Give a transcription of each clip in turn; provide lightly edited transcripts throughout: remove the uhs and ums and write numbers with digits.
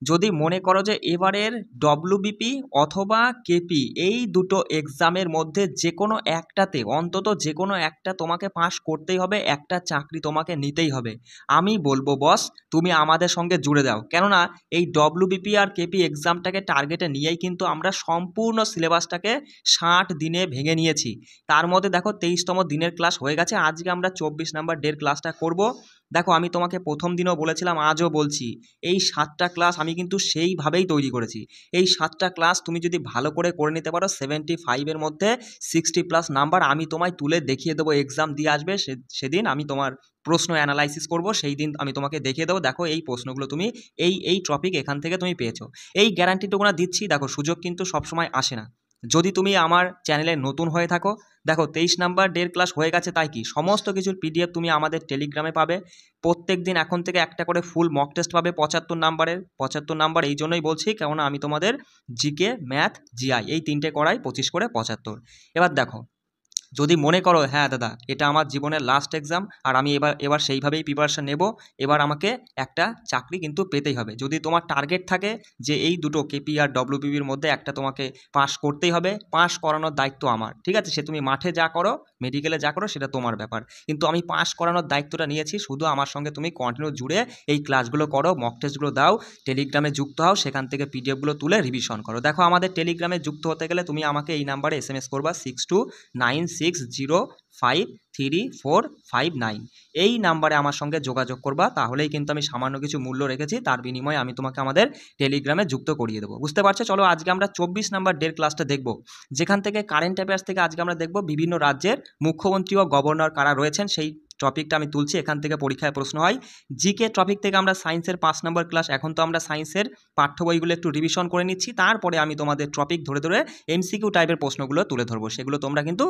যদি মনে করো যে এবারের ডব্লিউবিপি অথবা কেপি এই দুটো এক্সামের মধ্যে যে কোনো একটাতে, অন্তত যে কোনো একটা তোমাকে পাস করতেই হবে, একটা চাকরি তোমাকে নিতেই হবে, আমি বলবো বস তুমি আমাদের সঙ্গে জুড়ে দাও। কেননা এই ডব্লিউবিপি আর কেপি এক্সামটাকে টার্গেটে নিয়েই কিন্তু আমরা সম্পূর্ণ সিলেবাসটাকে 60 দিনে ভেঙে নিয়েছি। তার মধ্যে দেখো 23তম দিনের ক্লাস হয়ে গেছে, আজকে আমরা 24 নাম্বার ডের ক্লাসটা করব। দেখো আমি তোমাকে প্রথম দিনও বলেছিলাম, আজও বলছি, এই 7টা ক্লাস আমি কিন্তু সেইভাবেই তৈরি করেছি। এই 7টা ক্লাস তুমি যদি ভালো করে নিতে পারো, 75-এর মধ্যে 60+ নাম্বার আমি তোমায় তুলে দেখিয়ে দেবো। এক্সাম দিয়ে আসবে সেদিন আমি তোমার প্রশ্ন অ্যানালাইসিস করব, সেই দিন আমি তোমাকে দেখিয়ে দেবো, দেখো এই প্রশ্নগুলো তুমি এই টপিক এখান থেকে তুমি পেয়েছো। এই গ্যারান্টিটুকু না দিচ্ছি। দেখো সুযোগ কিন্তু সবসময় আসে না। যদি তুমি আমার চ্যানেলে নতুন হয়ে থাকো, দেখো 23 নাম্বার ডের ক্লাস হয়ে গেছে, তাই কি সমস্ত কিছুর পিডিএফ তুমি আমাদের টেলিগ্রামে পাবে। প্রত্যেক দিন এখন থেকে একটা করে ফুল মক টেস্ট পাবে 75 নাম্বারের। 75 নাম্বার এই জন্যই বলছি, কেননা আমি তোমাদের জিকে, ম্যাথ, জিআই এই 3টে করাই 25 করে 75। এবার দেখো, যদি মনে করো হ্যাঁ দাদা এটা আমার জীবনের লাস্ট এক্সাম আর আমি এবার সেইভাবেই প্রিপারেশন নেব, এবার আমাকে একটা চাকরি কিন্তু পেতেই হবে, যদি তোমার টার্গেট থাকে যে এই দুটো কেপি আর ডব্লিউবিপির মধ্যে একটা তোমাকে পাস করতেই হবে, পাস করানোর দায়িত্ব আমার, ঠিক আছে? সে তুমি মাঠে যা করো, মেডিকেলে যা করো, সেটা তোমার ব্যাপার, কিন্তু আমি পাস করানোর দায়িত্বটা নিয়েছি। শুধু আমার সঙ্গে তুমি কন্টিনিউ জুড়ে এই ক্লাসগুলো করো, মক টেস্টগুলো দাও, টেলিগ্রামে যুক্ত হও, সেখান থেকে পিডিএফগুলো তুলে রিভিশন করো। দেখো আমাদের টেলিগ্রামে যুক্ত হতে গেলে তুমি আমাকে এই নাম্বারে SMS করবা 6296053459, এই নাম্বারে আমার সঙ্গে যোগাযোগ করবা, তাহলেই কিন্তু আমি সামান্য কিছু মূল্য রেখেছি, তার বিনিময়ে আমি তোমাকে আমাদের টেলিগ্রামে যুক্ত করিয়ে দেবো। বুঝতে পারছো? চলো আজকে আমরা 24 নাম্বার ডের ক্লাসটা দেখব, যেখান থেকে কারেন্ট অ্যাফেয়ার্স থেকে আজকে আমরা দেখব বিভিন্ন রাজ্যের মুখ্যমন্ত্রী ও গভর্নর কারা রয়েছেন, সেই টপিকটা আমি তুলছি, এখান থেকে পরীক্ষায় প্রশ্ন হয়। জিকে টপিক থেকে আমরা সায়েন্সের 5 নম্বর ক্লাস, এখন তো আমরা সায়েন্সের পাঠ্য বইগুলো একটু রিভিশন করে নিচ্ছি, তারপরে আমি তোমাদের টপিক ধরে ধরে এমসিকিউ টাইপের প্রশ্নগুলো তুলে ধরবো, সেগুলো তোমরা কিন্তু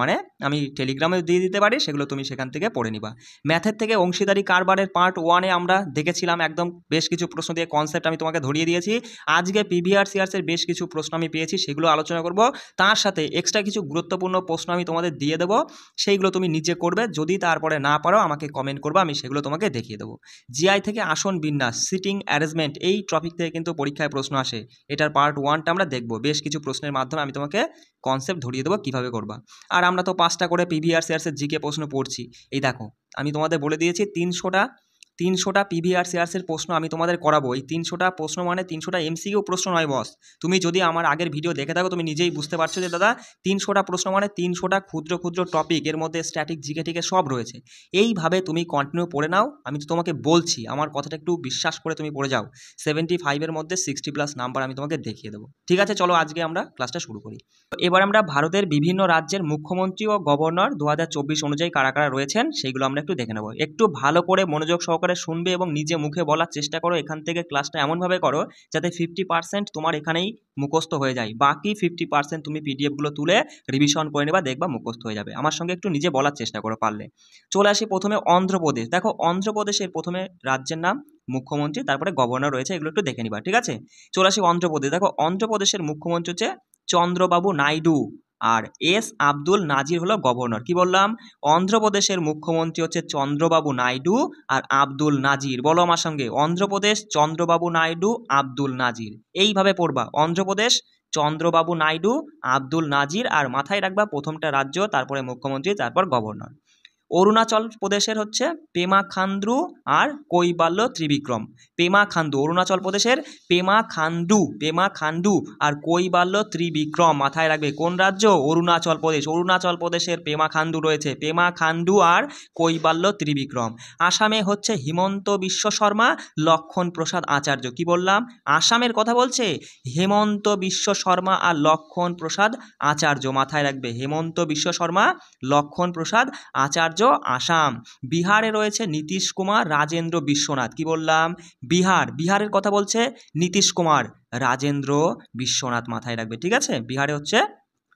মানে আমি টেলিগ্রামে দিয়ে দিতে পারি, সেগুলো তুমি সেখান থেকে পড়ে নিবা। ম্যাথের থেকে অংশীদারি কারবারের পার্ট 1-এ আমরা দেখেছিলাম একদম বেশ কিছু প্রশ্ন দিয়ে কনসেপ্ট আমি তোমাকে ধরিয়ে দিয়েছি। আজকে পিভিআর সিআরসের বেশ কিছু প্রশ্ন আমি পেয়েছি, সেগুলো আলোচনা করব, তার সাথে এক্সট্রা কিছু গুরুত্বপূর্ণ প্রশ্ন আমি তোমাদের দিয়ে দেবো, সেইগুলো তুমি নিচে করবে, যদি তারপরে না পারো আমাকে কমেন্ট করবে, আমি সেগুলো তোমাকে দেখিয়ে দেবো। জিআই থেকে আসন বিন্যাস, সিটিং অ্যারেঞ্জমেন্ট, এই টপিক থেকে কিন্তু পরীক্ষায় প্রশ্ন আসে, এটার পার্ট 1টা আমরা দেখব, বেশ কিছু প্রশ্নের মাধ্যমে আমি তোমাকে কনসেপ্ট ধরিয়ে দেবো কীভাবে করবা। আর আমরা তো 5টা করে পিভিআর সিআরসের জিকে প্রশ্ন পড়ছি। এই দেখো আমি তোমাদের বলে দিয়েছি 300টা পিভিআর সিআরসের প্রশ্ন আমি তোমাদের করাবো। এই 300টা প্রশ্ন মানে 300টা এমসিকিউ প্রশ্ন নয় বস। তুমি যদি আমার আগের ভিডিও দেখে থাকো তুমি নিজেই বুঝতে পারছো যে দাদা 300টা প্রশ্ন মানে 300টা ক্ষুদ্র ক্ষুদ্র টপিক, এর মধ্যে স্ট্যাটিক, জিকে টিকে সব রয়েছে। এইভাবে তুমি কন্টিনিউ পড়ে নাও, আমি তো তোমাকে বলছি, আমার কথাটা একটু বিশ্বাস করে তুমি পড়ে যাও, 75-এর মধ্যে 60+ নাম্বার আমি তোমাকে দেখিয়ে দেবো। ঠিক আছে, চলো আজকে আমরা ক্লাসটা শুরু করি। এবার আমরা ভারতের বিভিন্ন রাজ্যের মুখ্যমন্ত্রী ও গভর্নর 2024 অনুযায়ী কারা কারা রয়েছেন সেইগুলো আমরা একটু দেখে নেব। একটু ভালো করে মনোযোগ সহকারে শুনবে এবং নিজে মুখে বলার চেষ্টা করো। এখান থেকে ক্লাসটা এমনভাবে করো যাতে 50% তোমার এখানেই মুখস্থ হয়ে যায়, বাকি 50% তুমি পিডিএফগুলো তুলে রিভিশন করে নেবা, দেখবা মুখস্থ হয়ে যাবে। আমার সঙ্গে একটু নিজে বলার চেষ্টা করো পারলে। চলে আসি প্রথমে অন্ধ্রপ্রদেশ। দেখো অন্ধ্রপ্রদেশের প্রথমে রাজ্যের নাম, মুখ্যমন্ত্রী, তারপরে গভর্নর রয়েছে, এগুলো একটু দেখে নিবা, ঠিক আছে? চলে আসি অন্ধ্রপ্রদেশ। দেখো অন্ধ্রপ্রদেশের মুখ্যমন্ত্রী হচ্ছে চন্দ্রবাবু নাইডু, আর এস আব্দুল নাজির হলো গভর্নর। কি বললাম? অন্ধ্রপ্রদেশের মুখ্যমন্ত্রী হচ্ছে চন্দ্রবাবু নাইডু আর আব্দুল নাজির। বলো আমার সঙ্গে, অন্ধ্রপ্রদেশ চন্দ্রবাবু নাইডু আব্দুল নাজির, এইভাবে পড়বা, অন্ধ্রপ্রদেশ চন্দ্রবাবু নাইডু আব্দুল নাজির, আর মাথায় রাখবা প্রথমটা রাজ্য, তারপরে মুখ্যমন্ত্রী, তারপর গভর্নর। অরুণাচল প্রদেশের হচ্ছে পেমা খান্ডু আর কৈবাল্য ত্রিবিক্রম। পেমা খান্ডু অরুণাচল প্রদেশের, পেমা খান্ডু আর কৈবাল্য ত্রিবিক্রম, মাথায় রাখবে কোন রাজ্য? অরুণাচল প্রদেশ। অরুণাচল প্রদেশের পেমা খান্ডু রয়েছে, পেমা খান্ডু আর কৈবাল্য ত্রিবিক্রম। আসামে হচ্ছে হিমন্ত বিশ্ব শর্মা, লক্ষণ প্রসাদ আচার্য। কি বললাম? আসামের কথা বলছে, হেমন্ত বিশ্ব শর্মা আর লক্ষণ প্রসাদ আচার্য, মাথায় রাখবে, হেমন্ত বিশ্ব শর্মা, লক্ষণ প্রসাদ আচার্য আসাম। বিহারে রয়েছে নীতিশ কুমার, রাজেন্দ্র বিশ্বনাথ। কি বললাম? বিহারের কথা বলছে নীতিশ কুমার, রাজেন্দ্র বিশ্বনাথ, মাথায় রাখবে, ঠিক আছে? বিহারে হচ্ছে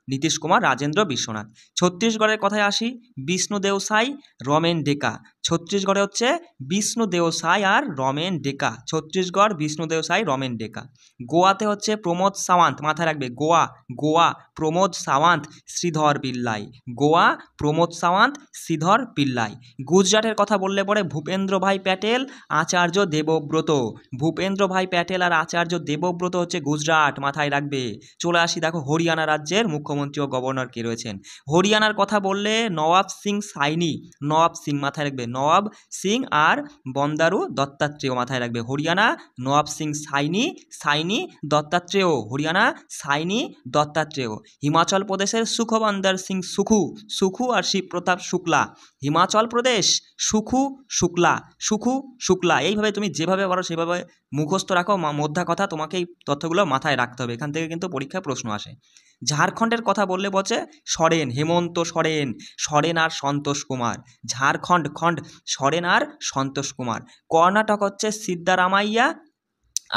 নীতিশ কুমার, রাজেন্দ্র বিশ্বনাথ। ছত্তিশগড়ের কথায় আসি, বিষ্ণুদেও সাই, রমেন ডেকা। ছত্তিশগড়ে হচ্ছে বিষ্ণুদেও সাই আর রমেন ডেকা, ছত্তিশগড় বিষ্ণুদেও সাই রমেন ডেকা। গোয়াতে হচ্ছে প্রমোদ সাওয়ান্ত, মাথায় রাখবে গোয়া, গোয়া প্রমোদ সাওয়ান্ত শ্রীধর পিল্লাই, গোয়া প্রমোদ সাওয়ান্ত শ্রীধর পিল্লাই। গুজরাটের কথা বললে পরে ভূপেন্দ্রভাই প্যাটেল, আচার্য দেবব্রত, ভূপেন্দ্রভাই প্যাটেল আর আচার্য দেবব্রত হচ্ছে গুজরাট, মাথায় রাখবে। চলে আসি, দেখো হরিয়ানা রাজ্যের মুখ্যমন্ত্রী ও গভর্নর কে রয়েছেন। হরিয়ানার কথা বললে নওয়াব সিং সাইনি, নওয়াব সিং মাথায় রাখবে, নওয়াব সিং আর বন্দারু দত্তাত্রেয়, মাথায় রাখবে। হরিয়ানা নওয়াব সিং সাইনি, সাইনি দত্তাত্রেয়, হরিয়ানা সাইনি দত্তাত্রেয়। হিমাচল প্রদেশের সুখবন্দর সিং সুখু, সুখু আর শিবপ্রতাপ শুক্লা, হিমাচল প্রদেশ সুখু শুক্লা, সুখু শুক্লা। এইভাবে তুমি যেভাবে পারো সেভাবে মুখস্থ রাখো, মধ্যা কথা তোমাকে এই তথ্যগুলো মাথায় রাখতে হবে, এখান থেকে কিন্তু পরীক্ষায় প্রশ্ন আসে। ঝাড়খণ্ডের কথা বললে বলছে সরেন, হেমন্ত সরেন, সরেন আর সন্তোষ কুমার, ঝাড়খণ্ড খণ্ড সরেন আর সন্তোষ কুমার। কর্ণাটক হচ্ছে সিদ্ধারামাইয়া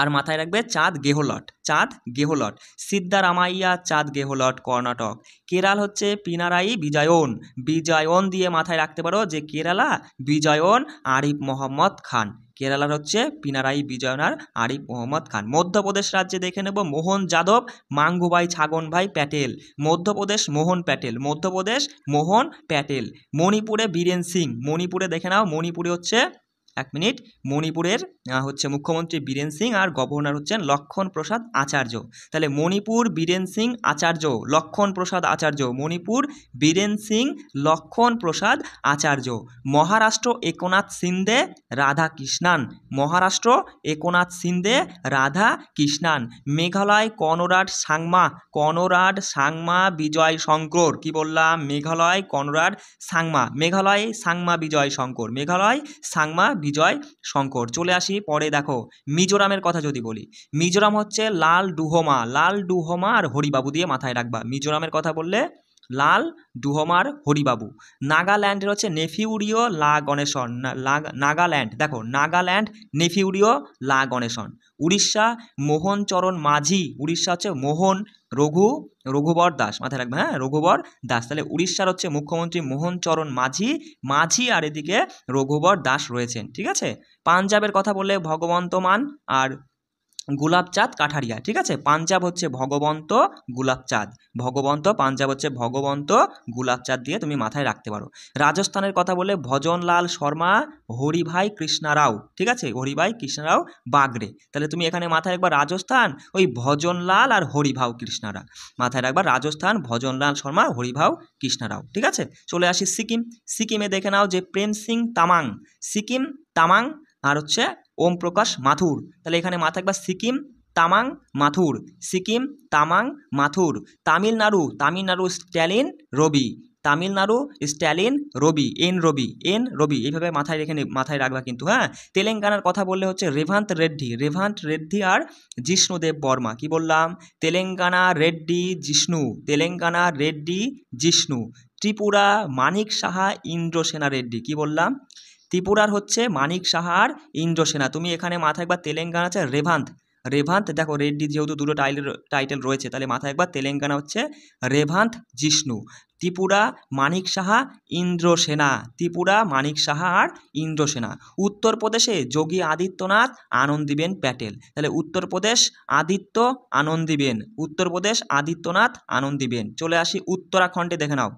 আর মাথায় রাখবে চাঁদ গেহলট, চাঁদ গেহলট, সিদ্ধারামাইয়া চাঁদ গেহলট কর্ণাটক। কেরাল হচ্ছে পিনারাই বিজয়ন, বিজয়ন দিয়ে মাথায় রাখতে পারো যে কেরালা বিজয়ন আরিফ মোহাম্মদ খান, কেরালার হচ্ছে পিনারাই বিজয়ন আর আরিফ মোহাম্মদ খান। মধ্যপ্রদেশ রাজ্যে দেখে নেব মোহন যাদব, মাঙ্গুভাই ছাগনভাই প্যাটেল, মধ্যপ্রদেশ মোহন প্যাটেল, মধ্যপ্রদেশ মোহন প্যাটেল। মণিপুরে বীরেন সিং, মণিপুরে দেখে নাও, মণিপুরে হচ্ছে এক মিনিট, মণিপুরের হচ্ছে মুখ্যমন্ত্রী বীরেন সিং আর গভর্নর হচ্ছেন লক্ষণ প্রসাদ আচার্য। তাহলে মণিপুর বীরেন সিং আচার্য, লক্ষণ প্রসাদ আচার্য, মণিপুর বীরেন সিং লক্ষণ প্রসাদ আচার্য। মহারাষ্ট্র একনাথ সিন্দে রাধা কৃষ্ণান, মহারাষ্ট্র একনাথ সিন্দে রাধা কৃষ্ণান। মেঘালয় কনরাড সাংমা, কনরাড সাংমা বিজয় শঙ্কর, কি বললাম, মেঘালয় কনরাড সাংমা, মেঘালয় সাংমা বিজয় শঙ্কর, মেঘালয় সাংমা বিজয় শঙ্কর। চলে আসি পরে, দেখো মিজোরামের কথা যদি বলি, মিজোরাম হচ্ছে লাল ডুহোমা, লাল ডুহোমা আর হরিবাবু দিয়ে মাথায় রাখবা, মিজোরামের কথা বললে লাল ডুহোমার হরিবাবু। নাগাল্যান্ডের হচ্ছে নেফিউরিও লা গণেশন, নাগাল্যান্ড, দেখো নাগাল্যান্ড নেফিউরিও লা গণেশন। উড়িষ্যা মোহনচরণ মাঝি, উড়িষ্যা হচ্ছে মোহন রঘুবর দাস, মাথায় রাখবে, হ্যাঁ রঘুবর দাস। তাহলে উড়িষ্যার হচ্ছে মুখ্যমন্ত্রী মোহনচরণ মাঝি, মাঝি আর এদিকে রঘুবর দাস রয়েছেন, ঠিক আছে। পাঞ্জাবের কথা বললে ভগবন্ত মান আর গুলাবচাঁদ কাঠারিয়া, ঠিক আছে। পাঞ্জাব হচ্ছে ভগবন্ত গুলাবচাঁদ, ভগবন্ত, পাঞ্জাব হচ্ছে ভগবন্ত গুলাবচাঁদ দিয়ে তুমি মাথায় রাখতে পারো। রাজস্থানের কথা বলে ভজনলাল শর্মা, হরিভাই কৃষ্ণা রাও, ঠিক আছে, হরিভাই কৃষ্ণা রাও বাগড়ে। তাহলে তুমি এখানে মাথায় রাখবা রাজস্থান ওই ভজনলাল আর হরিভাও কৃষ্ণারা, মাথায় রাখবা রাজস্থান ভজনলাল শর্মা হরিভাও কৃষ্ণা রাও, ঠিক আছে। চলে আসি সিকিম, সিকিমে দেখে নাও যে প্রেম সিং তামাং, সিকিম তামাং আর হচ্ছে ওম প্রকাশ মাথুর। তাহলে এখানে মাথায় রাখবা সিকিম তামাং মাথুর, সিকিম তামাং মাথুর। তামিলনাড়ু, তামিলনাড়ু স্ট্যালিন রবি, তামিলনাড়ু স্ট্যালিন রবি, এন রবি, এন রবি, এইভাবে মাথায় রেখে মাথায় রাখবা কিন্তু, হ্যাঁ। তেলেঙ্গানার কথা বললে হচ্ছে রেভান্ত রেড্ডি, রেভান্ত রেড্ডি আর জিষ্ণুদেব বর্মা, কি বললাম, তেলেঙ্গানা রেড্ডি জিষ্ণু, তেলেঙ্গানা রেড্ডি জিষ্ণু। ত্রিপুরা মানিক সাহা ইন্দ্রসেনা রেড্ডি, কি বললাম, ত্রিপুরার হচ্ছে মানিক সাহা আর ইন্দ্রসেনা। তুমি এখানে মাথায় একবার তেলেঙ্গানা আছে রেভান্ত, রেভান্ত, দেখো রেড্ডি যেহেতু দুটো টাইটেল রয়েছে তাহলে মাথায় একবার তেলেঙ্গানা হচ্ছে রেভান্ত জিষ্ণু। ত্রিপুরা মানিক সাহা ইন্দ্রসেনা, ত্রিপুরা মানিক সাহা আর ইন্দ্রসেনা। উত্তরপ্রদেশে যোগী আদিত্যনাথ আনন্দীবেন প্যাটেল, তাহলে উত্তরপ্রদেশ আদিত্য আনন্দীবেন, উত্তরপ্রদেশ আদিত্যনাথ আনন্দীবেন। চলে আসি উত্তরাখণ্ডে, দেখে নাও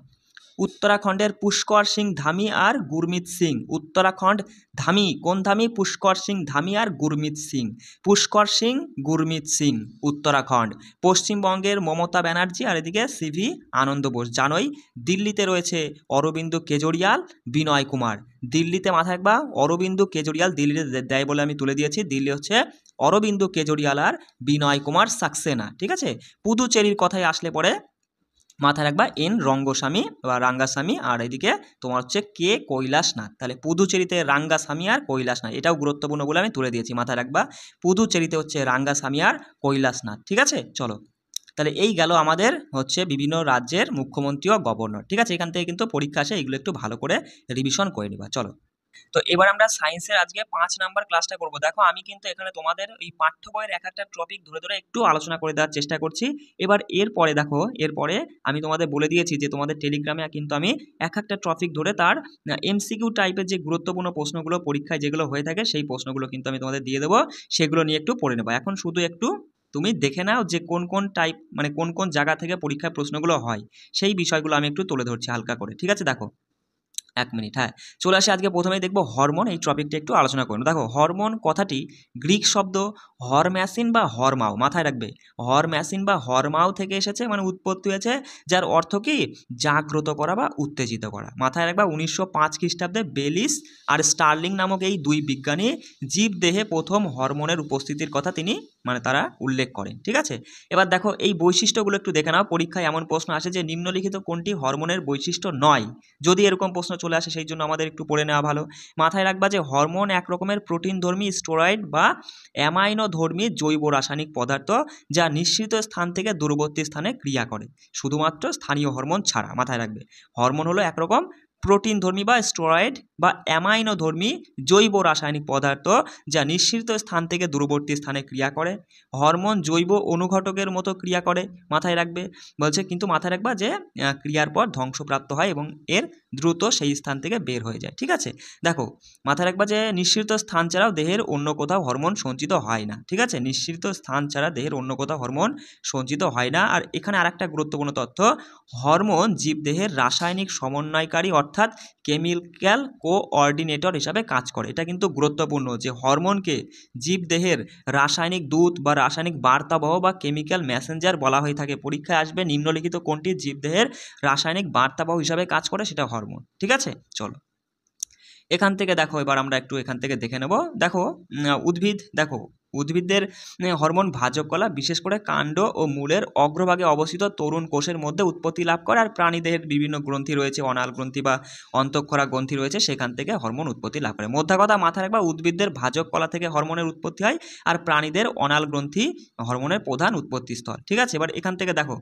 উত্তরাখণ্ডের পুষ্কর সিং ধামি আর গুরমিত সিং, উত্তরাখণ্ড ধামি, কোন ধামি, পুষ্কর সিং ধামি আর গুরমিত সিং, পুষ্কর সিং গুরমিত সিং উত্তরাখণ্ড। পশ্চিমবঙ্গের মমতা ব্যানার্জি আর এদিকে সিভি আনন্দ বোস। জানোই দিল্লিতে রয়েছে অরবিন্দ কেজরিওয়াল, বিনয় কুমার, দিল্লিতে মাথায় রাখবা অরবিন্দ কেজরিওয়াল, দিল্লিতে দেয় বলে আমি তুলে দিয়েছি, দিল্লি হচ্ছে অরবিন্দ কেজরিওয়াল আর বিনয় কুমার সাক্সেনা, ঠিক আছে। পুদুচেরির কথায় আসলে পরে মাথায় রাখবা এন রঙ্গস্বামী বা রাঙ্গাস্বামী আর এদিকে তোমার হচ্ছে কে কৈলাসনাথ। তাহলে পুদুচেরিতে রাঙ্গাস্বামী আর কৈলাসনাথ, এটাও গুরুত্বপূর্ণ বলে আমি তুলে দিয়েছি, মাথায় রাখবা পুদুচেরিতে হচ্ছে রাঙ্গাস্বামী আর কৈলাসনাথ, ঠিক আছে। চলো তাহলে এই গেল আমাদের হচ্ছে বিভিন্ন রাজ্যের মুখ্যমন্ত্রী ও গভর্নর, ঠিক আছে। এখান থেকে কিন্তু পরীক্ষা আসে, এগুলো একটু ভালো করে রিভিশন করে নিবা। চলো। তো এবার আমরা সায়েন্সের আজকে 5 নাম্বার ক্লাসটা করব। দেখো আমি কিন্তু এখানে তোমাদের এই পাঠ্য বইয়ের এক একটা টপিক ধরে ধরে একটু আলোচনা করে দেওয়ার চেষ্টা করছি। এবার এরপরে দেখো, এরপরে আমি তোমাদের বলে দিয়েছি যে তোমাদের টেলিগ্রামে কিন্তু আমি এক একটা টপিক ধরে তার এমসিকিউ টাইপের যে গুরুত্বপূর্ণ প্রশ্নগুলো পরীক্ষায় যেগুলো হয়ে থাকে সেই প্রশ্নগুলো কিন্তু আমি তোমাদের দিয়ে দেবো, সেগুলো নিয়ে একটু পড়ে নেবো। এখন শুধু একটু তুমি দেখে নাও যে কোন কোন টাইপ, মানে কোন কোন জায়গা থেকে পরীক্ষায় প্রশ্নগুলো হয়, সেই বিষয়গুলো আমি একটু তুলে ধরছি হালকা করে। ঠিক আছে, দেখো 1 মিনিট, হ্যাঁ চলে আসে। আজকে প্রথমেই দেখবো হরমোন, এই টপিকটা একটু আলোচনা করুন। দেখো হরমোন কথাটি গ্রিক শব্দ হরম্যাসিন বা হরমাও, মাথায় রাখবে হরম্যাসিন বা হরমাও থেকে এসেছে, মানে উৎপত্তি হয়েছে, যার অর্থ কি জাগ্রত করা বা উত্তেজিত করা। মাথায় রাখবা 1905 খ্রিস্টাব্দে বেলিস আর স্টার্লিং নামক এই দুই বিজ্ঞানী জীবদেহে প্রথম হরমোনের উপস্থিতির কথা তিনি, মানে তারা উল্লেখ করেন। ঠিক আছে, এবার দেখো এই বৈশিষ্ট্যগুলো একটু দেখে নাও। পরীক্ষায় এমন প্রশ্ন আসে যে নিম্নলিখিত কোনটি হরমোনের বৈশিষ্ট্য নয়, যদি এরকম প্রশ্ন চলে আসে সেই জন্য আমাদের একটু পড়ে নেওয়া ভালো। মাথায় রাখবা যে হরমোন এক রকমের প্রোটিনধর্মী স্টেরয়েড বা অ্যামাইনোধর্মী জৈব রাসায়নিক পদার্থ, যা নিশ্চিত স্থান থেকে দূরবর্তী স্থানে ক্রিয়া করে, শুধুমাত্র স্থানীয় হরমোন ছাড়া। মাথায় রাখবে হরমোন হলো একরকম প্রোটিনধর্মী বা স্টেরয়েড বা অ্যামাইনোধর্মী জৈব রাসায়নিক পদার্থ, যা নিশ্চিত স্থান থেকে দূরবর্তী স্থানে ক্রিয়া করে। হরমোন জৈব অনুঘটকের মতো ক্রিয়া করে, মাথায় রাখবে বলছে, কিন্তু মাথায় রাখবা যে ক্রিয়ার পর ধ্বংসপ্রাপ্ত হয় এবং এর দ্রুত সেই স্থান থেকে বের হয়ে যায়। ঠিক আছে, দেখো মাথায় রাখবা যে নিঃসৃত স্থান ছাড়াও দেহের অন্য কোথাও হরমোন সঞ্চিত হয় না। ঠিক আছে, নিঃসৃত স্থান ছাড়া দেহের অন্য কোথাও হরমোন সঞ্চিত হয় না। আর এখানে আরেকটা গুরুত্বপূর্ণ তথ্য, হরমোন জীবদেহের রাসায়নিক সমন্বয়কারী অর্থাৎ কেমিক্যাল কোঅর্ডিনেটর হিসাবে কাজ করে। এটা কিন্তু গুরুত্বপূর্ণ যে হরমোনকে জীবদেহের রাসায়নিক দূত বা রাসায়নিক বার্তাবহ বা কেমিক্যাল মেসেঞ্জার বলা হয়ে থাকে। পরীক্ষায় আসবে নিম্নলিখিত কোনটি জীবদেহের রাসায়নিক বার্তাবহ হিসাবে কাজ করে, সেটা হরমোন। ঠিক আছে, চলো এখান থেকে দেখো, এবার আমরা একটু এখান থেকে দেখে নেব। দেখো উদ্ভিদ, দেখো উদ্ভিদদের হরমোন ভাজক কলা বিশেষ করে কাণ্ড ও মূলের অগ্রভাগে অবস্থিত তরুণ কোষের মধ্যে উৎপত্তি লাভ করে। আর প্রাণীদেহের বিভিন্ন গ্রন্থি রয়েছে, অনাল গ্রন্থি বা অন্তঃক্ষরা গ্রন্থি রয়েছে, সেখান থেকে হরমোন উৎপত্তি লাভ করে। মোদ্দা কথা মাথায় রাখবা উদ্ভিদদের ভাজক কলা থেকে হরমোনের উৎপত্তি হয়, আর প্রাণীদের অনাল গ্রন্থি হরমোনের প্রধান উৎপত্তিস্থল। ঠিক আছে, এবার এখান থেকে দেখো,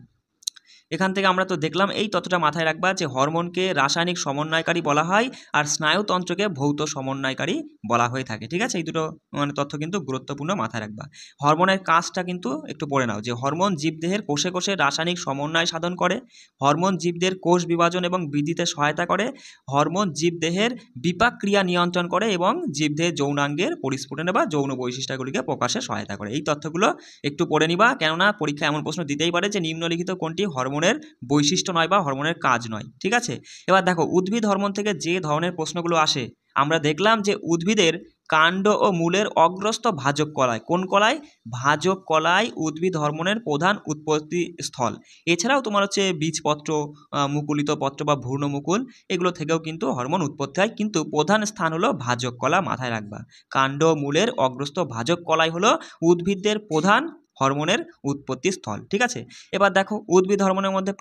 এখান থেকে আমরা তো দেখলাম এই তথ্যটা মাথায় রাখবা যে হরমোনকে রাসায়নিক সমন্বয়কারী বলা হয় আর স্নায়ুতন্ত্রকে ভৌত সমন্বয়কারী বলা হয়ে থাকে। ঠিক আছে, এই দুটো মানে তথ্য কিন্তু গুরুত্বপূর্ণ, মাথায় রাখবা। হরমোনের কাজটা কিন্তু একটু পড়ে নাও যে হরমোন জীবদেহের কোষে কোষে রাসায়নিক সমন্বয় সাধন করে, হরমোন জীবদের কোষ বিভাজন এবং বৃদ্ধিতে সহায়তা করে, হরমোন জীবদেহের বিপাক ক্রিয়া নিয়ন্ত্রণ করে এবং জীবদেহের যৌনাঙ্গের পরিস্ফুটনে বা যৌন বৈশিষ্ট্যগুলিকে প্রকাশে সহায়তা করে। এই তথ্যগুলো একটু পড়ে নিবা, কেননা পরীক্ষায় এমন প্রশ্ন দিতেই পারে যে নিম্নলিখিত কোনটি হরমোনের বৈশিষ্ট্য নয় বা হরমোনের কাজ নয়। ঠিক আছে, এবার দেখো উদ্ভিদ হরমোন থেকে যে ধরনের প্রশ্নগুলো আসে, আমরা দেখলাম যে উদ্ভিদের কাণ্ড ও মূলের অগ্রস্থ ভাজক কলায়, কোন কলায়, ভাজক কলায় উদ্ভিদ হরমোনের প্রধান উৎপত্তি স্থল। এছাড়াও তোমার হচ্ছে বীজপত্র, মুকুলিত পত্র বা ভ্রূণমুকুল, এগুলো থেকেও কিন্তু হরমোন উৎপত্তি হয়, কিন্তু প্রধান স্থান হলো ভাজক কলা। মাথায় রাখবা কাণ্ড মূলের অগ্রস্থ ভাজক কলাই হলো উদ্ভিদদের প্রধান হরমোনের উৎপত্তি স্থল। ঠিক আছে, এবার দেখো উদ্ভিদ হরমোনের মধ্যে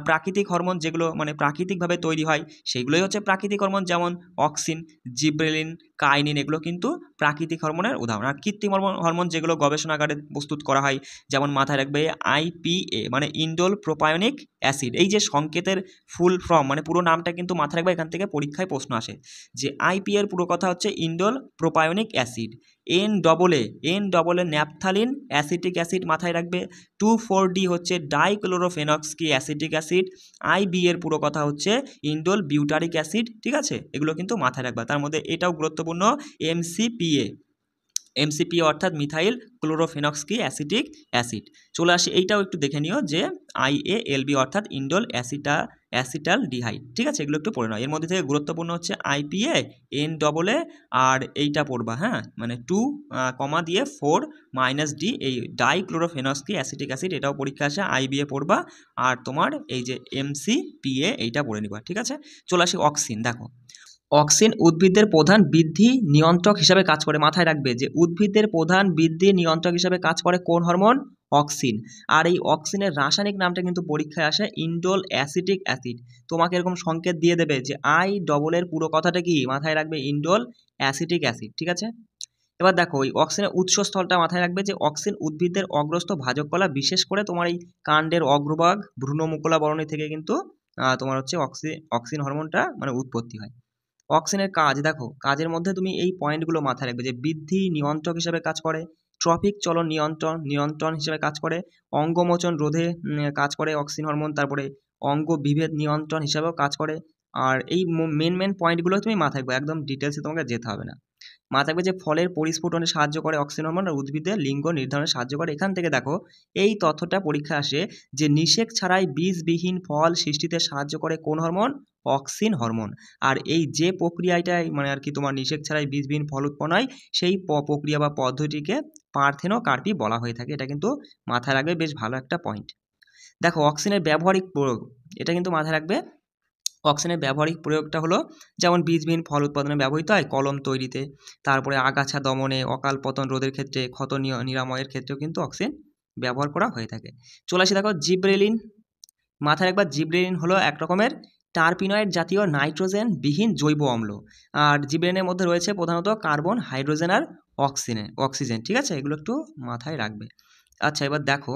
প্রাকৃতিক হরমোন যেগুলো মানে প্রাকৃতিকভাবে তৈরি হয়, সেগুলোই হচ্ছে প্রাকৃতিক হরমোন, যেমন অক্সিন, জিব্রেলিন, কাইনিন, এগুলো কিন্তু প্রাকৃতিক হরমোনের উদাহরণ। আর কৃত্রিম হরমোন যেগুলো গবেষণাগারে প্রস্তুত করা হয়, যেমন মাথায় রাখবে আইপিএ মানে ইন্ডোল প্রোপায়োনিক অ্যাসিড। এই যে সংকেতের ফুল ফর্ম মানে পুরো নামটা কিন্তু মাথায় রাখবে, এখান থেকে পরীক্ষায় প্রশ্ন আসে যে আইপিএ এর পুরো কথা হচ্ছে indole propionic acid. N double A naphthalene acetic acid, মাথায় রাখবে। 2,4-D হচ্ছে ডাইক্লোরোফেনক্সকি অ্যাসিটিক অ্যাসিড। আইবি এর পুরো কথা হচ্ছে ইন্ডোল বিউটারিক অ্যাসিড। ঠিক আছে, এগুলো কিন্তু মাথায় রাখবা। তার মধ্যে এটাও গুরুত্বপূর্ণ, এমসিপিএ অর্থাৎ মিথাইল ক্লোরোফেনক্সকি অ্যাসিটিক অ্যাসিড। চলে আসি, এইটাও একটু দেখে নিও যে আইএএলবি অর্থাৎ ইন্ডোল অ্যাসিটাল ডিহাইড। ঠিক আছে, এগুলো একটু পড়ে নাও। এর মধ্যে থেকে গুরুত্বপূর্ণ হচ্ছে আইপিএ, এন আর এইটা পড়বা, হ্যাঁ মানে 2,4-D এই ডাইক্লোরোফেনক্সকি অ্যাসিটিক অ্যাসিড, এটাও পরীক্ষা আসে। আইবিএ পড়বা আর তোমার এই যে এমসিপিএ এইটা পড়ে নিবা। ঠিক আছে, চলে আসি অক্সিন। দেখো অক্সিন উদ্ভিদের প্রধান বৃদ্ধি নিয়ন্ত্রক হিসাবে কাজ করে। মাথায় রাখবে যে উদ্ভিদের প্রধান বৃদ্ধি নিয়ন্ত্রক হিসাবে কাজ করে কোন হরমোন, অক্সিন। আর এই অক্সিনের রাসায়নিক নামটা কিন্তু পরীক্ষায় আসে ইন্ডোল অ্যাসিটিক অ্যাসিড। তোমাকে এরকম সংকেত দিয়ে দেবে যে এর পুরো কথাটা কি, মাথায় রাখবে ইন্ডোল অ্যাসিটিক অ্যাসিড। ঠিক আছে, এবার দেখো এই অক্সিনের উৎসস্থলটা মাথায় রাখবে যে অক্সিন উদ্ভিদের অগ্রস্থ ভাজক কলা, বিশেষ করে তোমার এই কাণ্ডের অগ্রভাগ ভ্রূণমুকুলা বরণী থেকে কিন্তু তোমার হচ্ছে অক্সিন হরমোনটা মানে উৎপত্তি হয়। অক্সিনের কাজ দেখো, কাজের মধ্যে তুমি এই পয়েন্টগুলো মাথায় রাখবে যে বৃদ্ধি নিয়ন্ত্রক হিসেবে কাজ করে, ট্রফিক চলন নিয়ন্ত্রণ হিসেবে কাজ করে, অঙ্গমোচন রোধে কাজ করে অক্সিন হরমোন, তারপরে অঙ্গ বিভেদ নিয়ন্ত্রণ হিসাবেও কাজ করে। আর এই মেন পয়েন্টগুলো তুমি মাথায় রাখবে, একদম ডিটেলসে তোমাকে যেতে হবে না। মাথায় রাখবে যে ফলের পরিস্ফুটনে সাহায্য করে অক্সিন হরমোন, আর উদ্ভিদের লিঙ্গ নির্ধারণে সাহায্য করে। এখান থেকে দেখো এই তথ্যটা পরীক্ষা আসে যে নিষেক ছাড়াই বীজবিহীন ফল সৃষ্টিতে সাহায্য করে কোন হরমোন? Auxin hormone. আর এই যে প্রক্রিয়াটাই মানে আর কি তোমার নিষেক ছাড়াই বীজবিহীন ফল উৎপন্ন হয়, সেই প্রক্রিয়া বা পদ্ধতিকে পার্থেনোকার্পি বলা হয়ে থাকে। এটা কিন্তু মাথায় রাখবে, বেশ ভালো একটা পয়েন্ট। দেখো অক্সিনের ব্যবহারিক প্রয়োগ, এটা কিন্তু মাথায় রাখবে। অক্সিনের ব্যবহারিক প্রয়োগটা হলো যেমন বীজবিহীন ফল উৎপাদনে ব্যবহৃত হয়, কলম তৈরিতে, তারপরে আগাছা দমনে, অকাল পতন রোধের ক্ষেত্রে, ক্ষত নিরাময়ের ক্ষেত্রেও কিন্তু অক্সিন ব্যবহার করা হয়ে থাকে। চলে আসি দেখো জিব্রেলিন। মাথায় রাখবা জিব্রেলিন হলো এক রকমের টার্পিনয়েড জাতীয় নাইট্রোজেন বিহীন জৈব অম্ল। আর জিব্রেলিনের মধ্যে রয়েছে প্রধানত কার্বন, হাইড্রোজেন আর অক্সিজেন। ঠিক আছে, এগুলো একটু মাথায় রাখবে। আচ্ছা, এবার দেখো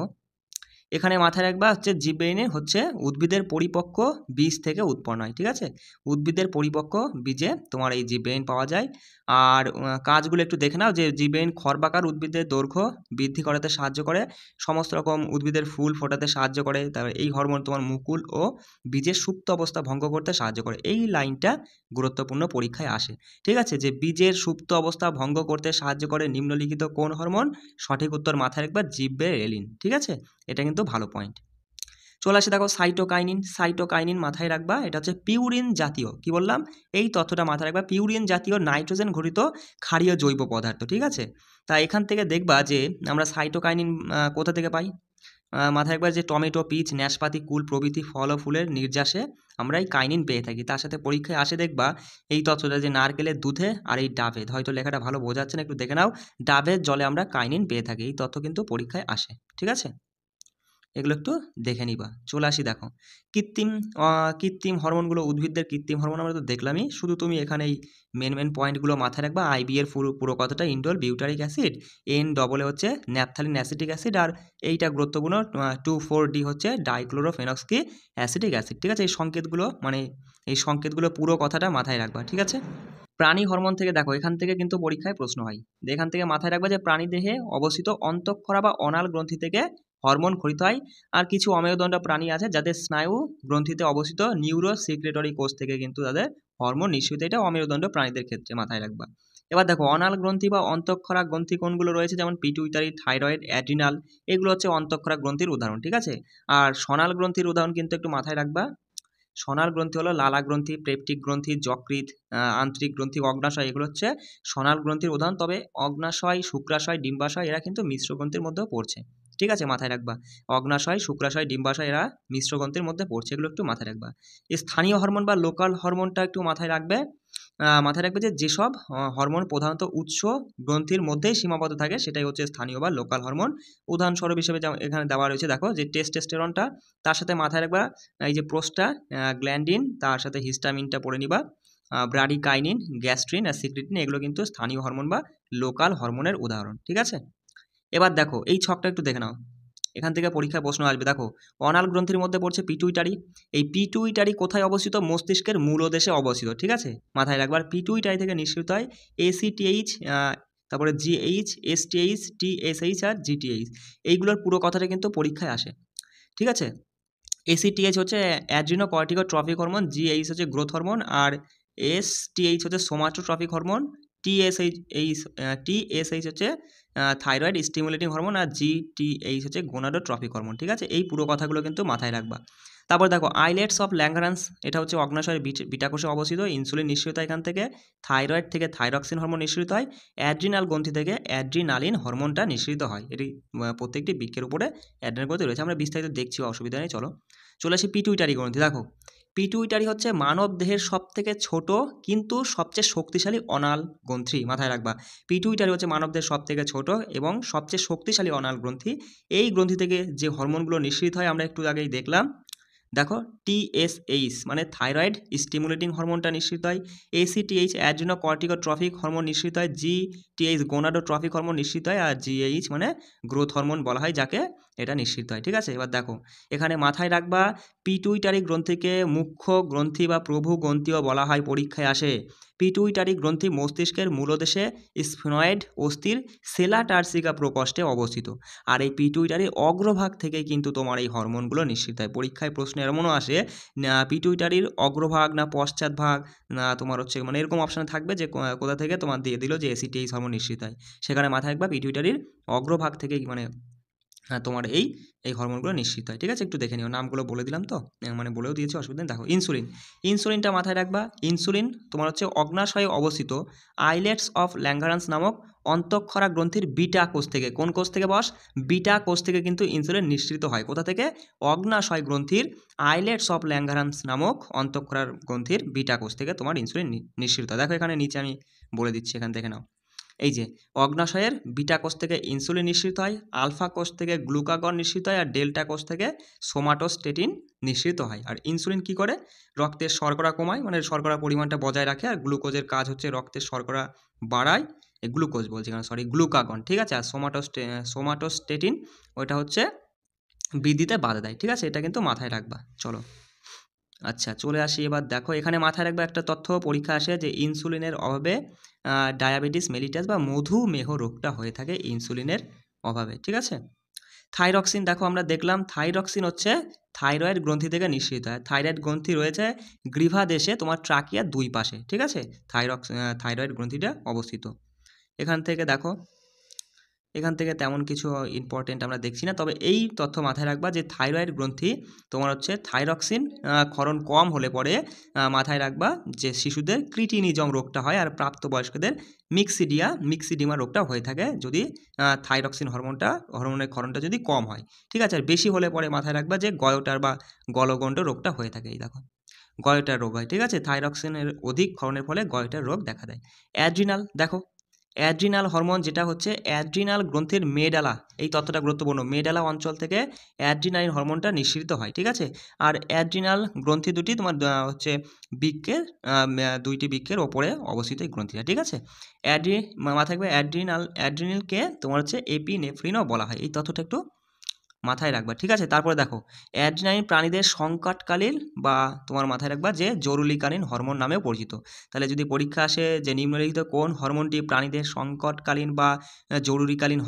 এখানে মাথায় রাখবা হচ্ছে জিব্রেলিন হচ্ছে উদ্ভিদের পরিপক্ক বীজ থেকে উৎপন্ন হয়। ঠিক আছে, উদ্ভিদের পরিপক্ক বীজে তোমার এই জিব্রেলিন পাওয়া যায়। আর কাজগুলো একটু দেখে নাও যে জিব্রেলিন খর্বাকার উদ্ভিদের দৈর্ঘ্য বৃদ্ধি করাতে সাহায্য করে, সমস্ত রকম উদ্ভিদের ফুল ফোটাতে সাহায্য করে, তারপর এই হরমোন তোমার মুকুল ও বীজের সুপ্ত অবস্থা ভঙ্গ করতে সাহায্য করে। এই লাইনটা গুরুত্বপূর্ণ পরীক্ষায় আসে। ঠিক আছে, যে বীজের সুপ্ত অবস্থা ভঙ্গ করতে সাহায্য করে নিম্নলিখিত কোন হরমোন? সঠিক উত্তর মাথায় রাখবা জিব্রেলিন। ঠিক আছে, এটা কিন্তু ভালো পয়েন্ট। চলে আসে দেখো সাইটোকাইনিন মাথায় রাখবা, এটা হচ্ছে পিউরিন জাতীয়, কি বললাম এই তথ্যটা মাথায় রাখবা, পিউরিন জাতীয় নাইট্রোজেন ঘটিত ক্ষারীয় জৈব পদার্থ। ঠিক আছে, তা এখান থেকে দেখবা যে আমরা সাইটোকাইনিন কোথা থেকে পাই। মাথায় রাখবা যে টমেটো, পিচ, নাশপাতি, কুল প্রভৃতি ফল ও ফুলের নির্যাসে আমরা এই কাইনিন পেয়ে থাকি। তার সাথে পরীক্ষায় আসে দেখবা এই তথ্যটা যে নারকেলের দুধে আর এই ডাবে, হয়তো লেখাটা ভালো বোঝাচ্ছে না, একটু দেখে নাও, ডাবের জলে আমরা কাইনিন পেয়ে থাকি। এই তথ্য কিন্তু পরীক্ষায় আসে। ঠিক আছে, এগুলো একটু দেখে নিবা। চলে আসি দেখো কৃত্রিম হরমোনগুলো, উদ্ভিদদের কৃত্রিম হরমোন আমরা তো দেখলামই, শুধু তুমি এখানে এই মেন পয়েন্টগুলো মাথায় রাখবা। আইবি এর পুরো কথাটা ইন্ডোল বিউটারিক অ্যাসিড, NAA হচ্ছে ন্যাপথালিন অ্যাসিটিক অ্যাসিড, আর এইটা গুরুত্বপূর্ণ 2,4-D হচ্ছে ডাইক্লোরোফেনক্সি অ্যাসিটিক অ্যাসিড। ঠিক আছে, এই সংকেতগুলো পুরো কথাটা মাথায় রাখবা। ঠিক আছে, প্রাণী হরমোন থেকে দেখো এখান থেকে কিন্তু পরীক্ষায় প্রশ্ন হয়। এখান থেকে মাথায় রাখবা যে প্রাণী দেহে অবস্থিত অন্তঃক্ষরা বা অনাল গ্রন্থি থেকে হরমোন খরিত হয়। আর কিছু অমেরুদণ্ড প্রাণী আছে যাদের স্নায়ু গ্রন্থিতে অবস্থিত নিউরো সিক্রেটরি কোষ থেকে কিন্তু তাদের হরমোন নিঃসৃত, এটা অমেরুদণ্ড প্রাণীদের ক্ষেত্রে মাথায় রাখবা। এবার দেখো অনাল গ্রন্থি বা অন্তঃক্ষরা গ্রন্থি কোনগুলো রয়েছে, যেমন পিটুইটারি, থাইরয়েড, অ্যাড্রিনাল, এগুলো হচ্ছে অন্তঃক্ষরা গ্রন্থির উদাহরণ। ঠিক আছে, আর সনাল গ্রন্থির উদাহরণ কিন্তু একটু মাথায় রাখবা। সনাল গ্রন্থি হলো লালা গ্রন্থি, পেপটিক গ্রন্থি, যকৃৎ, আন্তরিক গ্রন্থি, অগ্নাশয়, এগুলো হচ্ছে সনাল গ্রন্থির উদাহরণ। তবে অগ্নাশয়, শুক্রাশয়, ডিম্বাশয় এরা কিন্তু মিশ্র গ্রন্থির মধ্যেও পড়ছে। ঠিক আছে, মাথায় রাখবা অগ্নাশয়, শুক্রাশয়, ডিম্বাশয় এরা মিশ্র গ্রন্থির মধ্যে পড়ছে, এগুলো একটু মাথায় রাখবা। স্থানীয় হরমোন বা লোকাল হরমোনটা একটু মাথায় রাখবে। মাথায় রাখবে যে যেসব হরমোন প্রধানত উৎস গ্রন্থির মধ্যেই সীমাবদ্ধ থাকে সেটাই হচ্ছে স্থানীয় বা লোকাল হরমোন। উদাহরণস্বরূপ হিসেবে যেমন এখানে দেওয়া রয়েছে দেখো যে টেস্টোস্টেরনটা, তার সাথে মাথায় রাখবা এই যে গ্ল্যান্ডিন, তার সাথে হিস্টামিনটা পড়ে নিবা, ব্রাডিকাইনিন, গ্যাস্ট্রিন আর সিক্রেটিন, এগুলো কিন্তু স্থানীয় হরমোন বা লোকাল হরমোনের উদাহরণ। ঠিক আছে, এবার দেখো এই ছকটা একটু দেখে নাও, এখান থেকে পরীক্ষায় প্রশ্ন আসবে। দেখো অনাল গ্রন্থির মধ্যে পড়ছে পিটুইটারি। এই পিটুইটারি কোথায় অবস্থিত? মস্তিষ্কের মূলদেশে অবস্থিত। ঠিক আছে, মাথায় রাখবার পিটুইটারি থেকে নিঃসৃত হয় ACTH, তারপরে GH, STH, TSH আর GTH, এইগুলোর পুরো কথাটা কিন্তু পরীক্ষায় আসে। ঠিক আছে, ACTH হচ্ছে অ্যাড্রিনোকর্টিকোট্রফিক হরমোন, GH হচ্ছে গ্রোথ হরমোন, আর STH হচ্ছে সোমাটোট্রফিক হরমোন, TSH হচ্ছে থাইরয়েড স্টিমুলেটিং হরমোন, আর GTH হচ্ছে গোনাডোট্রফিক হরমোন। ঠিক আছে, এই পুরো কথাগুলো কিন্তু মাথায় রাখবা। তারপর দেখো আইলেটস অফ ল্যাঙ্গারান্স, এটা হচ্ছে অগ্নাশয়ের বিটা কোষে অবস্থিত, ইনসুলিন নিঃসৃত হয় এখান থেকে, থাইরয়েড থেকে থাইরক্সিন হরমোন নিঃসৃত হয়, অ্যাড্রিনাল গ্রন্থি থেকে অ্যাড্রিনালিন হরমোনটা নিঃসৃত হয়। এটি প্রত্যেকটি বৃক্কের উপরে অ্যাড্রিনাল গ্রন্থি রয়েছে, আমরা বিস্তারিত দেখছি, অসুবিধা নেই। চলে আসি পিটুইটারি গ্রন্থি। দেখো পিটুইটারি হচ্ছে মানব দেহের সবথেকে ছোট কিন্তু সবচেয়ে শক্তিশালী অনাল গ্রন্থি, মাথায় রাখবা। পিটুইটারি হচ্ছে মানব দেহের সবথেকে ছোট এবং সবচেয়ে শক্তিশালী অনাল গ্রন্থি। এই গ্রন্থি থেকে যে হরমোনগুলো নিঃসৃত হয় আমরা একটু আগেই দেখলাম, দেখো TSH মানে থাইরয়েড স্টিমুলেটিং হরমোনটা নিঃসৃত হয়, ACTH অ্যাড্রিনোকর্টিকোট্রফিক হরমোন নিঃসৃত হয়, GTH গোনাডোট্রফিক হরমোন নিঃসৃত হয়, আর GH মানে গ্রোথ হরমোন বলা হয় যাকে, এটা নিঃসৃত হয়। ঠিক আছে, এবার দেখো এখানে মাথায় রাখবা পিটুইটারি গ্রন্থিকে মুখ্য গ্রন্থি বা প্রভু গ্রন্থিও বলা হয়, পরীক্ষায় আসে। পিটুইটারি গ্রন্থি মস্তিষ্কের মূলদেশে স্ফিনয়েড অস্থির সেলা টার্সিকা প্রকোষ্ঠে অবস্থিত, আর এই পিটুইটারির অগ্রভাগ থেকে কিন্তু তোমার এই হরমোনগুলো নিঃসৃত হয়। পরীক্ষায় প্রশ্ন এমনও আসে পিটুইটারির অগ্রভাগ না পশ্চাৎভাগ না তোমার হচ্ছে মানে এরকম অপশানে থাকবে যে কোথা থেকে তোমার দিয়ে দিল যে ACTH হরমোন নিঃসৃত হয়, সেখানে মাথায় রাখবা পিটুইটারির অগ্রভাগ থেকে মানে তোমার এই হরমোনগুলো নিঃসৃত হয়। ঠিক আছে, একটু দেখে নিও, নামগুলো বলে দিলাম তো, মানে বলেও দিয়েছি, অসুবিধা নেই। দেখো ইনসুলিনটা মাথায় রাখবা। ইনসুলিন তোমার হচ্ছে অগ্নাশয়ে অবস্থিত আইলেটস অফ ল্যাঙ্গারান্স নামক অন্তঃক্ষরা গ্রন্থির বিটা কোষ থেকে, কোন কোষ থেকে বস, বিটা কোষ থেকে কিন্তু ইনসুলিন নিঃসৃত হয়। কোথা থেকে, অগ্নাশয় গ্রন্থির আইলেটস অফ ল্যাঙ্গারান্স নামক অন্তঃক্ষরা গ্রন্থির বিটা কোষ থেকে তোমার ইনসুলিন নিঃসৃত হয়। দেখো এখানে নিচে আমি বলে দিচ্ছি, এখান থেকে নাও। এই যে অগ্নাশয়ের বিটা কোষ থেকে ইনসুলিন নিঃসৃত হয়, আলফা কোষ থেকে গ্লুকাগন নিঃসৃত হয়, আর ডেল্টা কোষ থেকে সোমাটোস্টেটিন নিঃসৃত হয়। আর ইনসুলিন কি করে, রক্তের শর্করা কমায়, মানে শর্করা পরিমাণটা বজায় রাখে, আর গ্লুকোজের কাজ হচ্ছে রক্তের শর্করা বাড়ায়, গ্লুকোজ বলছি কেন, সরি গ্লুকাগন। ঠিক আছে, আর সোমাটোস্টেটিন ওইটা হচ্ছে বৃদ্ধিতে বাধা দেয়। ঠিক আছে, এটা কিন্তু মাথায় রাখবা। চলো আচ্ছা চলে আসি এবার। দেখো এখানে মাথায় রাখবে একটা তথ্য, পরীক্ষা আসে যে ইনসুলিনের অভাবে ডায়াবেটিস মেলিটাস বা মধুমেহ রোগটা হয়ে থাকে ইনসুলিনের অভাবে। ঠিক আছে, থাইরক্সিন দেখো আমরা দেখলাম, থাইরক্সিন হচ্ছে থাইরয়েড গ্রন্থি থেকে নিঃসৃত হয়। থাইরয়েড গ্রন্থি রয়েছে গ্রীভাদেশে তোমার ট্রাকিয়ার দুই পাশে। ঠিক আছে, থাইরয়েড গ্রন্থিটা অবস্থিত। এখান থেকে দেখো, এখান থেকে তেমন কিছু ইম্পর্টেন্ট আমরা দেখছি না, তবে এই তথ্য মাথায় রাখবা যে থাইরয়েড গ্রন্থি তোমার হচ্ছে থাইরক্সিন ক্ষরণ কম হলে পরে মাথায় রাখবা যে শিশুদের ক্রিটিনিজম রোগটা হয়, আর প্রাপ্তবয়স্কদের মিক্সিডিমা রোগটা হয়ে থাকে যদি থাইরক্সিন হরমোনের ক্ষরণটা যদি কম হয়। ঠিক আছে, আর বেশি হলে পরে মাথায় রাখবা যে গয়োটার বা গলগণ্ড রোগটা হয়ে থাকে। এই দেখো গয়োটার রোগ হয়। ঠিক আছে, থাইরক্সিনের অধিক ক্ষরণের ফলে গয়োটার রোগ দেখা দেয়। অ্যাড্রিনাল দেখো, অ্যাড্রিনাল হরমোন যেটা হচ্ছে অ্যাড্রিনাল গ্রন্থির মেডালা, এই তথ্যটা গুরুত্বপূর্ণ, মেডালা অঞ্চল থেকে অ্যাড্রিনালিন হরমোনটা নিঃসৃত হয়। ঠিক আছে, আর অ্যাড্রিনাল গ্রন্থি দুটি তোমার হচ্ছে বৃক্কের দুইটি বৃক্কের ওপরে অবস্থিত এই গ্রন্থিটা। ঠিক আছে, মাথায় থাকবে অ্যাড্রিনালকে তোমার হচ্ছে এপিনেফ্রিনও বলা হয়, এই তথ্যটা একটু মাথায় রাখবা। ঠিক আছে, তারপরে দেখো অ্যাড্রিনালিন প্রাণীদের সংকটকালীন বা তোমার মাথায় রাখবা যে জরুরিকালীন হরমোন নামেও পরিচিত। তাহলে যদি পরীক্ষা আসে যে নিম্নলিখিত কোন হরমোনটি প্রাণীদের সংকটকালীন বা জরুরিকালীন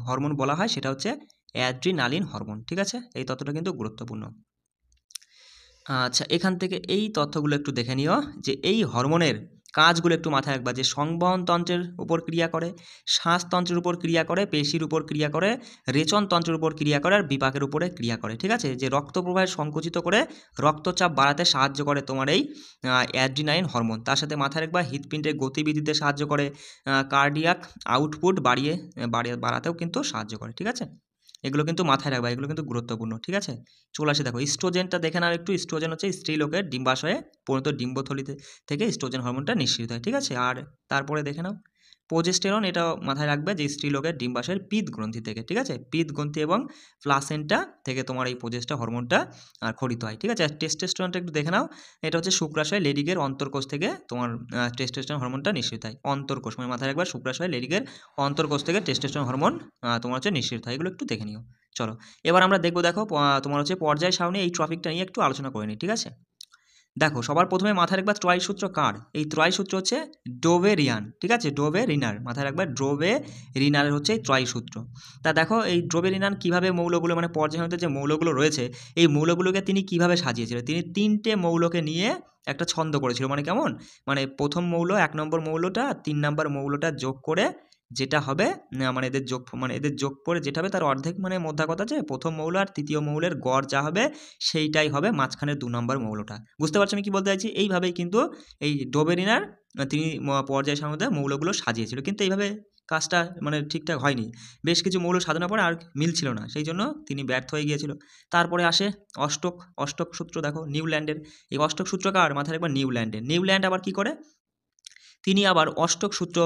হরমোন বলা হয়, সেটা হচ্ছে অ্যাড্রিনালিন হরমোন। ঠিক আছে, এই তথ্যটা কিন্তু গুরুত্বপূর্ণ। আচ্ছা এখান থেকে এই তথ্যগুলো একটু দেখে নিও যে এই হরমোনের কাজগুলো একটু মাথায় রাখবা যে সংবহনতন্ত্রের উপর ক্রিয়া করে, শ্বাসতন্ত্রের উপর ক্রিয়া করে, পেশির উপর ক্রিয়া করে, রেচনতন্ত্রের উপর ক্রিয়া করে, আর বিপাকের উপরে ক্রিয়া করে। ঠিক আছে, যে রক্ত প্রবাহ সংকুচিত করে রক্তচাপ বাড়াতে সাহায্য করে তোমার এই অ্যাড্রিনালিন হরমোন। তার সাথে মাথায় রাখবা হৃৎপিণ্ডের গতিবিধিতে সাহায্য করে, কার্ডিয়াক আউটপুট বাড়াতেও কিন্তু সাহায্য করে। ঠিক আছে, এগুলো কিন্তু মাথায় রাখবা, এগুলো কিন্তু গুরুত্বপূর্ণ। ঠিক আছে, চলে আসে দেখো ইস্ট্রোজেনটা দেখে নাও একটু। ইস্ট্রোজেন হচ্ছে স্ত্রীলোকের ডিম্বাশয়ে পরিণত ডিম্বথলিতে থেকে ইস্ট্রোজেন হরমোনটা নিঃসৃত হয়। ঠিক আছে, আর তারপরে দেখে নাও প্রোজেস্টেরন, এটা মাথায় রাখবে যে স্ত্রীলোকের ডিম্বাশয়ের পিত্ত গ্রন্থি থেকে। ঠিক আছে, পিত্ত গ্রন্থি এবং প্লাসেন্টা থেকে তোমার এই প্রোজেস্টা হরমোনটা খরিত হয়। ঠিক আছে, আর টেস্টোস্টেরনটা একটু দেখে নাও, এটা হচ্ছে শুক্রাশয় লেডিকের অন্তর্কোষ থেকে তোমার টেস্টোস্টেরন হরমোনটা নিঃসৃত হয়। অন্তর্কোষ মানে মাথায় রাখবে শুক্রাশয় লেডিকের অন্তর্কোষ থেকে টেস্টোস্টেরন হরমোন তোমার হচ্ছে নিঃসৃত হয়। এগুলো একটু দেখে নিও। চলো এবার আমরা দেখবো, দেখো তোমার হচ্ছে পর্যায় সারণী, এই টপিকটা নিয়ে একটু আলোচনা করে নিই। ঠিক আছে, দেখো সবার প্রথমে মাথায় রাখবা ত্রয় সূত্র কার, এই ত্রয় সূত্র হচ্ছে ডোভেরিয়ান। ঠিক আছে, ডোভেরিনার, মাথায় রাখবা ডোভেরিনারের হচ্ছে এই ত্রয় সূত্র। তা দেখো এই ডোভেরিনার কীভাবে মৌলগুলো মানে পর্যায় সারণীতে যে মৌলগুলো রয়েছে এই মৌলগুলোকে তিনি কিভাবে সাজিয়েছিলেন, তিনি তিনটে মৌলকে নিয়ে একটা ছন্দ করেছিল। মানে কেমন, মানে প্রথম মৌল 1 নম্বর মৌলটা 3 নম্বর মৌলটা যোগ করে যেটা হবে মানে এদের যোগ করে যেটা হবে তার অর্ধেক, মানে মোদ্দা কথা যে প্রথম মৌল আর তৃতীয় মৌলের গড় যা হবে সেইটাই হবে মাঝখানের 2 নম্বর মৌলটা। বুঝতে পারছো আমি কি বলতে চাইছি? এইভাবেই কিন্তু এই ডোবেরিনার তিনি পর্যায় সারণীতে মৌলগুলো সাজিয়েছিল, কিন্তু এইভাবে কাজটা মানে ঠিকঠাক হয়নি। বেশ কিছু মৌল সাজানোর পরে আর মিলছিল না, সেই জন্য তিনি ব্যর্থ হয়ে গিয়েছিল। তারপরে আসে অষ্টক সূত্র। দেখো নিউল্যান্ডের এই অষ্টক সূত্রকার, মাথায় রাখবা নিউল্যান্ড আবার কি করে, তিনি আবার অষ্টক সূত্র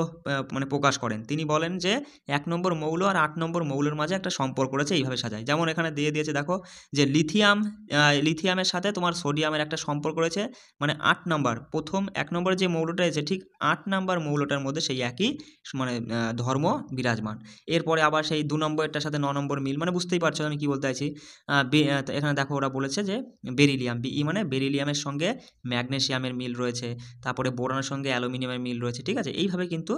মানে প্রকাশ করেন। তিনি বলেন যে ১ নম্বর মৌল আর ৮ নম্বর মৌলের মাঝে একটা সম্পর্ক রয়েছে, এইভাবে সাজায়। যেমন এখানে দিয়ে দিয়েছে দেখো যে লিথিয়ামের সাথে তোমার সোডিয়ামের একটা সম্পর্ক রয়েছে, মানে ৮ নাম্বার ১ নম্বরে যে মৌলটা আছে ঠিক ৮ নাম্বার মৌলটার মধ্যে সেই একই মানে ধর্ম বিরাজমান। এরপরে আবার সেই ২ নম্বরটার সাথে ৯ নম্বর মিল, মানে বুঝতেই পারছো আমি কী বলতে চাইছি। এখানে দেখো ওরা বলেছে যে বেরিলিয়াম, বিই মানে বেরিলিয়ামের সঙ্গে ম্যাগনেসিয়ামের মিল রয়েছে, তারপরে বোরনের সঙ্গে অ্যালুমিনিয়ামের মিল রয়েছে, ঠিক আছে। এইভাবে কিন্তু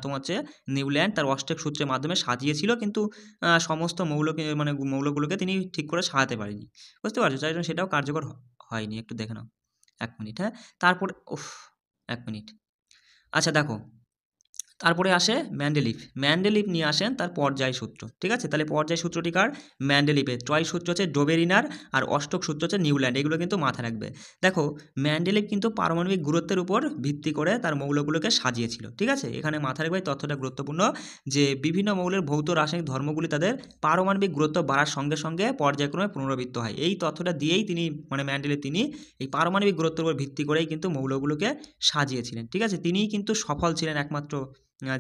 তোমার হচ্ছে নিউল্যান্ড তার অষ্টক সূত্রের মাধ্যমে সাজিয়েছিল, কিন্তু সমস্ত মানে মৌলগুলোকে তিনি ঠিক করে সাজাতে পারেনি, বুঝতে পারছো, তাই জন্য সেটাও কার্যকর হয়নি। একটু দেখে নাও, ১ মিনিট। হ্যাঁ, তারপর ১ মিনিট। আচ্ছা দেখো, তারপরে আসে ম্যান্ডেলিভ নিয়ে আসেন তার পর্যায় সূত্র, ঠিক আছে। তাহলে পর্যায় সূত্রটি কার? ম্যান্ডেলিভের। ট্রয় সূত্র হচ্ছে ডোবেরিনার, আর অষ্টক সূত্র হচ্ছে নিউল্যান্ড। এগুলো কিন্তু মাথায় রাখবে। দেখো ম্যান্ডেলিভ কিন্তু পারমাণবিক গুরুত্বের উপর ভিত্তি করে তার মৌলগুলোকে সাজিয়েছিল, ঠিক আছে। এখানে মাথায় রাখবে, তথ্যটা গুরুত্বপূর্ণ, যে বিভিন্ন মৌলের ভৌত রাসায়নিক ধর্মগুলি তাদের পারমাণবিক গুরুত্ব বাড়ার সঙ্গে সঙ্গে পর্যায়ক্রমে পুনরাবৃত্ত হয়। এই তথ্যটা দিয়েই তিনি মানে ম্যান্ডেলিভ তিনি এই পারমাণবিক গুরুত্বের উপর ভিত্তি করেই কিন্তু মৌলগুলোকে সাজিয়েছিলেন, ঠিক আছে। তিনিই কিন্তু সফল ছিলেন একমাত্র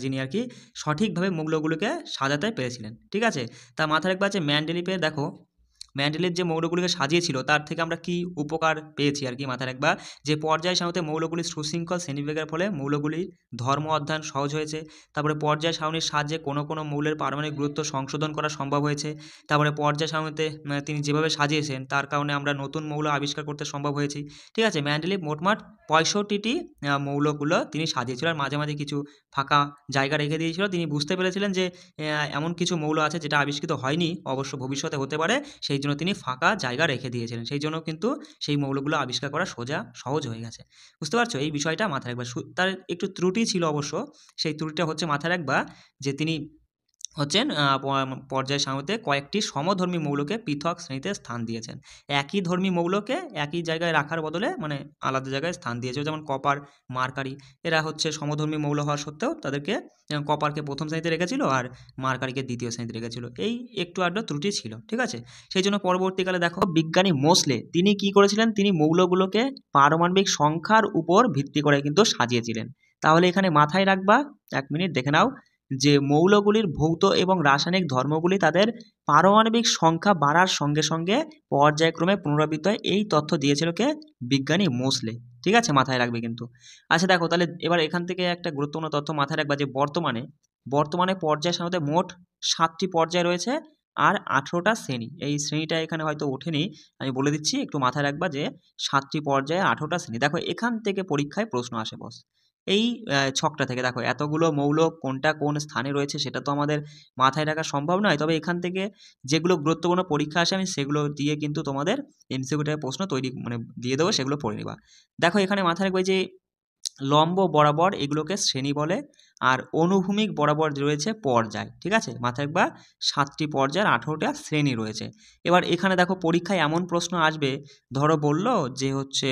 যিনি আর কি সঠিকভাবে মৌলগুলোকে সাজাতে পেরেছিলেন, ঠিক আছে। তা মাথায় রাখবা যে ম্যান্ডেলিভ যে মৌলগুলিকে সাজিয়েছিল তার থেকে আমরা কি উপকার পেয়েছি আর কি, মাথায় রাখবা যে পর্যায় সারণীতে মৌলগুলির সুশৃঙ্খল শ্রেণীবিভাগের ফলে মৌলগুলির ধর্ম অধ্যয়ন সহজ হয়েছে। তারপরে পর্যায় সারণীর সাহায্যে কোনো মৌলের পারমাণবিক গুরুত্ব সংশোধন করা সম্ভব হয়েছে। তারপরে পর্যায় সারণীতে তিনি যেভাবে সাজিয়েছেন তার কারণে আমরা নতুন মৌল আবিষ্কার করতে সম্ভব হয়েছি, ঠিক আছে। ম্যান্ডেলিভ মোটমাট ৬৫টি মৌলগুলো তিনি সাজিয়েছিল, আর মাঝে মাঝে কিছু ফাঁকা জায়গা রেখে দিয়েছিল। তিনি বুঝতে পেরেছিলেন যে এমন কিছু মৌল আছে যেটা আবিষ্কৃত হয়নি, অবশ্য ভবিষ্যতে হতে পারে, সেই জন্য তিনি ফাঁকা জায়গা রেখে দিয়েছিলেন। সেই জন্য কিন্তু সেই মৌলগুলো আবিষ্কার করা সহজ হয়ে গেছে, বুঝতে পারছো। এই বিষয়টা মাথায় রাখবা। তার একটু ত্রুটি ছিল অবশ্য, সেই ত্রুটিটা হচ্ছে মাথায় রাখবা যে তিনি হচ্ছেন পর্যায় সারণীতে কয়েকটি সমধর্মী মৌলকে পৃথক শ্রেণীতে স্থান দিয়েছেন। একই ধর্মী মৌলকে একই জায়গায় রাখার বদলে মানে আলাদা জায়গায় স্থান দিয়েছে, যেমন কপার, মার্কারি। এরা হচ্ছে সমধর্মী মৌল হওয়া সত্ত্বেও তাদেরকে কপারকে প্রথম শ্রেণীতে রেখেছিল আর মার্কারিকে দ্বিতীয় শ্রেণীতে রেখেছিল। এই একটু আধটু ত্রুটি ছিল, ঠিক আছে। সেই জন্য পরবর্তীকালে দেখো বিজ্ঞানী মোসলে তিনি কি করেছিলেন, তিনি মৌলগুলোকে পারমাণবিক সংখ্যার উপর ভিত্তি করে কিন্তু সাজিয়েছিলেন। তাহলে এখানে মাথায় রাখবা, ১ মিনিট দেখে নাও, যে মৌলগুলির ভৌত এবং রাসায়নিক ধর্মগুলি তাদের পারমাণবিক সংখ্যা বাড়ার সঙ্গে সঙ্গে পর্যায়ক্রমে পুনরাবৃত্ত হয়। এই তথ্য দিয়েছিল কে? বিজ্ঞানী মোসলে, ঠিক আছে, মাথায় রাখবে কিন্তু। আচ্ছা দেখো, তাহলে এবার এখান থেকে একটা গুরুত্বপূর্ণ তথ্য মাথায় রাখবা যে বর্তমানে পর্যায় সারণীতে মোট ৭টি পর্যায় রয়েছে আর ১৮টা শ্রেণী। এই শ্রেণীটা এখানে হয়তো ওঠেনি, আমি বলে দিচ্ছি, একটু মাথায় রাখবা যে ৭টি পর্যায়ে ১৮টা শ্রেণী। দেখো এখান থেকে পরীক্ষায় প্রশ্ন আসে বস, এই ছকটা থেকে। দেখো এতগুলো মৌল কোনটা কোন স্থানে রয়েছে সেটা তো আমাদের মাথায় রাখা সম্ভব নয়, তবে এখান থেকে যেগুলো গুরুত্বপূর্ণ পরীক্ষা আসে আমি সেগুলো দিয়ে কিন্তু তোমাদের এমসিকিউ টাইপের প্রশ্ন তৈরি মানে দিয়ে দেবো, সেগুলো পড়ে নিবা। দেখো এখানে মাথায় রাখবে যে লম্ব বরাবর এগুলোকে শ্রেণী বলে, আর অনুভূমিক বরাবর রয়েছে পর্যায়, ঠিক আছে। মাথায় রাখবা ৭টি পর্যায়ের ১৮টা শ্রেণী রয়েছে। এবার এখানে দেখো পরীক্ষায় এমন প্রশ্ন আসবে, ধরো বললো যে হচ্ছে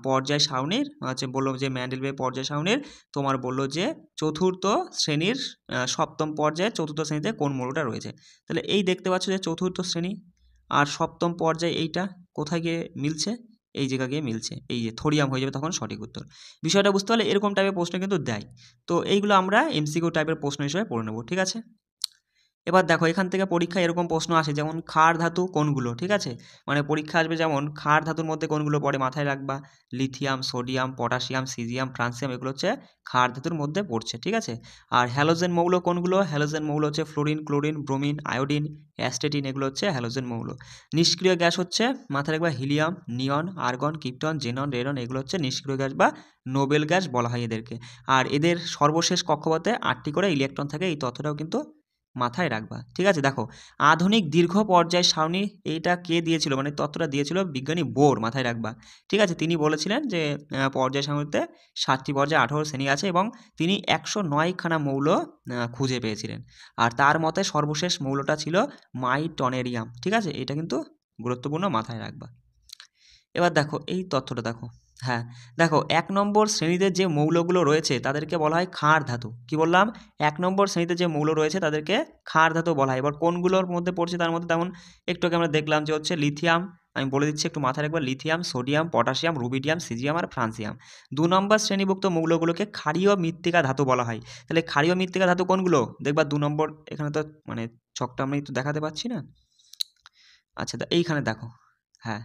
পর্যায় সারণীর হচ্ছে, বললো যে ম্যান্ডেলিভের পর্যায় সারণীর তোমার বললো যে চতুর্থ শ্রেণীর ৭ম পর্যায়ে চতুর্থ শ্রেণীতে কোন মৌলটা রয়েছে। তাহলে এই দেখতে পাচ্ছ যে চতুর্থ শ্রেণী আর ৭ম পর্যায়ে এইটা কোথায় গিয়ে মিলছে, এই জায়গা গিয়ে মিলছে, এই যে থোরিয়াম হয়ে যাবে তখন সঠিক উত্তর। বিষয়টা বুঝতে পারলে এরকম টাইপের প্রশ্ন কিন্তু দেয়, তো এইগুলো আমরা এমসিকিউ টাইপের প্রশ্ন হিসেবে পড়ে নেব, ঠিক আছে। এবার দেখো এখান থেকে পরীক্ষায় এরকম প্রশ্ন আসে, যেমন ক্ষার ধাতু কোনগুলো, ঠিক আছে। মানে পরীক্ষা আসবে যেমন ক্ষার ধাতুর মধ্যে কোনগুলো পড়ে, মাথায় রাখবা lithium, sodium, potassium, caesium, francium, এগুলো হচ্ছে ক্ষার ধাতুর মধ্যে পড়ছে, ঠিক আছে। আর হ্যালোজেন মৌল কোনগুলো, হ্যালোজেন মৌল হচ্ছে ফ্লোরিন, ক্লোরিন, ব্রোমিন, আয়োডিন, অ্যাস্টেটিন, এগুলো হচ্ছে হ্যালোজেন মৌল। নিষ্ক্রিয় গ্যাস হচ্ছে মাথায় রাখবা হিলিয়াম, নিয়ন, আর্গন, ক্রিপ্টন, জেনন, রেডন, এগুলো হচ্ছে নিষ্ক্রিয় গ্যাস বা নোবেল গ্যাস বলা হয় এদেরকে। আর এদের সর্বশেষ কক্ষপথে 8টি করে ইলেকট্রন থাকে, এই তথ্যটাও কিন্তু মাথায় রাখবা, ঠিক আছে। দেখো আধুনিক দীর্ঘ পর্যায় সারণী এইটা কে দিয়েছিল, মানে তথ্যটা দিয়েছিল বিজ্ঞানী বোর, মাথায় রাখবা, ঠিক আছে। তিনি বলেছিলেন যে পর্যায় সারণীতে 7টি পর্যায়ে 18 শ্রেণী আছে এবং তিনি 109খানা মৌল খুঁজে পেয়েছিলেন। আর তার মতে সর্বশেষ মৌলটা ছিল মাইটনেরিয়াম, ঠিক আছে। এটা কিন্তু গুরুত্বপূর্ণ, মাথায় রাখবা। এবার দেখো এই তথ্যটা দেখো, হ্যাঁ দেখো 1 নম্বর শ্রেণীতে যে মৌলগুলো রয়েছে তাদেরকে বলা হয় ক্ষার ধাতু। কি বললাম, 1 নম্বর শ্রেণীতে যে মৌল রয়েছে তাদেরকে ক্ষার ধাতু বলা হয়। এবার কোনগুলোর মধ্যে পড়ছে তার মধ্যে তেমন একটু আগে আমরা দেখলাম যে হচ্ছে লিথিয়াম, আমি বলে দিচ্ছি, একটু মাথায় রাখবা। Lithium, sodium, potassium, rubidium, caesium আর ফ্রান্সিয়াম। 2 নম্বর শ্রেণীভুক্ত মৌলগুলোকে ক্ষারীয় মৃত্তিকা ধাতু বলা হয়। তাহলে ক্ষারীয় মৃত্তিকা ধাতু কোনগুলো দেখবা 2 নম্বর, এখানে তো মানে ছকটা আমি তো দেখাতে পাচ্ছি না। আচ্ছা, এইখানে দেখো, হ্যাঁ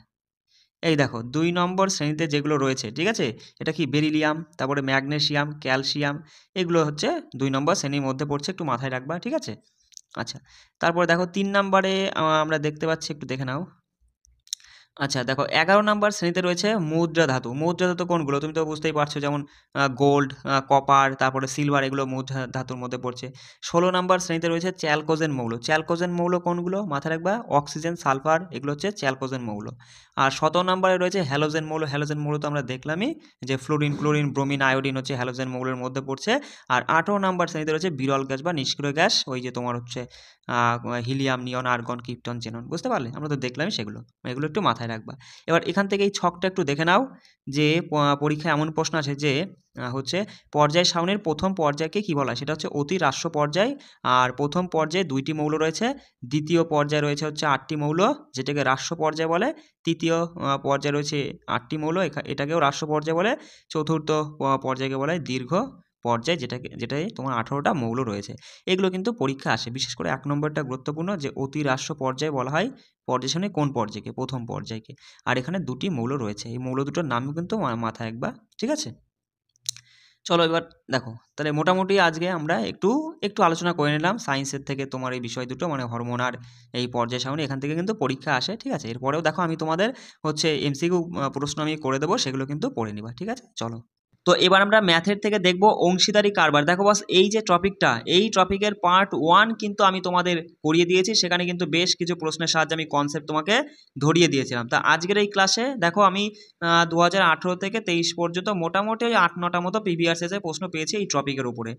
এই দেখো 2 নম্বর শ্রেণীতে যেগুলো রয়েছে, ঠিক আছে, এটা কি বেরিলিয়াম, তারপরে ম্যাগনেসিয়াম, ক্যালসিয়াম, এগুলো হচ্ছে 2 নম্বর শ্রেণীর মধ্যে পড়ছে, একটু মাথায় রাখবা, ঠিক আছে। আচ্ছা, তারপরে দেখো 3 নম্বরে আমরা দেখতে পাচ্ছি, একটু দেখে নাও। আচ্ছা দেখো 11 নাম্বার শ্রেণীতে রয়েছে মুদ্রা ধাতু। মুদ্রা ধাতু কোনগুলো তুমি তো বুঝতেই পারছো, যেমন গোল্ড, কপার, তারপরে সিলভার, এগুলো মুদ্রা ধাতুর মধ্যে পড়ছে। 16 নাম্বার শ্রেণীতে রয়েছে চ্যালকোজেন মৌল। চ্যালকোজেন মৌল কোনগুলো মাথায় রাখবা, অক্সিজেন, সালফার, এগুলো হচ্ছে চ্যালকোজেন মৌল। আর 17 নাম্বারে রয়েছে হ্যালোজেন মৌল। হ্যালোজেন মৌল তো আমরা দেখলামই, যে ফ্লোরিন, ক্লোরিন, ব্রোমিন, আয়োডিন হচ্ছে হ্যালোজেন মৌলের মধ্যে পড়ছে। আর 18 নাম্বার শ্রেণীতে রয়েছে বিরল গ্যাস বা নিষ্ক্রিয় গ্যাস, ওই যে তোমার হচ্ছে হিলিয়াম, নিয়ন, আর্গন, ক্রিপ্টন, জেনন, বুঝতে পারলে, আমরা তো দেখলামই সেগুলো, এগুলো একটু মাথায় রাখবা। এবার এখান থেকে এই ছকটা একটু দেখে নাও, যে পরীক্ষায় এমন প্রশ্ন আছে যে হচ্ছে পর্যায় সারণীর প্রথম পর্যায়কে কি বলা হয়, সেটা হচ্ছে অতি হ্রাস্য পর্যায়। আর প্রথম পর্যায়ে 2টি মৌল রয়েছে, দ্বিতীয় পর্যায়ে রয়েছে হচ্ছে 8টি মৌল, যেটাকে হ্রাস্য পর্যায় বলে। তৃতীয় পর্যায়ে রয়েছে 8টি মৌল, এটাকেও হ্রাস্য পর্যায় বলে। চতুর্থ পর্যায়কে বলা হয় দীর্ঘ পর্যায়, যেটাই তোমার 18টা মৌল রয়েছে। এগুলো কিন্তু পরীক্ষা আসে, বিশেষ করে 1 নম্বরটা গুরুত্বপূর্ণ, যে অতি হ্রাস্য পর্যায় বলা হয় পর্যায় সারণীর কোন পর্যায়কে, প্রথম পর্যায়কে। আর এখানে 2টি মৌল রয়েছে, এই মৌল দুটোর নামও কিন্তু মাথায় রাখবা, ঠিক আছে। চলো এবার দেখো, তাহলে মোটামুটি আজকে আমরা একটু একটু আলোচনা করে নিলাম সায়েন্সের থেকে তোমার এই বিষয় দুটো, মানে হরমোন আর এই পর্যায় সারণী, এখান থেকে কিন্তু পরীক্ষা আসে, ঠিক আছে। এরপরেও দেখো আমি তোমাদের হচ্ছে এমসিকিউ প্রশ্ন আমি করে দেবো, সেগুলো কিন্তু পড়ে নিবা, ঠিক আছে। চলো, তো এবার আমরা ম্যাথের থেকে দেখব অংশীদারি কারবার। দেখো বস, এই যে টপিকটা, এই টপিকের পার্ট 1 কিন্তু আমি তোমাদের করিয়ে দিয়েছি, সেখানে কিন্তু বেশ কিছু প্রশ্নের সাহায্যে আমি কনসেপ্ট তোমাকে ধরিয়ে দিয়েছিলাম। তা আজকের এই ক্লাসে দেখো আমি 2018 থেকে 23 পর্যন্ত মোটামুটি 8-9টা মতো প্রিভিয়াস এসে প্রশ্ন পেয়েছি এই টপিকের উপরে।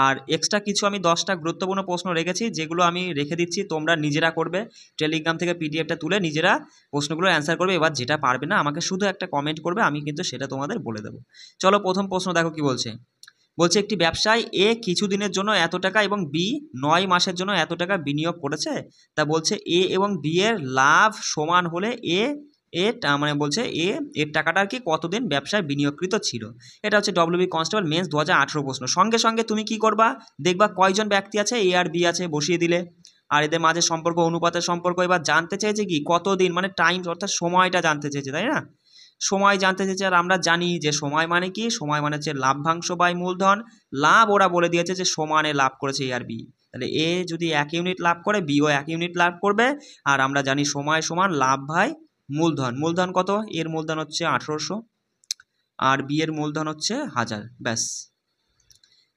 আর এক্সট্রা কিছু আমি 10টা গুরুত্বপূর্ণ প্রশ্ন রেখেছি, যেগুলো আমি রেখে দিচ্ছি, তোমরা নিজেরা করবে, টেলিগ্রাম থেকে পিডিএফটা তুলে নিজেরা প্রশ্নগুলো অ্যান্সার করবে। এবার যেটা পারবে না আমাকে শুধু একটা কমেন্ট করবে, আমি কিন্তু সেটা তোমাদের বলে দেবো। চলো, প্রথম প্রশ্ন দেখো কি বলছে। বলছে একটি ব্যবসায় এ কিছুদিনের জন্য এত টাকা এবং বি 9 মাসের জন্য এত টাকা বিনিয়োগ করেছে। তা বলছে এ এবং বি এর লাভ সমান হলে মানে বলছে এর টাকাটা আর কি কতদিন ব্যবসায় বিনিয়োগকৃত ছিল। এটা হচ্ছে ডব্লিউবি কনস্টেবল মেন্স 2018 প্রশ্ন। সঙ্গে সঙ্গে তুমি কি করবা, দেখবা কয়জন ব্যক্তি আছে, এ আর বি আছে, বসিয়ে দিলে। আর এদের মাঝে সম্পর্ক, অনুপাতের সম্পর্ক। এবার জানতে চেয়েছে কি কতদিন, মানে টাইম, অর্থাৎ সময়টা জানতে চেয়েছে, তাই না। সময় জানতে চেয়েছে, আর আমরা জানি যে সময় মানে কি, সময় মানে হচ্ছে লাভ্যাংশ বাই মূলধন। লাভ ওরা বলে দিয়েছে যে সমানে লাভ করেছে এ আর বি, তাহলে এ যদি 1 ইউনিট লাভ করে, বিও 1 ইউনিট লাভ করবে। আর আমরা জানি সময় সমান লাভ ভাই মূলধন। মূলধন কত, এর মূলধন হচ্ছে 1800, আর বি এর মূলধন হচ্ছে 1000, ব্যাস।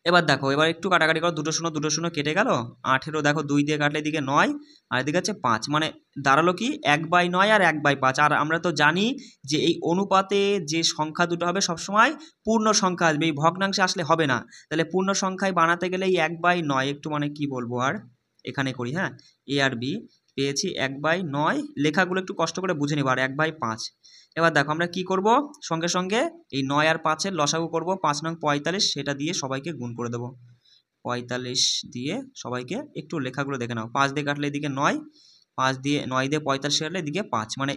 এবার দেখো, এবার একটু কাটাকাটি করো, দুটো শূন্য কেটে গেল। 18 দেখো 2 দিয়ে কাটলে এদিকে 9, আর এদিকে হচ্ছে 5, মানে দাঁড়ালো কি 1/9 আর 1/5। আর আমরা তো জানি যে এই অনুপাতে যে সংখ্যা দুটো হবে সবসময় পূর্ণ সংখ্যা আসবে, এই ভগ্নাংশে আসলে হবে না। তাহলে পূর্ণ সংখ্যায় বানাতে গেলে এই 1/9, একটু মানে কি বলবো আর, এখানে করি, হ্যাঁ, এ আর বি পেয়েছি 1/9, লেখাগুলো একটু কষ্ট করে বুঝে নিব, আর 1/5। এবার দেখো আমরা কি করব, সঙ্গে সঙ্গে এই 9 আর 5-এর লসাগু করব, 5 নং 45, সেটা দিয়ে সবাইকে গুণ করে দেবো। 45 দিয়ে সবাইকে একটু লেখাগুলো দেখে নাও। 5 দিয়ে কাটলে এদিকে 9, 9 দিয়ে 45 কাটলে এদিকে 5, মানে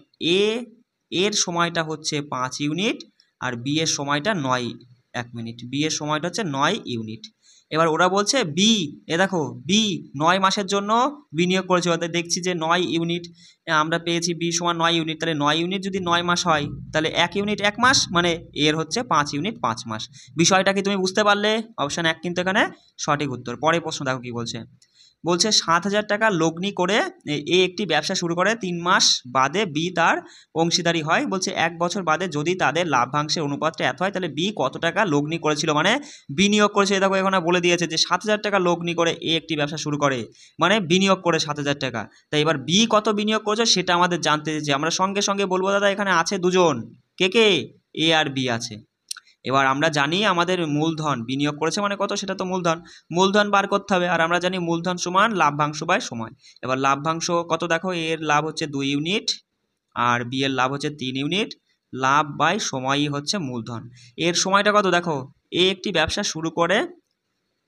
এর সময়টা হচ্ছে 5 ইউনিট, আর বি এর সময়টা 1 মিনিট। বি এর সময়টা হচ্ছে 9 ইউনিট। এবার ওরা বলছে বি, দেখো বি 9 মাসের জন্য বিনিয়োগ করেছে, অর্থাৎ দেখছি যে 9 ইউনিট আমরা পেয়েছি, বি সমান 9 ইউনিট। তাহলে 9 ইউনিট যদি 9 মাস হয়, তাহলে 1 ইউনিট 1 মাস, মানে এর হচ্ছে 5 ইউনিট 5 মাস। বিষয়টা কি তুমি বুঝতে পারলে? অপশান 1 কিন্তু এখানে সঠিক উত্তর। পরের প্রশ্ন দেখো কি বলছে। বলছে 7,000 টাকা লগ্নি করে এ একটি ব্যবসা শুরু করে, 3 মাস বাদে বি তার অংশীদারি হয়। বলছে 1 বছর বাদে যদি তাদের লাভ্যাংশের অনুপাতটা এত হয়, তাহলে বি কত টাকা লগ্নি করেছিল, মানে বিনিয়োগ করেছে। দেখো এখানে বলে দিয়েছে যে 7,000 টাকা লগ্নি করে এ একটি ব্যবসা শুরু করে, মানে বিনিয়োগ করে 7,000 টাকা। তাই এবার বি কত বিনিয়োগ করেছে সেটা আমাদের জানতে চেয়েছে। আমরা সঙ্গে সঙ্গে বলবো দাদা এখানে আছে দুজন, কে, এ আর বি আছে। এবার আমরা জানি আমাদের মূলধন বিনিয়োগ করেছে মানে কত, সেটা তো মূলধন বার করতে হবে। আর আমরা জানি মূলধন সমান লাভ্যাংশ বাই সময়। এবার লাভ্যাংশ কত দেখো, এর লাভ হচ্ছে 2 ইউনিট, আর বি এর লাভ হচ্ছে 3 ইউনিট। লাভ বাই সময়ই হচ্ছে মূলধন। এর সময়টা কত দেখো, এ একটি ব্যবসা শুরু করে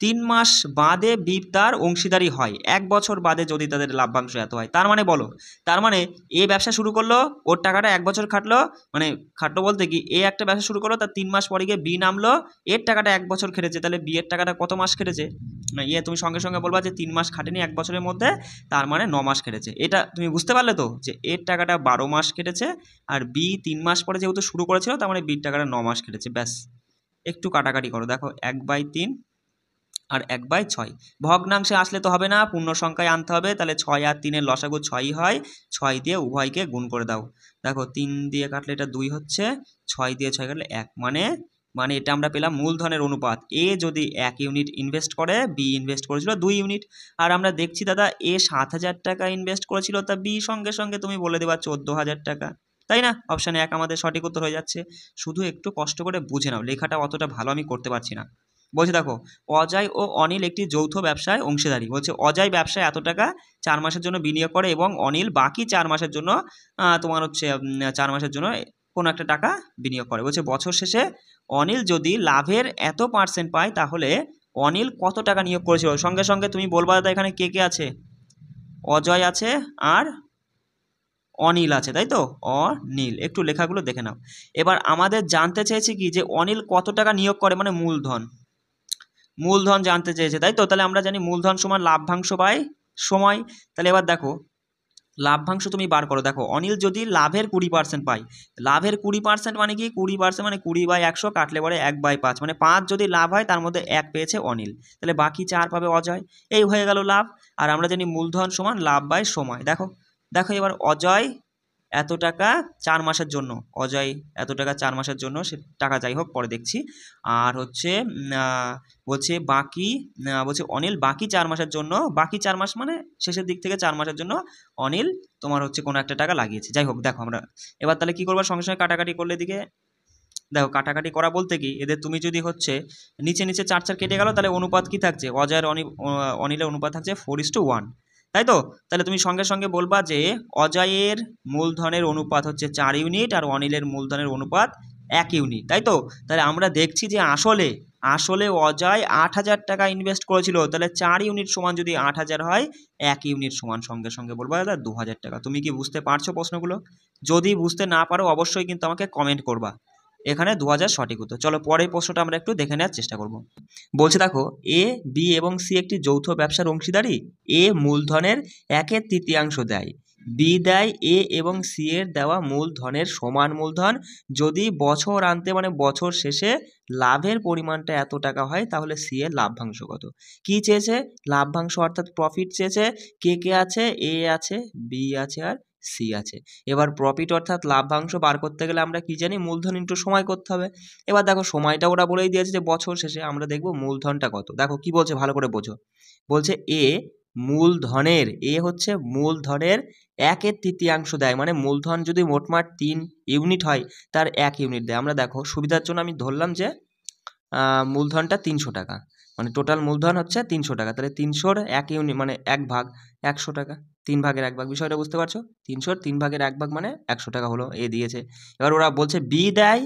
3 মাস বাদে বি তার অংশীদারি হয়, 1 বছর বাদে যদি তাদের লাভ্যাংশ এত হয়। তার মানে বলো, তার মানে এ ব্যবসা শুরু করলো, ওর টাকাটা 1 বছর খাটলো, মানে খাটলো বলতে কি এ একটা ব্যবসা শুরু করলো, তার 3 মাস পরে গিয়ে বি নামলো, এর টাকাটা 1 বছর খেটেছে, তাহলে বি এর টাকাটা কত মাস খেটেছে? তুমি সঙ্গে সঙ্গে বলবা যে 3 মাস খাটেনি 1 বছরের মধ্যে, তার মানে 9 মাস খেটেছে। এটা তুমি বুঝতে পারলে তো, যে এর টাকাটা 12 মাস খেটেছে, আর বি 3 মাস পরে যেহেতু শুরু করেছিল, তার মানে বির টাকাটা 9 মাস খেটেছে। ব্যাস, একটু কাটাকাটি করো, দেখো 1/3 আর 1/6। ভগ্নাংশে আসলে তো হবে না, পূর্ণ সংখ্যায় আনতে হবে, তাহলে 6 আর 3 এর লসাগু 6ই হয়, 6 দিয়ে উভয়কে গুণ করে দাও। দেখো 3 দিয়ে কাটলে এটা 2 হচ্ছে, 6 দিয়ে 6 কাটলে 1, মানে এটা আমরা পেলাম মূলধনের অনুপাত। এ যদি 1 ইউনিট ইনভেস্ট করে, বি ইনভেস্ট করেছিল 2 ইউনিট। আর আমরা দেখছি দাদা এ 7,000 টাকা ইনভেস্ট করেছিল, তা বি সঙ্গে সঙ্গে তুমি বলে দেবা 14,000 টাকা, তাই না? অপশান 1 আমাদের সঠিক উত্তর হয়ে যাচ্ছে। শুধু একটু কষ্ট করে বুঝে নাও, লেখাটা অতটা ভালো আমি করতে পারছি না। বলছে দেখো, অজয় ও অনিল একটি যৌথ ব্যবসায় অংশীদারি। বলছে অজয় ব্যবসায় এত টাকা 4 মাসের জন্য বিনিয়োগ করে এবং অনিল বাকি 4 মাসের জন্য তোমার হচ্ছে 4 মাসের জন্য কোনো একটা টাকা বিনিয়োগ করে। বলছে বছর শেষে অনিল যদি লাভের এত % পায়, তাহলে অনিল কত টাকা নিয়োগ করেছিল? সঙ্গে সঙ্গে তুমি বলবা দাদা এখানে কে কে আছে? অজয় আছে আর অনিল আছে, তাই তো? অনিল, একটু লেখাগুলো দেখে নাও। এবার আমাদের জানতে চেয়েছি কি, যে অনিল কত টাকা নিয়োগ করে, মানে মূলধন জানতে চেয়েছে, তাই তো? তাহলে আমরা জানি মূলধন সমান লাভ্যাংশ বাই সময়। তাহলে এবার দেখো লাভ্যাংশ তুমি বার করো। দেখো অনিল যদি লাভের 20% পায়, লাভের 20% মানে কি? 20% মানে 20/100 কাটলে পরে 1/5, মানে 5 যদি লাভ হয় তার মধ্যে 1 পেয়েছে অনিল, তাহলে বাকি 4 পাবে অজয়। এই হয়ে গেল লাভ। আর আমরা জানি মূলধন সমান লাভ বাই সময়। দেখো দেখো এবার অজয় এত টাকা 4 মাসের জন্য, অজয় এত টাকা 4 মাসের জন্য, সে টাকা যাই হোক পরে দেখছি। আর হচ্ছে বলছে বাকি, বলছে অনিল বাকি 4 মাসের জন্য, বাকি 4 মাস মানে শেষের দিক থেকে 4 মাসের জন্য অনিল তোমার হচ্ছে কোনো একটা টাকা লাগিয়েছে। যাই হোক, দেখো আমরা এবার তাহলে কী করবো, সঙ্গে সঙ্গে কাটাকাটি করলে এদিকে দেখো, কাটাকাটি করা বলতে কি, এদের তুমি যদি হচ্ছে নিচে নিচে 4 4 কেটে গেল, তাহলে অনুপাত কি থাকছে? অজয়ের অনিলের অনুপাত থাকছে 4:1, তাই তো? তাহলে তুমি সঙ্গে সঙ্গে বলবা যে অজয়ের মূলধনের অনুপাত হচ্ছে 4 ইউনিট আর অনিলের মূলধনের অনুপাত 1 ইউনিট, তাই তো? তাহলে আমরা দেখছি যে আসলে অজয় 8,000 টাকা ইনভেস্ট করেছিল, তাহলে 4 ইউনিট সমান যদি 8,000 হয়, 1 ইউনিট সমান সঙ্গে সঙ্গে বলবা দাদা 2,000 টাকা। তুমি কি বুঝতে পারছো প্রশ্নগুলো? যদি বুঝতে না পারো অবশ্যই কিন্তু আমাকে কমেন্ট করবা। এখানে 2,000 সঠিক উত্তর। চলো পরের প্রশ্নটা আমরা একটু দেখে নেওয়ার চেষ্টা করব। বলছে দেখো, এ, বি এবং সি একটি যৌথ ব্যবসার অংশীদারি। এ মূলধনের 1/3 দেয়, বি দেয় এ এবং সি এর দেওয়া মূলধনের সমান মূলধন। যদি বছর আনতে মানে বছর শেষে লাভের পরিমাণটা এত টাকা হয়, তাহলে সি এর লাভ্যাংশ কত? কি চেয়েছে? লাভ্যাংশ অর্থাৎ প্রফিট চেয়েছে। কে কে আছে? এ আছে, বি আছে আর সি আছে। এবার প্রফিট অর্থাৎ লাভ্যাংশ বার করতে গেলে আমরা কি জানি? মূলধন ইন্টু সময় করতে হবে। এবার দেখো সময়টা ওরা বলেই দিয়েছে যে বছর শেষে আমরা দেখব মূলধনটা কত। দেখো কি বলছে, ভালো করে বোঝো। বলছে এ হচ্ছে মূলধনের 1/3 দেয়, মানে মূলধন যদি মোটমাট 3 ইউনিট হয়, তার 1 ইউনিট দেয়। আমরা দেখো সুবিধার জন্য আমি ধরলাম যে মূলধনটা 300 টাকা, মানে টোটাল মূলধন হচ্ছে 300 টাকা, তাহলে 300-র 1 ইউনিট মানে 1 ভাগ 100 টাকা, 3 ভাগের 1 ভাগ। বিষয়টা বুঝতে পারছো? 300-র 3 ভাগের 1 ভাগ মানে 100 টাকা হলো, এ দিয়েছে। এবার ওরা বলছে বি দেয়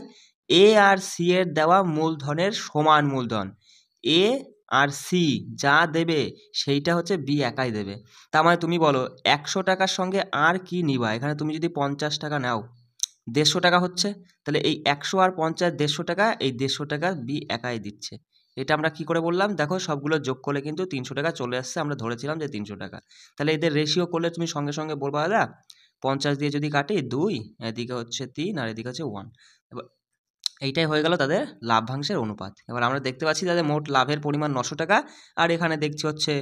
এ আর সি এর দেওয়া মূলধনের সমান মূলধন। এ আর সি যা দেবে সেইটা হচ্ছে বি একাই দেবে। তার মানে তুমি বলো 100 টাকার সঙ্গে আর কি নিবা? এখানে তুমি যদি 50 টাকা নাও, 150 টাকা হচ্ছে, তাহলে এই 100 আর 50 150 টাকা, এই 150 টাকা বি একাই দিচ্ছে। এটা আমরা কি করে বললাম? দেখো সবগুলো যোগ করলে কিন্তু 300 টাকা চলে আসছে, আমরা ধরেছিলাম যে 300 টাকা। তাহলে এদের রেশিও করলে তুমি সঙ্গে সঙ্গে বলবা দাদা 50 দিয়ে যদি কাটি 2, এদিকে হচ্ছে 3 আর এদিকে হচ্ছে 1। এবার এইটাই হয়ে গেল তাদের লাভ্যাংশের অনুপাত। এবার আমরা দেখতে পাচ্ছি তাদের মোট লাভের পরিমাণ 900 টাকা, আর এখানে দেখছি হচ্ছে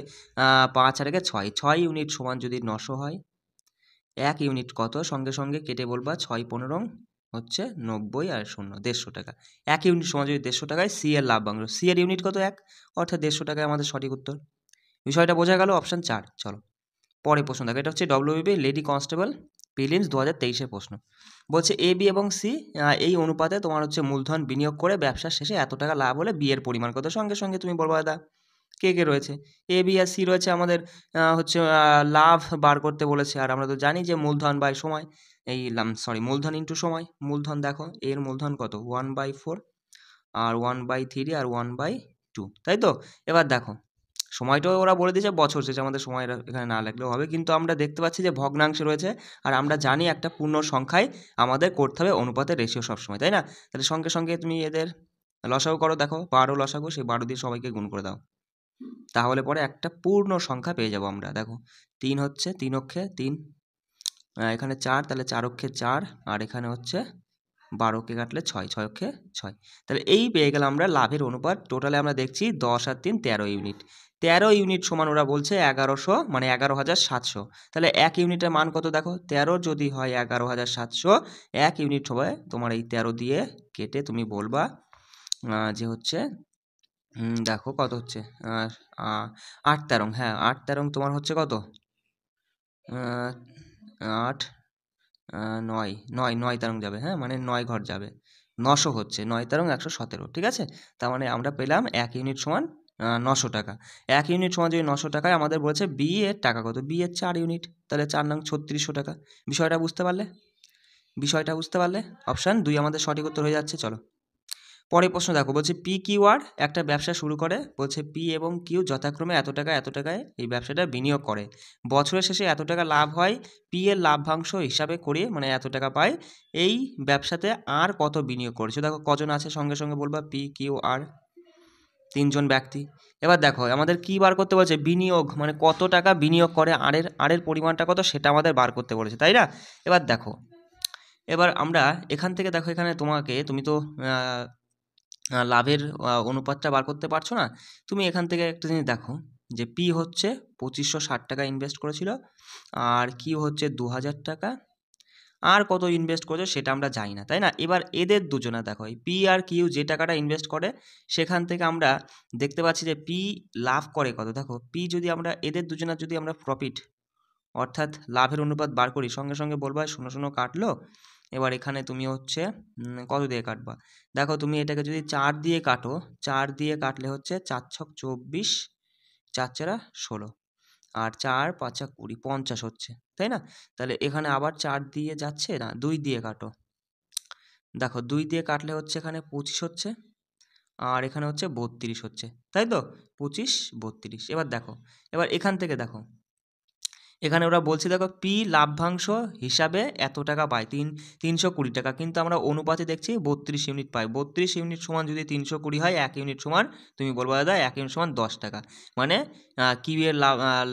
5 আর 6 ইউনিট সমান যদি 900 হয়, 1 ইউনিট কত? সঙ্গে সঙ্গে কেটে বলবা 6×15 হচ্ছে 90 আর 0 150 টাকা। 1 ইউনিট সমান যদি 150 টাকায় সি এর লাভ্যাংশ, সি এর ইউনিট কত? 1, অর্থাৎ 150 টাকায় আমাদের সঠিক উত্তর। বিষয়টা বোঝা গেল? অপশান 4। চলো পরের প্রশ্ন দেখো, এটা হচ্ছে WBB লেডি কনস্টেবল প্রিলিমস 2023-এর প্রশ্ন। বলছে এ, বি এবং সি এই অনুপাতে তোমার হচ্ছে মূলধন বিনিয়োগ করে ব্যবসার শেষে এত টাকা লাভ হলে বি এর পরিমাণ কত? সঙ্গে সঙ্গে তুমি বলবা দাদা কে কে রয়েছে? এ, বি আর সি রয়েছে। আমাদের হচ্ছে লাভ বার করতে বলেছে, আর আমরা তো জানি যে মূলধন বাই সময়, মূলধন ইন্টু সময়। মূলধন দেখো এর মূলধন কত? 1/4 আর 1/3 আর 1/3 টু, তাই তো? এবার দেখো সময়টাও ওরা বলে দিয়েছে বছর শেষে, আমাদের সময় এখানে না লাগলেও হবে, কিন্তু আমরা দেখতে পাচ্ছি যে ভগ্নাংশে রয়েছে, আর আমরা জানি একটা পূর্ণ সংখ্যায় আমাদের করতে হবে অনুপাতের রেশিও সবসময়, তাই না? তাহলে সঙ্গে সঙ্গে তুমি এদের লসাগু করো, দেখো 12 লসাগু, সেই 12 দিয়ে সবাইকে গুণ করে দাও, তাহলে পরে একটা পূর্ণ সংখ্যা পেয়ে যাবো আমরা। দেখো 3 হচ্ছে 3 অক্ষে 3, এখানে 4, তাহলে 4 অক্ষে 4, আর এখানে হচ্ছে 12কে কাটলে 6, 6 অক্ষে 6। তাহলে এই পেয়ে গেলাম আমরা লাভের অনুপাত। টোটালে আমরা দেখছি 10 আর 3 13 ইউনিট। 13 ইউনিট সমান ওরা বলছে 1100, মানে 11,700। তাহলে 1 ইউনিটের মান কত দেখো, 13 যদি হয় 11,700, 1 ইউনিট হবে তোমার এই 13 দিয়ে কেটে তুমি বলবা যে হচ্ছে দেখো কত হচ্ছে, 8 তেরং, হ্যাঁ 8 তেরং তোমার হচ্ছে কত, 8 9 9 9 তেরং যাবে, হ্যাঁ মানে 9 ঘর যাবে, 900 হচ্ছে, 9 তেরং 117, ঠিক আছে? তার মানে আমরা পেলাম 1 ইউনিট সমান 900 টাকা। 1 ইউনিট সমান যদি 900 টাকায়, আমাদের বলেছে বি এর টাকা কত, বি এর 4 ইউনিট, তাহলে 4 নং 3600 টাকা। বিষয়টা বুঝতে পারলে? বিষয়টা বুঝতে পারলে? অপশান 2 আমাদের সঠিক উত্তর হয়ে যাচ্ছে। চলো পরের প্রশ্ন দেখো, বলছে পি কিউ আর একটা ব্যবসা শুরু করে, বলছে পি এবং কিউ যথাক্রমে এত টাকা এত টাকায় এই ব্যবসাটা বিনিয়োগ করে, বছরের শেষে এত টাকা লাভ হয়, পি এর লাভ্যাংশ হিসাবে করে মানে এত টাকা পায়, এই ব্যবসাতে আর কত বিনিয়োগ করেছে? দেখো কজন আছে, সঙ্গে সঙ্গে বলবা পি কিউ আর, 3জন ব্যক্তি। এবার দেখো আমাদের কি বার করতে বলছে, বিনিয়োগ মানে কত টাকা বিনিয়োগ করে, আরের পরিমাণটা কত সেটা আমাদের বার করতে বলেছে, তাই না? এবার দেখো, এবার আমরা এখান থেকে দেখো, এখানে তুমি তো লাভের অনুপাতটা বার করতে পারছো না, তুমি এখান থেকে একটা জিনিস দেখো যে পি হচ্ছে 2560 টাকা ইনভেস্ট করেছিল, আর কিউ হচ্ছে 2000 টাকা, আর কত ইনভেস্ট করেছে সেটা আমরা জানি না, তাই না? এবার এদের দুজনা দেখো, এই পি আর কিউ যে টাকাটা ইনভেস্ট করে সেখান থেকে আমরা দেখতে পাচ্ছি যে পি লাভ করে কত। দেখো পি যদি আমরা এদের দুজনের যদি আমরা প্রফিট অর্থাৎ লাভের অনুপাত বার করি, সঙ্গে সঙ্গে বলবা 0 0 কাটলো, এবার এখানে তুমি হচ্ছে কত দিয়ে কাটবা, দেখো তুমি এটাকে যদি 4 দিয়ে কাটো, 4 দিয়ে কাটলে হচ্ছে 4 ছক 24, 4 চারা 16, আর 4 5 20, 50 হচ্ছে, তাই না? তাহলে এখানে আবার 4 দিয়ে যাচ্ছে না, 2 দিয়ে কাটো, দেখো 2 দিয়ে কাটলে হচ্ছে এখানে 25 হচ্ছে, আর এখানে হচ্ছে 32 হচ্ছে, তাই তো? 25 32। এবার দেখো, এবার এখান থেকে দেখো, এখানে ওরা বলছে দেখো পি লাভ্যাংশ হিসাবে এত টাকা পায়, 320 টাকা, কিন্তু আমরা অনুপাতে দেখছি 32 ইউনিট পাই। 32 ইউনিট সমান যদি 320 হয়, 1 ইউনিট সমান তুমি বলবো দাদা 1 ইউনিট সমান 10 টাকা, মানে কিউ এর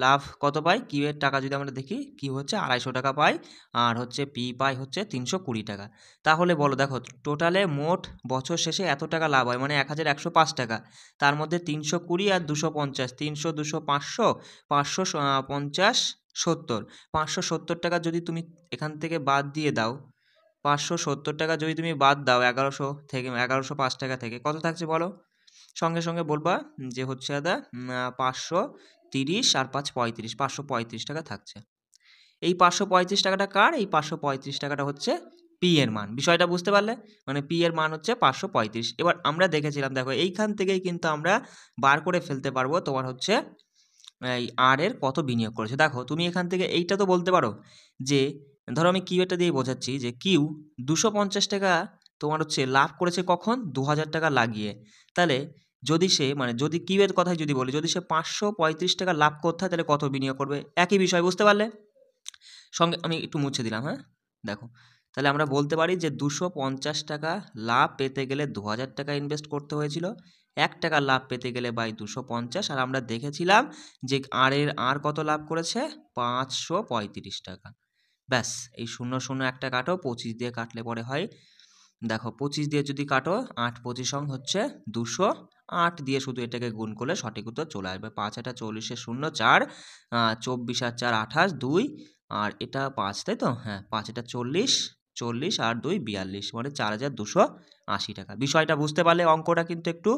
লাভ কত পাই, কিউ এর টাকা যদি আমরা দেখি, কিউ হচ্ছে 250 টাকা পায়, আর হচ্ছে পি পাই হচ্ছে 320 টাকা। তাহলে বলো দেখো টোটালে মোট বছর শেষে এত টাকা লাভ হয়, মানে 1105 টাকা, তার মধ্যে 320 আর 250, 300 200 500, 550 70, 570 টাকা যদি তুমি এখান থেকে বাদ দিয়ে দাও, 570 টাকা যদি তুমি বাদ দাও 1100 থেকে, 1105 টাকা থেকে, কত থাকছে বলো? সঙ্গে সঙ্গে বলবা যে হচ্ছে দাদা 530 আর 5 35, 535 টাকা থাকছে। এই 535 টাকাটা কার? এই 535 টাকাটা হচ্ছে পি এর মান। বিষয়টা বুঝতে পারলে? মানে পি এর মান হচ্ছে 535। এবার আমরা দেখেছিলাম দেখো এইখান থেকেই কিন্তু আমরা বার করে ফেলতে পারবো তোমার হচ্ছে এই আর এর কত বিনিয়োগ করেছে। দেখো তুমি এখান থেকে এইটা তো বলতে পারো যে ধরো আমি কিউ এটা দিয়ে বোঝাচ্ছি যে কিউ 250 টাকা তোমার হচ্ছে লাভ করেছে কখন, 2000 টাকা লাগিয়ে। তাহলে যদি সে মানে যদি কিউ এর কথাই যদি বলি, যদি সে 535 টাকা লাভ করতে হয় তাহলে কত বিনিয়োগ করবে, একই বিষয়, বুঝতে পারলে? সঙ্গে আমি একটু মুছে দিলাম, হ্যাঁ দেখো, তাহলে আমরা বলতে পারি যে 250 টাকা লাভ পেতে গেলে 2000 টাকা ইনভেস্ট করতে হয়েছিল, 1 টাকা লাভ পেতে গেলে বাই 250, আর আমরা দেখেছিলাম যে আর কত লাভ করেছে, 535 টাকা। ব্যাস, এই 0 0 একটা কাটো, 25 দিয়ে কাটলে পরে হয়, দেখো 25 দিয়ে যদি কাটো 8 25 হচ্ছে 200, 8 দিয়ে শুধু এটাকে গুণ করলে সঠিক উত্তর চলে আসবে। 5 8 40 0 4, 24 আর 4 28 2, আর এটা 5, তাই তো? হ্যাঁ 5 এটা 40, 40 আর 2 42, মানে 4280 টাকা। বিষয়টা বুঝতে পারলে? অঙ্কটা কিন্তু একটু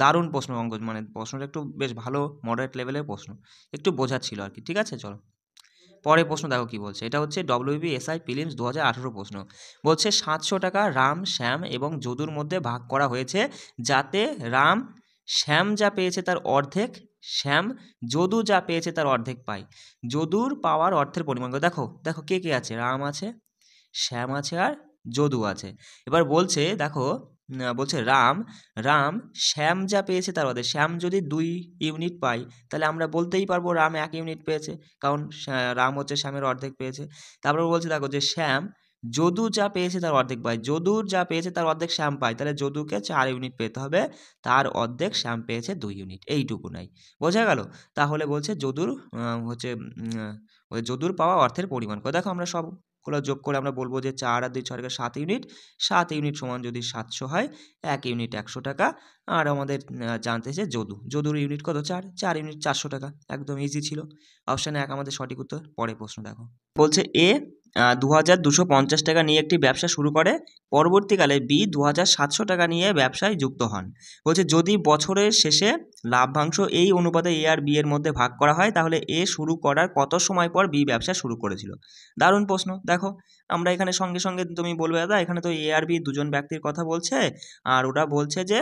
দারুণ প্রশ্ন, অঙ্ক মানে প্রশ্নটা একটু বেশ ভালো মডারেট লেভেলের প্রশ্ন, একটু বোঝার ছিল আর কি, ঠিক আছে? চলো পরের প্রশ্ন দেখো কি বলছে, এটা হচ্ছে WBSI প্রিলিমস 2018 প্রশ্ন। বলছে 700 টাকা রাম শ্যাম এবং যদুর মধ্যে ভাগ করা হয়েছে, যাতে রাম শ্যাম যা পেয়েছে তার অর্ধেক, শ্যাম যদু যা পেয়েছে তার অর্ধেক পায়। যদুর পাওয়ার অর্থের পরিমাণ কত? দেখো দেখো কে কে আছে, রাম আছে, শ্যাম আছে, আর যদু আছে। এবার বলছে দেখো বলছে রাম রাম শ্যাম যা পেয়েছে তার অর্ধেক। শ্যাম যদি 2 ইউনিট পায় তাহলে আমরা বলতেই পারবো রাম 1 ইউনিট পেয়েছে, কারণ রাম হচ্ছে শ্যামের অর্ধেক পেয়েছে। তারপরে বলছে দেখো যে শ্যাম যদু যা পেয়েছে তার অর্ধেক পায়, যদুর যা পেয়েছে তার অর্ধেক শ্যাম পায়, তাহলে যদুকে 4 ইউনিট পেতে হবে, তার অর্ধেক শ্যাম পেয়েছে 2 ইউনিট, এইটুকু নাই। বোঝা গেল? তাহলে বলছে যদুর হচ্ছে ওই যদুর পাওয়া অর্থের পরিমাণ কত। দেখো আমরা সবগুলো যোগ করে আমরা বলবো যে 4 আর 2 6 7 ইউনিট, 7 ইউনিট সমান যদি 700 হয়, 1 ইউনিট 100 টাকা। আর আমাদের জানতে চাই যদুর ইউনিট কত, 4 ইউনিট 400 টাকা। একদম ইজি ছিল। অপশন 1 আমাদের সঠিক উত্তর। পরের প্রশ্ন দেখো, বলছে এ 2250 টাকা নিয়ে একটি ব্যবসা শুরু করে, পরবর্তীকালে বি 2700 টাকা নিয়ে ব্যবসায় যুক্ত হন। বলছে যদি বছরের শেষে লাভ্যাংশ এই অনুপাতে এ আর বি এর মধ্যে ভাগ করা হয়, তাহলে এ শুরু করার কত সময় পর বি ব্যবসা শুরু করেছিল। দারুণ প্রশ্ন। দেখো আমরা এখানে সঙ্গে সঙ্গে তুমি বলবে দাদা এখানে তো এ আর বি দুজন ব্যক্তির কথা বলছে, আর ওরা বলছে যে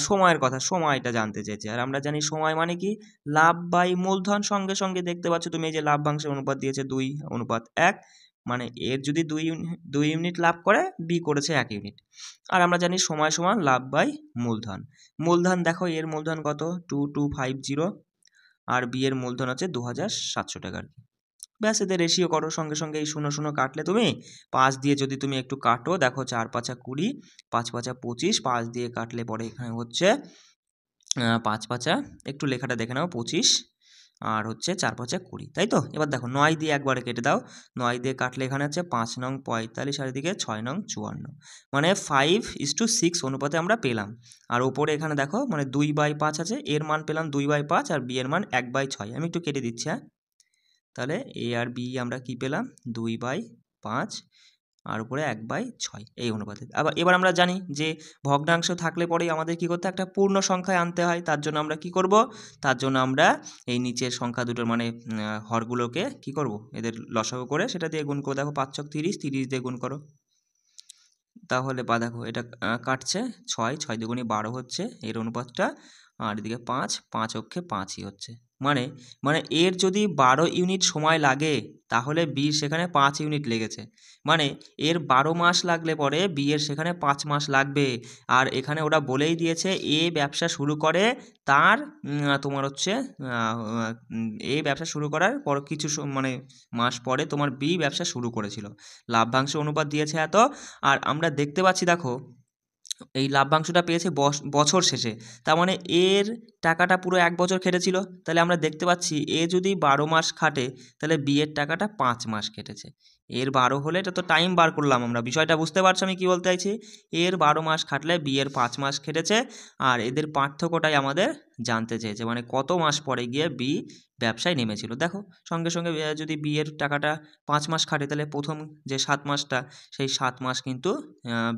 সময়ের কথা, সময়টা জানতে চেয়েছে। আর আমরা জানি সময় মানে কি, লাভ বাই মূলধন। সঙ্গে সঙ্গে দেখতে পাচ্ছ তুমি এই যে লাভ্যাংশের অনুপাত দিয়েছে 2:1, মানে এর যদি 2 ইউনিট লাভ করে, বি করেছে 1 ইউনিট। আর আমরা জানি সময় সমান লাভ বাই মূলধন। মূলধন দেখো এর মূলধন কত, 2250, আর বি এর মূলধন আছে 2700 টাকা। ব্যাস এদের রেশিও করো, সঙ্গে সঙ্গে এই 0 0 কাটলে তুমি 5 দিয়ে যদি তুমি একটু কাটো, দেখো 4 5 20, 5 5 25, 5 দিয়ে কাটলে পরে এখানে হচ্ছে 5 5 একটু লেখাটা দেখে নাও 25, আর হচ্ছে 4 5 20, তাই তো। এবার দেখো 9 দিয়ে একবারে কেটে দাও, 9 দিয়ে কাটলে এখানে হচ্ছে 5 নং 45, আর এদিকে 6 নং 54, মানে 5:6 অনুপাতে আমরা পেলাম। আর ওপরে এখানে দেখো মানে 2/5 আছে, এর মান পেলাম 2/5, আর বি এর মান 1/6। আমি একটু কেটে দিচ্ছি, হ্যাঁ। তাহলে এ আর বি আমরা কি পেলাম, 2/5 আর উপরে 1/6 এই অনুপাতে। এবার আমরা জানি যে ভগ্নাংশ থাকলে পরেই আমাদের কি করতে, একটা পূর্ণ সংখ্যায় আনতে হয়। তার জন্য আমরা কি করব, তার জন্য আমরা এই নিচের সংখ্যা দুটোর মানে হরগুলোকে কি করব, এদের লসাগু করে সেটা দিয়ে গুণ করো। দেখো 5 ছক 30, 30 দিয়ে গুণ করো, তাহলে বা দেখো এটা কাটছে 6, 6 দুগুণে 12 হচ্ছে এর অনুপাতটা, আর এদিকে 5, 5 অক্ষে 5ই হচ্ছে। মানে মানে এর যদি 12 ইউনিট সময় লাগে, তাহলে বি সেখানে 5 ইউনিট লেগেছে। মানে এর 12 মাস লাগলে পরে বি এর সেখানে 5 মাস লাগবে। আর এখানে ওরা বলেই দিয়েছে এ ব্যবসা শুরু করে তার তোমার হচ্ছে এ ব্যবসা শুরু করার পর কিছু মানে মাস পরে তোমার বি ব্যবসা শুরু করেছিল। লাভ্যাংশ অনুপাত দিয়েছে এত। আর আমরা দেখতে পাচ্ছি দেখো এই লাভ্যাংশটা পেয়েছে বছর শেষে, তার মানে এর টাকাটা পুরো 1 বছর খেটেছিল। তাহলে আমরা দেখতে পাচ্ছি এ যদি 12 মাস খাটে, তাহলে বি এর টাকাটা 5 মাস কেটেছে। এর 12 হলে এটা তো টাইম বার করলাম আমরা, বিষয়টা বুঝতে পারছো আমি কি বলতে চাইছি। এর 12 মাস খাটলে বি এর 5 মাস খেটেছে, আর এদের পার্থক্যটাই আমাদের জানতে চেয়েছে, মানে কত মাস পরে গিয়ে বি ব্যবসায় নেমেছিল। দেখো সঙ্গে সঙ্গে যদি বি এর টাকাটা 5 মাস খাটে, তাহলে প্রথম যে 7 মাসটা, সেই 7 মাস কিন্তু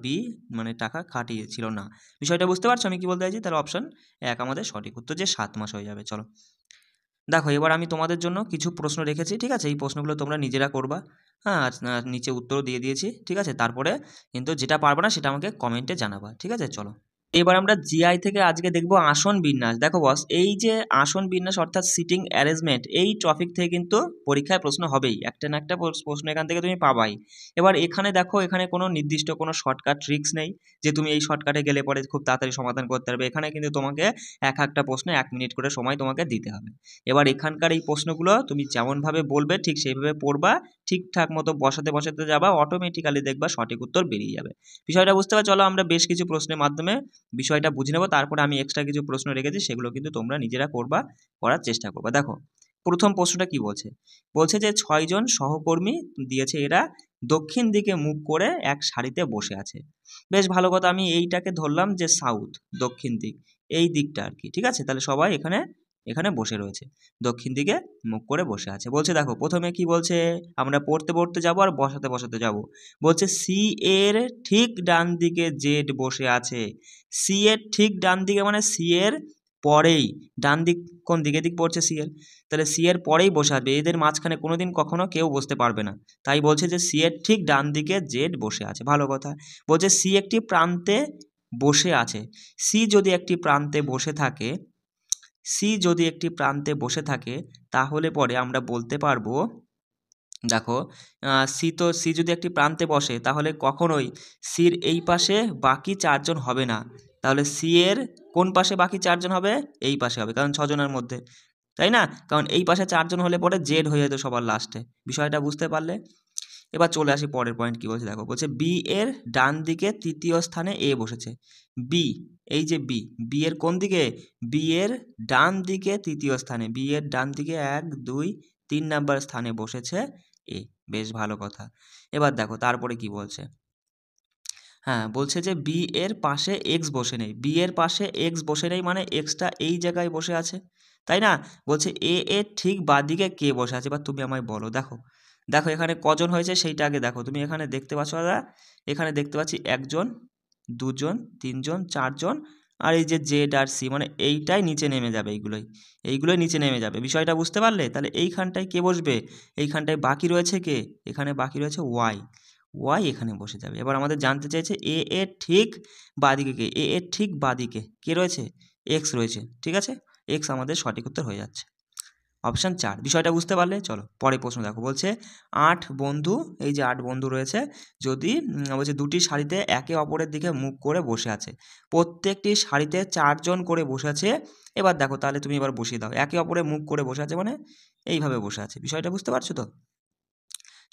বি মানে টাকা কাটিয়েছিল না। বিষয়টা বুঝতে পারছো আমি কি বলতে চাইছি। তাহলে অপশন 1 আমাদের সঠিক উত্তর, যে 7 মাস হয়ে যাবে। চলো দেখো এবার আমি তোমাদের জন্য কিছু প্রশ্ন রেখেছি, ঠিক আছে। এই প্রশ্নগুলো তোমরা নিজেরা করবা, হ্যাঁ। আর নিচে উত্তরও দিয়ে দিয়েছি, ঠিক আছে। তারপরে কিন্তু যেটা পারবে না সেটা আমাকে কমেন্টে জানাবা, ঠিক আছে। চলো এবার আমরা জিআই থেকে আজকে দেখব আসন বিন্যাস। দেখো বস, এই যে আসন বিন্যাস অর্থাৎ সিটিং অ্যারেঞ্জমেন্ট, এই টপিক থেকে কিন্তু পরীক্ষায় প্রশ্ন হবেই, একটা না একটা প্রশ্ন এখান থেকে তুমি পাবাই। এবার এখানে দেখো এখানে কোনো নির্দিষ্ট কোনো শর্টকাট ট্রিক্স নেই যে তুমি এই শর্টকাটে গেলে পরে খুব তাড়াতাড়ি সমাধান করতে পারবে। এখানে কিন্তু তোমাকে একটা প্রশ্নে 1 মিনিট করে সময় তোমাকে দিতে হবে। এবার এখানকার এই প্রশ্নগুলো তুমি যেমনভাবে বলবে ঠিক সেইভাবে পড়বা, ঠিকঠাক মতো বসাতে বসাতে যাবা, অটোমেটিক্যালি দেখবা সঠিক উত্তর বেরিয়ে যাবে। বিষয়টা বুঝতে পারছো। চলো আমরা বেশ কিছু প্রশ্নের মাধ্যমে বিষয়টা বুঝে নেব, তারপরে আমি এক্সট্রা কিছু প্রশ্ন রেখেছি, সেগুলো কিন্তু তোমরা নিজেরা করার চেষ্টা করবা। দেখো প্রথম প্রশ্নটা কি বলছে, বলছে যে 6 জন সহকর্মী দিয়েছে, এরা দক্ষিণ দিকে মুখ করে এক সারিতে বসে আছে। বেশ ভালো কথা, আমি এইটাকে ধরলাম যে সাউথ, দক্ষিণ দিক, এই দিকটা আর কি, ঠিক আছে। তাহলে সবাই এখানে এখানে বসে রয়েছে, দক্ষিণ দিকে মুখ করে বসে আছে। বলছে দেখো প্রথমে কি বলছে, আমরা পড়তে পড়তে যাব আর বসাতে বসাতে যাব। বলছে সি এর ঠিক ডান দিকে জেড বসে আছে। সি এর ঠিক ডান দিকে মানে সি এর পরেই, ডান দিক কোন দিকে দিক পড়ছে সি এর, তাহলে সি এর পরেই বসে আসবে। এদের মাঝখানে কোনোদিন কখনো কেউ বসতে পারবে না। তাই বলছে যে সি এর ঠিক ডান দিকে জেড বসে আছে। ভালো কথা। বলছে সি একটি প্রান্তে বসে আছে। সি যদি একটি প্রান্তে বসে থাকে, সি যদি একটি প্রান্তে বসে থাকে, তাহলে পরে আমরা বলতে পারবো দেখো সি যদি একটি প্রান্তে বসে তাহলে কখনোই সির এই পাশে বাকি চারজন হবে না। তাহলে সি এর কোন পাশে বাকি চারজন হবে? এই পাশে হবে, কারণ ছজনের মধ্যে, তাই না? কারণ এই পাশে চারজন হলে পরে জেড হয়ে যেত সবার লাস্টে। বিষয়টা বুঝতে পারলে? এবার চলে আসি পরের পয়েন্ট কি বলছে দেখো, বলছে বি এর ডান দিকে তৃতীয় স্থানে এ বসেছে। বি, এই যে বি এর কোন দিকে? বি এর ডান দিকে তৃতীয় স্থানে, বি এর ডান দিকে 1 2 3 নাম্বার স্থানে বসেছে এ। বেশ ভালো কথা। এবার দেখো তারপরে কি বলছে। হ্যাঁ, বলছে যে বি এর পাশে এক্স বসে নেই। বি এর পাশে এক্স বসে নেই মানে এক্সটা এই জায়গায় বসে আছে, তাই না? বলছে এ এর ঠিক বাঁদিকে কে বসে আছে, এবার তুমি আমায় বলো। দেখো দেখো এখানে কজন হয়েছে সেইটা আগে দেখো। তুমি এখানে দেখতে পাচ্ছ দাদা, এখানে দেখতে পাচ্ছি 1 জন 2 জন 3 জন 4 জন, আর এই যে জেড আর সি মানে এইটাই নিচে নেমে যাবে, এইগুলোই নিচে নেমে যাবে। বিষয়টা বুঝতে পারলে? তাহলে এইখানটায় কে বসবে? এইখানটায় বাকি রয়েছে কে? এখানে বাকি রয়েছে ওয়াই। ওয়াই এখানে বসে যাবে। এবার আমাদের জানতে চাইছে এ এর ঠিক বাঁদিকে কে? এ এর ঠিক বাঁদিকে কে রয়েছে? এক্স রয়েছে, ঠিক আছে? এক্স আমাদের সঠিক উত্তর হয়ে যাচ্ছে, অপশান 4। বিষয়টা বুঝতে পারলে? চলো পরের প্রশ্ন দেখো। বলছে 8 বন্ধু, এই যে 8 বন্ধু রয়েছে, যদি বলছে দুটি সারিতে একে অপরের দিকে মুখ করে বসে আছে, প্রত্যেকটি সারিতে 4 জন করে বসে আছে। এবার দেখো তাহলে তুমি এবার বসিয়ে দাও, একে অপরের মুখ করে বসে আছে মানে এইভাবে বসে আছে। বিষয়টা বুঝতে পারছো তো?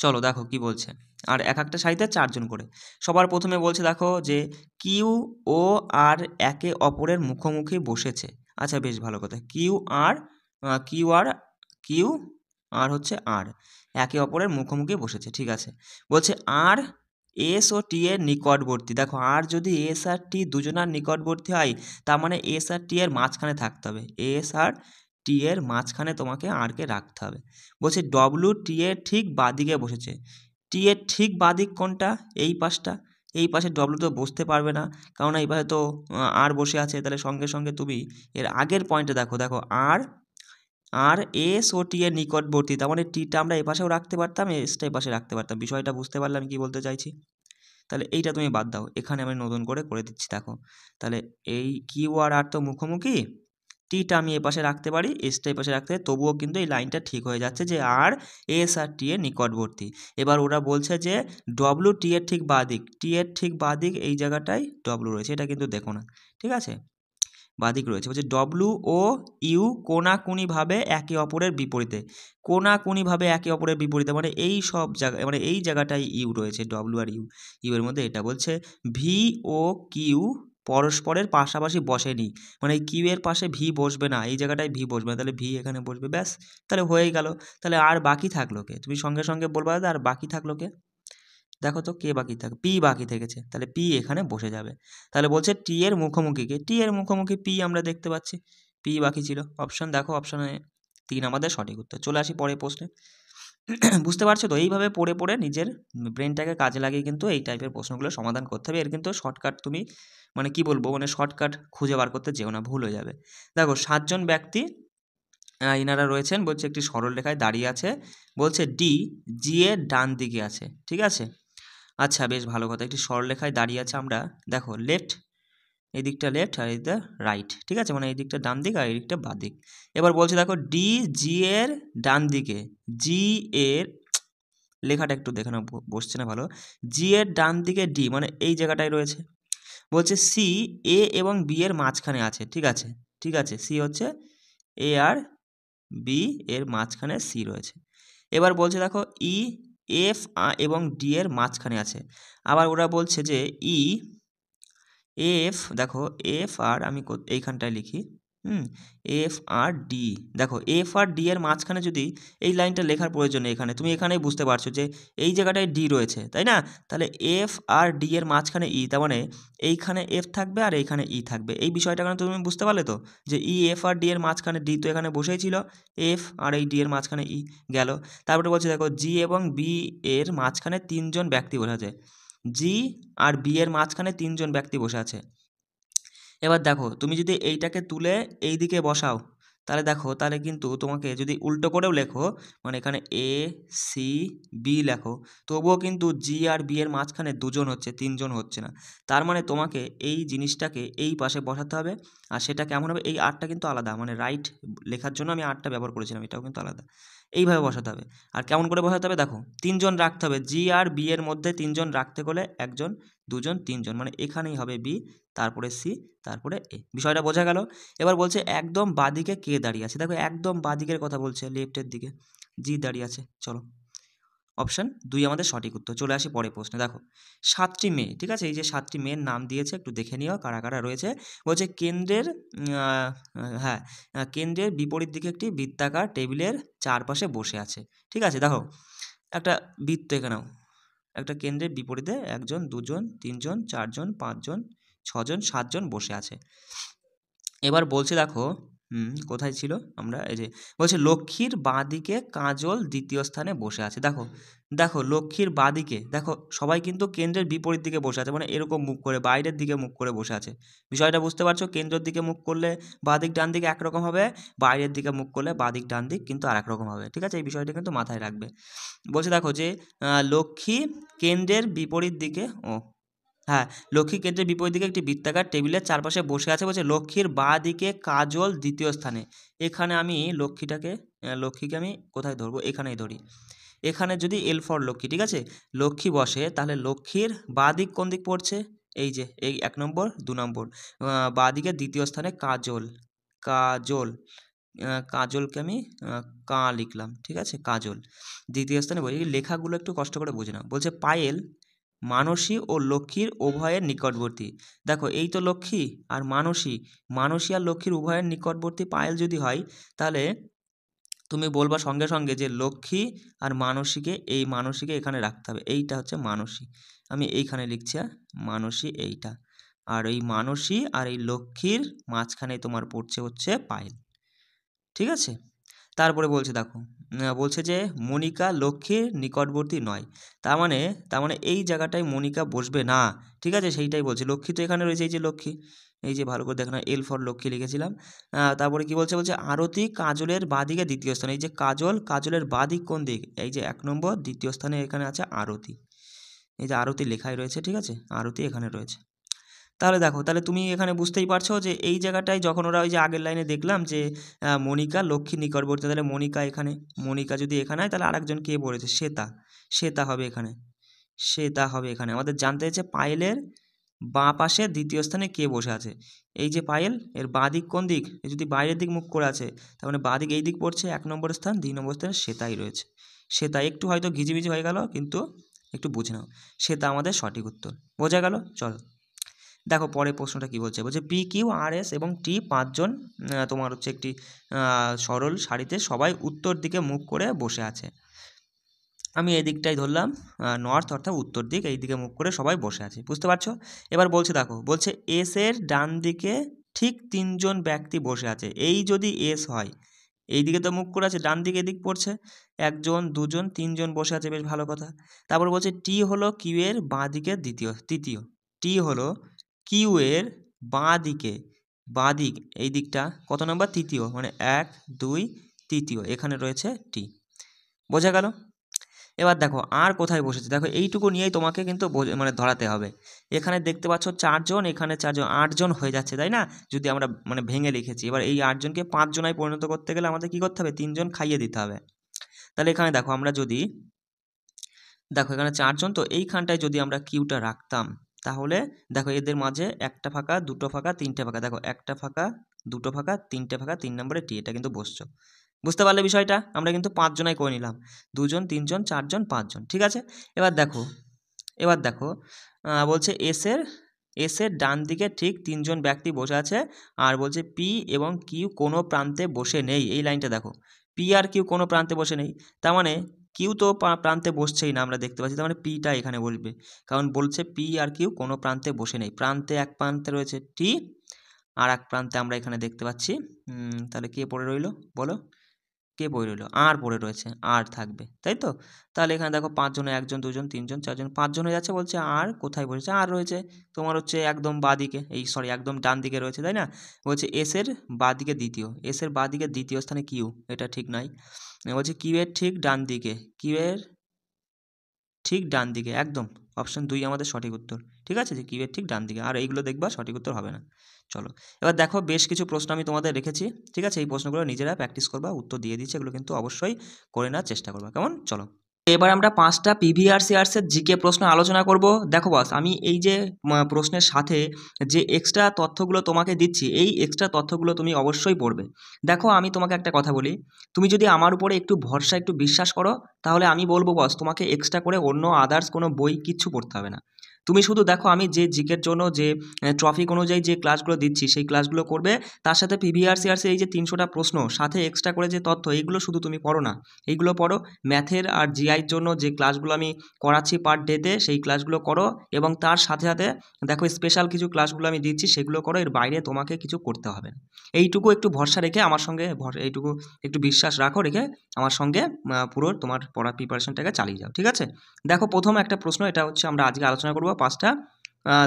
চলো দেখো কি বলছে। আর এক একটা সারিতে 4 জন করে। সবার প্রথমে বলছে দেখো যে কিউ ও আর একে অপরের মুখোমুখি বসেছে। আচ্ছা বেশ ভালো কথা। Q R Q R Q R হচ্ছে আর একে অপরের মুখোমুখি বসেছে, ঠিক আছে। বলছে আর এস ও টি এর নিকটবর্তী। দেখো আর যদি এস আর টি দুজনার নিকটবর্তী হয়, তার মানে এস আর টি এর মাঝখানে থাকতে হবে। এস আর টি এর মাঝখানে তোমাকে আরকে রাখতে হবে। বলছে ডব্লু টি এর ঠিক বাঁদিকে বসেছে। টি এর ঠিক বাঁদিক কোনটা? এই পাশটা। এই পাশে ডব্লু তো বসতে পারবে না, কারণ এই পাশে তো আর বসে আছে। তাহলে সঙ্গে সঙ্গে তুমি এর আগের পয়েন্টে দেখো, দেখো আর আর এস ও টি এর নিকটবর্তী, তার মানে টিটা আমরা এ পাশেও রাখতে পারতাম, এসটা এ পাশে রাখতে পারতাম। বিষয়টা বুঝতে পারলাম আমি কি বলতে চাইছি? তাহলে এইটা তুমি বাদ দাও, এখানে আমি নতুন করে দিচ্ছি দেখো। তাহলে এই কিউ আর আর তো মুখোমুখি, টিটা আমি এপাশে রাখতে পারি, এসটা এপাশে রাখতে পারি, তবুও কিন্তু এই লাইনটা ঠিক হয়ে যাচ্ছে যে আর এস আর টি এর নিকটবর্তী। এবার ওরা বলছে যে ডব্লু টি এর ঠিক বাদিক, টি এর ঠিক বাদিক এই জায়গাটায় ডব্লু রয়েছে, এটা কিন্তু দেখো না, ঠিক আছে? বাদিক রয়েছে। বলছে ডব্লু ও ইউ কোনাকুনিভাবে একে অপরের বিপরীতে। কোনাকুনিভাবে একে অপরের বিপরীতে মানে এই সব জায়গায়, মানে এই জায়গাটায় ইউ রয়েছে, ডব্লু আর ইউ। ইউ এর মধ্যে এটা বলছে ভি ও কিউ পরস্পরের পাশাপাশি বসেনি, মানে এই কিউ এর পাশে ভি বসবে না, এই জায়গাটায় ভি বসবে না, তাহলে ভি এখানে বসবে, ব্যাস তাহলে হয়েই গেল। তাহলে আর বাকি থাকলো কে? তুমি সঙ্গে সঙ্গে বলবা দাদা আর বাকি থাকলো কে? দেখো তো কে বাকি থাকে? পি বাকি থেকেছে, তাহলে পি এখানে বসে যাবে। তাহলে বলছে টি এর মুখোমুখি কে? টি এর মুখোমুখি পি আমরা দেখতে পাচ্ছি, পি বাকি ছিল। অপশন দেখো, অপশনে 3 আমাদের সঠিক উত্তর। চলে আসি পরের প্রশ্নে। বুঝতে পারছো তো? এইভাবে পড়ে পড়ে নিজের ব্রেনটাকে কাজে লাগিয়ে কিন্তু এই টাইপের প্রশ্নগুলো সমাধান করতে হবে। এর কিন্তু শর্টকাট তুমি মানে কি বলবো, মানে শর্টকাট খুঁজে বার করতে যেও না, ভুল হয়ে যাবে। দেখো 7 জন ব্যক্তি ইনারা রয়েছেন, বলছে একটি সরল রেখায় দাঁড়িয়ে আছে। বলছে ডি জি এর ডান দিকে আছে, ঠিক আছে? আচ্ছা বেশ ভালো কথা। একটি সরলরেখায় দাঁড়িয়ে আছে আমরা, দেখো লেফট, এই দিকটা লেফট আর এই দিকটা রাইট, ঠিক আছে? মানে এই দিকটা ডান দিক আর এই দিকটা বাঁ দিক। এবার বলছে দেখো ডি জি এর ডান দিকে, জি এর লেখাটা একটু দেখে না, বসছে না ভালো। জি এর ডান দিকে ডি মানে এই জায়গাটায় রয়েছে। বলছে সি এ এবং বি এর মাঝখানে আছে, ঠিক আছে? ঠিক আছে, সি হচ্ছে এ আর বি এর মাঝখানে সি রয়েছে। এবার বলছে দেখো ই এফ এবং ডি এর মাঝখানে আছে। আবার ওরা বলছে যে ই এফ, দেখো এফ আর আমি এইখানটায় লিখি, এফ আর ডি। দেখো এফ আর ডি এর মাঝখানে যদি এই লাইনটা লেখার প্রয়োজন নেই, এখানে তুমি এখানেই বুঝতে পারছো যে এই জায়গাটায় ডি রয়েছে, তাই না? তাহলে এফ আর ডি এর মাঝখানে ই, তার মানে এইখানে এফ থাকবে আর এইখানে ই থাকবে। এই বিষয়টা কেন তুমি বুঝতে পারলে তো? যে ই এফ আর ডি এর মাঝখানে ডি তো এখানে বসেই ছিল, এফ আর এই ডি এর মাঝখানে ই গেল। তারপরে বলছে দেখো জি এবং বি এর মাঝখানে 3 জন ব্যক্তি বসে আছে। জি আর বি এর মাঝখানে 3 জন ব্যক্তি বসে আছে। এবার দেখো তুমি যদি এইটাকে তুলে এই দিকে বসাও, তাহলে দেখো তাহলে কিন্তু তোমাকে যদি উল্টো করেও লেখো, মানে এখানে এ সি বি লেখো, তবুও কিন্তু জি আর বি এর মাঝখানে 2 জন হচ্ছে, 3 জন হচ্ছে না। তার মানে তোমাকে এই জিনিসটাকে এই পাশে বসাতে হবে। আর সেটা কেমন হবে? এই আরটা কিন্তু আলাদা, মানে রাইট লেখার জন্য আমি আরটা ব্যবহার করেছিলাম, এটাও কিন্তু আলাদা। এইভাবে বসাতে হবে। আর কেমন করে বসাতে হবে দেখো, তিনজন রাখতে হবে, জি আর বি এর মধ্যে তিনজন রাখতে গেলে একজন, দুজন, তিনজন, মানে এখানেই হবে বি, তারপরে সি, তারপরে এ। বিষয়টা বোঝা গেল? এবার বলছে একদম বাঁদিকে কে দাঁড়িয়ে আছে, দেখো একদম বাঁদিকের কথা বলছে, লেফটের দিকে জি দাঁড়িয়ে আছে। চলো অপশান ২ আমাদের সঠিক উত্তর। চলে আসি পরের প্রশ্নে। দেখো ৭টি মেয়ে, ঠিক আছে, এই যে ৭টি মেয়ের নাম দিয়েছে, একটু দেখে নিও কারা কারা রয়েছে। বলছে কেন্দ্রের হ্যাঁ কেন্দ্রের বিপরীত দিকে একটি বৃত্তাকার টেবিলের চারপাশে বসে আছে। ঠিক আছে, দেখো একটা বৃত্ত এখানেও, একটা কেন্দ্রের বিপরীতে একজন, দুজন, তিনজন, চারজন, পাঁচজন, ছজন, সাতজন বসে আছে। এবার বলছে দেখো কোথায় ছিল আমরা, এই যে বলছে লক্ষ্মীর বাঁদিকে কাজল দ্বিতীয় স্থানে বসে আছে। দেখো দেখো লক্ষ্মীর বাঁদিকে, দেখো সবাই কিন্তু কেন্দ্রের বিপরীত দিকে বসে আছে, মানে এরকম মুখ করে, বাইরের দিকে মুখ করে বসে আছে। বিষয়টা বুঝতে পারছো? কেন্দ্রের দিকে মুখ করলে বাঁদিক ডান দিক একরকম হবে, বাইরের দিকে মুখ করলে বাঁদিক ডান দিক কিন্তু আর একরকম হবে। ঠিক আছে, এই বিষয়টা কিন্তু মাথায় রাখবে। বলছে দেখো যে লক্ষ্মী কেন্দ্রের বিপরীত দিকে, হ্যাঁ, লক্ষ্মী কেন্দ্রের বিপরীত দিকে একটি বৃত্তাকার টেবিলের চারপাশে বসে আছে। বলছে লক্ষ্মীর বাঁ দিকে কাজল দ্বিতীয় স্থানে। এখানে আমি লক্ষ্মীকে আমি কোথায় ধরবো, এখানেই ধরি। এখানে যদি এল ফর লক্ষ্মী, ঠিক আছে, লক্ষ্মী বসে, তাহলে লক্ষ্মীর বাঁ দিক কোন দিক পড়ছে, এই যে এই ১ নম্বর ২ নম্বর, বাঁ দিকে দ্বিতীয় স্থানে কাজল, কাজল, কাজলকে আমি কা লিখলাম, ঠিক আছে, কাজল দ্বিতীয় স্থানে বলি। এই লেখাগুলো একটু কষ্ট করে বুঝে নাও। বলছে পায়েল মানসী ও লক্ষ্মীর উভয়ের নিকটবর্তী। দেখো এই তো লক্ষ্মী আর মানসী, মানসী আর লক্ষ্মীর উভয়ের নিকটবর্তী পায়েল যদি হয়, তাহলে তুমি বলবা সঙ্গে সঙ্গে যে লক্ষ্মী আর মানসীকে, এই মানসীকে এখানে রাখতে হবে, এইটা হচ্ছে মানসী, আমি এইখানে লিখছি মানসী এইটা, আর এই মানসী আর এই লক্ষ্মীর মাঝখানে তোমার পড়ছে হচ্ছে পায়েল। ঠিক আছে, তারপরে বলছে দেখো বলছে যে মনিকা লক্ষ্মীর নিকটবর্তী নয়, তার মানে এই জায়গাটায় মনিকা বসবে না। ঠিক আছে, সেইটাই বলছে। লক্ষ্মী তো এখানে রয়েছে, এই যে লক্ষ্মী, এই যে ভালো করে দেখো না, এল ফর লক্ষ্মী লিখেছিলাম। তারপরে কি বলছে, বলছে আরতি কাজলের বাঁদিকে দ্বিতীয় স্থানে। এই যে কাজলের বাঁদিক কোন দিক, এই যে ১ নম্বর দ্বিতীয় স্থানে এখানে আছে আরতি, এই যে আরতি লেখাই রয়েছে। ঠিক আছে, আরতি এখানে রয়েছে। তাহলে দেখো, তাহলে তুমি এখানে বুঝতেই পারছো যে এই জায়গাটায় যখন ওরা ওই যে আগের লাইনে দেখলাম যে মনিকা লক্ষ্মীর নিকটবর্তী, তাহলে মনিকা এখানে, মনিকা যদি এখানে হয় তাহলে আরেকজন কে পড়েছে, শ্বেতা, শ্বেতা হবে এখানে, শ্বেতা হবে এখানে। আমাদের জানতে হয়েছে পায়েলের বাঁ পাশে দ্বিতীয় স্থানে কে বসে আছে। এই যে পায়েল, এর বাঁ দিক কোন দিক, এ যদি বাইরের দিক মুখ করে আছে, তার মানে বাঁ দিক এই দিক পড়ছে, ১ নম্বর স্থান, ২ নম্বর স্থানে শ্বেতাই রয়েছে। শ্বেতা একটু হয়তো ঘিজিবিজি হয়ে গেল, কিন্তু একটু বুঝে নাও, শ্বেতা আমাদের সঠিক উত্তর। বোঝা গেল? চলো দেখো পরের প্রশ্নটা কি বলছে, বলছে পি কিউ আর এস এবং টি পাঁচজন তোমার হচ্ছে একটি সরল সারিতে সবাই উত্তর দিকে মুখ করে বসে আছে। আমি এই দিকটাই ধরলাম নর্থ, অর্থাৎ উত্তর দিক, এই দিকে মুখ করে সবাই বসে আছে। বুঝতে পারছো? এবার বলছে দেখো, বলছে এস এর ডান দিকে ঠিক ৩জন ব্যক্তি বসে আছে। এই যদি এস হয়, এই দিকে তো মুখ করে আছে, ডান দিকে এদিক পড়ছে, ১জন, ২জন, ৩জন বসে আছে, বেশ ভালো কথা। তারপর বলছে টি হলো কিউ এর বাঁ দিকে তৃতীয়, টি হলো কিউ এর বাঁ দিকে, বাঁ দিক এই দিকটা কত নম্বর, তৃতীয়, মানে ১, ২, তৃতীয়, এখানে রয়েছে টি। বোঝা গেল? এবার দেখো আর কোথায় বসেছে, দেখো এইটুকু নিয়েই তোমাকে কিন্তু মানে ধরাতে হবে। এখানে দেখতে পাচ্ছ ৪ জন, এখানে ৪ জন, ৮ জন হয়ে যাচ্ছে, তাই না, যদি আমরা মানে ভেঙে লিখেছি। এবার এই ৮ জনকে ৫ জনায় পরিণত করতে গেলে আমাদের কি করতে হবে, ৩ জন খাইয়ে দিতে হবে। তাহলে এখানে দেখো আমরা যদি, দেখো এখানে ৪ জন, তো এইখানটায় যদি আমরা কিউটা রাখতাম, তাহলে দেখো এদের মাঝে একটা ফাঁকা, দুটো ফাঁকা, তিনটে ফাঁকা, দেখো একটা ফাঁকা, দুটো ফাঁকা, তিনটে ফাঁকা, ৩ নম্বরে টি, এটা কিন্তু বসছো। বুঝতে পারলে বিষয়টা? আমরা কিন্তু ৫ জনাই করে নিলাম, ২ জন, ৩ জন, ৪ জন, ৫ জন। ঠিক আছে, এবার দেখো বলছে এসের ডান দিকে ঠিক ৩ জন ব্যক্তি বসে আছে, আর বলছে পি এবং কিউ কোনো প্রান্তে বসে নেই। এই লাইনটা দেখো, পি আর কিউ কোনো প্রান্তে বসে নেই, তার মানে কিউ তো প্রান্তে বসছেই না, আমরা দেখতে পাচ্ছি, তার মানে পিটা এখানে বসবে, কারণ বলছে পি আর কিউ কোনো প্রান্তে বসে নেই। প্রান্তে এক প্রান্তে রয়েছে টি, আর এক প্রান্তে আমরা এখানে দেখতে পাচ্ছি, তাহলে কে পড়ে রইল বলো, কে পড়ে রইল, আর পড়ে রয়েছে, আর থাকবে, তাই তো। তাহলে এখানে দেখো ৫ জনে ১ জন, ২ জন, ৩ জন, ৪ জন, ৫ জন হয়ে যাচ্ছে। বলছে আর কোথায় বসেছে, আর রয়েছে তোমার হচ্ছে একদম বাঁদিকে, একদম ডান দিকে রয়েছে, তাই না। বলছে এসের বাঁদিকে দ্বিতীয়, এসের বাঁদিকে দ্বিতীয় স্থানে কিউ, এটা ঠিক নাই। বলছে কিউ এর ঠিক ডান দিকে, কিউ এর ঠিক ডান দিকে একদম অপশন 2 আমাদের সঠিক উত্তর। ঠিক আছে, যে কিউয়ের ঠিক ডান দিকে, আর এইগুলো দেখবা সঠিক উত্তর হবে না। চলো এবার দেখো, বেশ কিছু প্রশ্ন আমি তোমাদের রেখেছি। ঠিক আছে, এই প্রশ্নগুলো নিজেরা প্র্যাকটিস করবা, উত্তর দিয়ে দিচ্ছে, এগুলো কিন্তু অবশ্যই করে নেওয়ার চেষ্টা করবা, কেমন? চলো এবার আমরা 5টা পিভিআরসিআরসের জিকে প্রশ্ন আলোচনা করব। দেখো বস, আমি এই যে প্রশ্নের সাথে যে এক্সট্রা তথ্যগুলো তোমাকে দিচ্ছি, এই এক্সট্রা তথ্যগুলো তুমি অবশ্যই পড়বে। দেখো আমি তোমাকে একটা কথা বলি, তুমি যদি আমার উপরে একটু ভরসা, একটু বিশ্বাস করো, তাহলে আমি বলবো বস, তোমাকে এক্সট্রা করে অন্য আদার্স কোনো বই কিচ্ছু পড়তে হবে না। তুমি শুধু দেখো আমি যে জিকের জন্য যে ট্রফিক অনুযায়ী যে ক্লাসগুলো দিচ্ছি, সেই ক্লাসগুলো করবে। তার সাথে পিভিআরসিআরসি এই যে 300টা প্রশ্ন, সাথে এক্সট্রা করে যে তথ্য, এইগুলো শুধু তুমি পড়ো না, এইগুলো পড়ো। ম্যাথের আর জিআইয়ের জন্য যে ক্লাসগুলো আমি করাচ্ছি পার ডেতে, সেই ক্লাসগুলো করো, এবং তার সাথে সাথে দেখো স্পেশাল কিছু ক্লাসগুলো আমি দিচ্ছি, সেগুলো করো। এর বাইরে তোমাকে কিছু করতে হবে না। এইটুকু একটু ভরসা রেখে আমার সঙ্গে, এইটুকু একটু বিশ্বাস রাখো, রেখে আমার সঙ্গে পুরো তোমার পড়ার প্রিপারেশনটাকে চালিয়ে যাও। ঠিক আছে, দেখো প্রথম একটা প্রশ্ন, এটা হচ্ছে আমরা আজকে আলোচনা করবো 5টা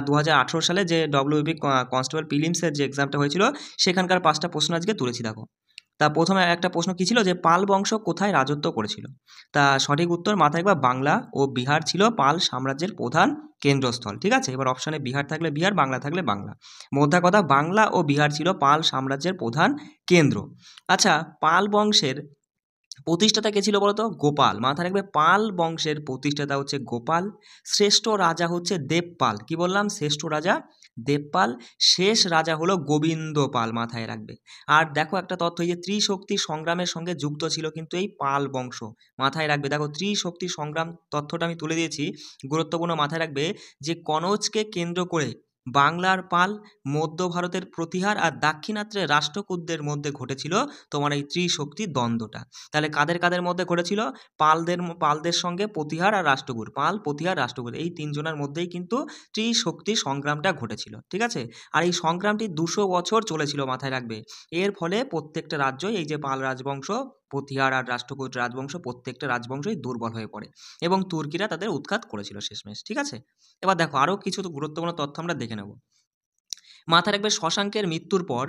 2018 সালে যে ডব্লিউবি কনস্টেবল প্রিলিমসের যে এক্সামটা হয়েছিল, সেখানকার 5টা প্রশ্ন আজকে তুলেছি। দেখো, তা প্রথমে একটা প্রশ্ন কী ছিল, যে পাল বংশ কোথায় রাজত্ব করেছিল? তা সঠিক উত্তর মাথায় রাখবা, বাংলা ও বিহার ছিল পাল সাম্রাজ্যের প্রধান কেন্দ্রস্থল। ঠিক আছে, এবার অপশানে বিহার থাকলে বিহার, বাংলা থাকলে বাংলা। মোদ্দা কথা, বাংলা ও বিহার ছিল পাল সাম্রাজ্যের প্রধান কেন্দ্র। আচ্ছা, পাল বংশের প্রতিষ্ঠাতা কে ছিল বলতো? গোপাল। মাথায় রাখবে, পাল বংশের প্রতিষ্ঠাতা হচ্ছে গোপাল। শ্রেষ্ঠ রাজা হচ্ছে দেবপাল। কি বললাম? শ্রেষ্ঠ রাজা দেবপাল। শেষ রাজা হলো গোবিন্দ পাল, মাথায় রাখবে। আর দেখো একটা তথ্য, এই যে ত্রিশক্তি সংগ্রামের সঙ্গে যুক্ত ছিল কিন্তু এই পাল বংশ, মাথায় রাখবে। দেখো, ত্রিশক্তি সংগ্রাম তথ্যটা আমি তুলে দিয়েছি, গুরুত্বপূর্ণ, মাথায় রাখবে, যে কনৌজকে কেন্দ্র করে বাংলার পাল, মধ্য ভারতের প্রতিহার, আর দাক্ষিণাত্যের রাষ্ট্রকূটদের মধ্যে ঘটেছিল তোমার এই ত্রিশক্তির দ্বন্দ্বটা। তাহলে কাদের কাদের মধ্যে ঘটেছিল? পালদের সঙ্গে প্রতিহার আর রাষ্ট্রকূট, পাল, প্রতিহার, রাষ্ট্রকূট, এই 3জনের মধ্যেই কিন্তু ত্রিশক্তি সংগ্রামটা ঘটেছিল। ঠিক আছে, আর এই সংগ্রামটি 200 বছর চলেছিল, মাথায় রাখবে। এর ফলে প্রত্যেকটা রাজ্যই, এই যে পাল রাজবংশ, প্রতিহার আর রাষ্ট্রকূট রাজবংশ, প্রত্যেকটা রাজবংশই দুর্বল হয়ে পড়ে, এবং তুর্কিরা তাদের উৎখাত করেছিল শেষমেশ। ঠিক আছে, এবার দেখো আরও কিছু গুরুত্বপূর্ণ তথ্য আমরা দেখে নেব। মাথায় রাখবে, শশাঙ্কের মৃত্যুর পর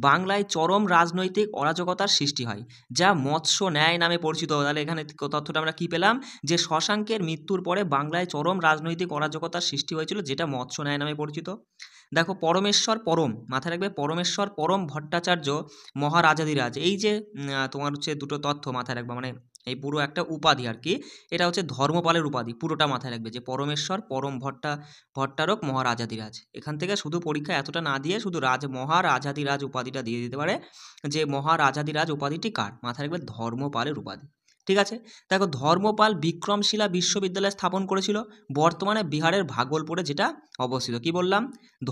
বাংলায় চরম রাজনৈতিক অরাজকতার সৃষ্টি হয়, যা মৎস্য ন্যায় নামে পরিচিত। তাহলে এখানে তথ্যটা আমরা কি পেলাম? যে শশাঙ্কের মৃত্যুর পরে বাংলায় চরম রাজনৈতিক অরাজকতার সৃষ্টি হয়েছিল, যেটা মৎস্য ন্যায় নামে পরিচিত। দেখো, পরমেশ্বর পরম, মাথায় রাখবে, পরমেশ্বর পরম ভট্টাচার্য মহারাজাধিরাজ, এই যে তোমার হচ্ছে দুটো তথ্য মাথায় রাখবে, মানে এই পুরো একটা উপাধি আর কি, এটা হচ্ছে ধর্মপালের উপাধি, পুরোটা মাথায় রাখবে, যে পরমেশ্বর পরম ভট্টারক মহারাজাধিরাজ। এখান থেকে শুধু পরীক্ষা এতটা না দিয়ে শুধু মহারাজাধিরাজ উপাধিটা দিয়ে দিতে পারে, যে মহারাজাধিরাজ উপাধিটি কার? মাথায় রাখবে, ধর্মপালের উপাধি। ঠিক আছে, দেখো, ধর্মপাল বিক্রমশিলা বিশ্ববিদ্যালয় স্থাপন করেছিল, বর্তমানে বিহারের ভাগলপুরে যেটা অবস্থিত। কি বললাম?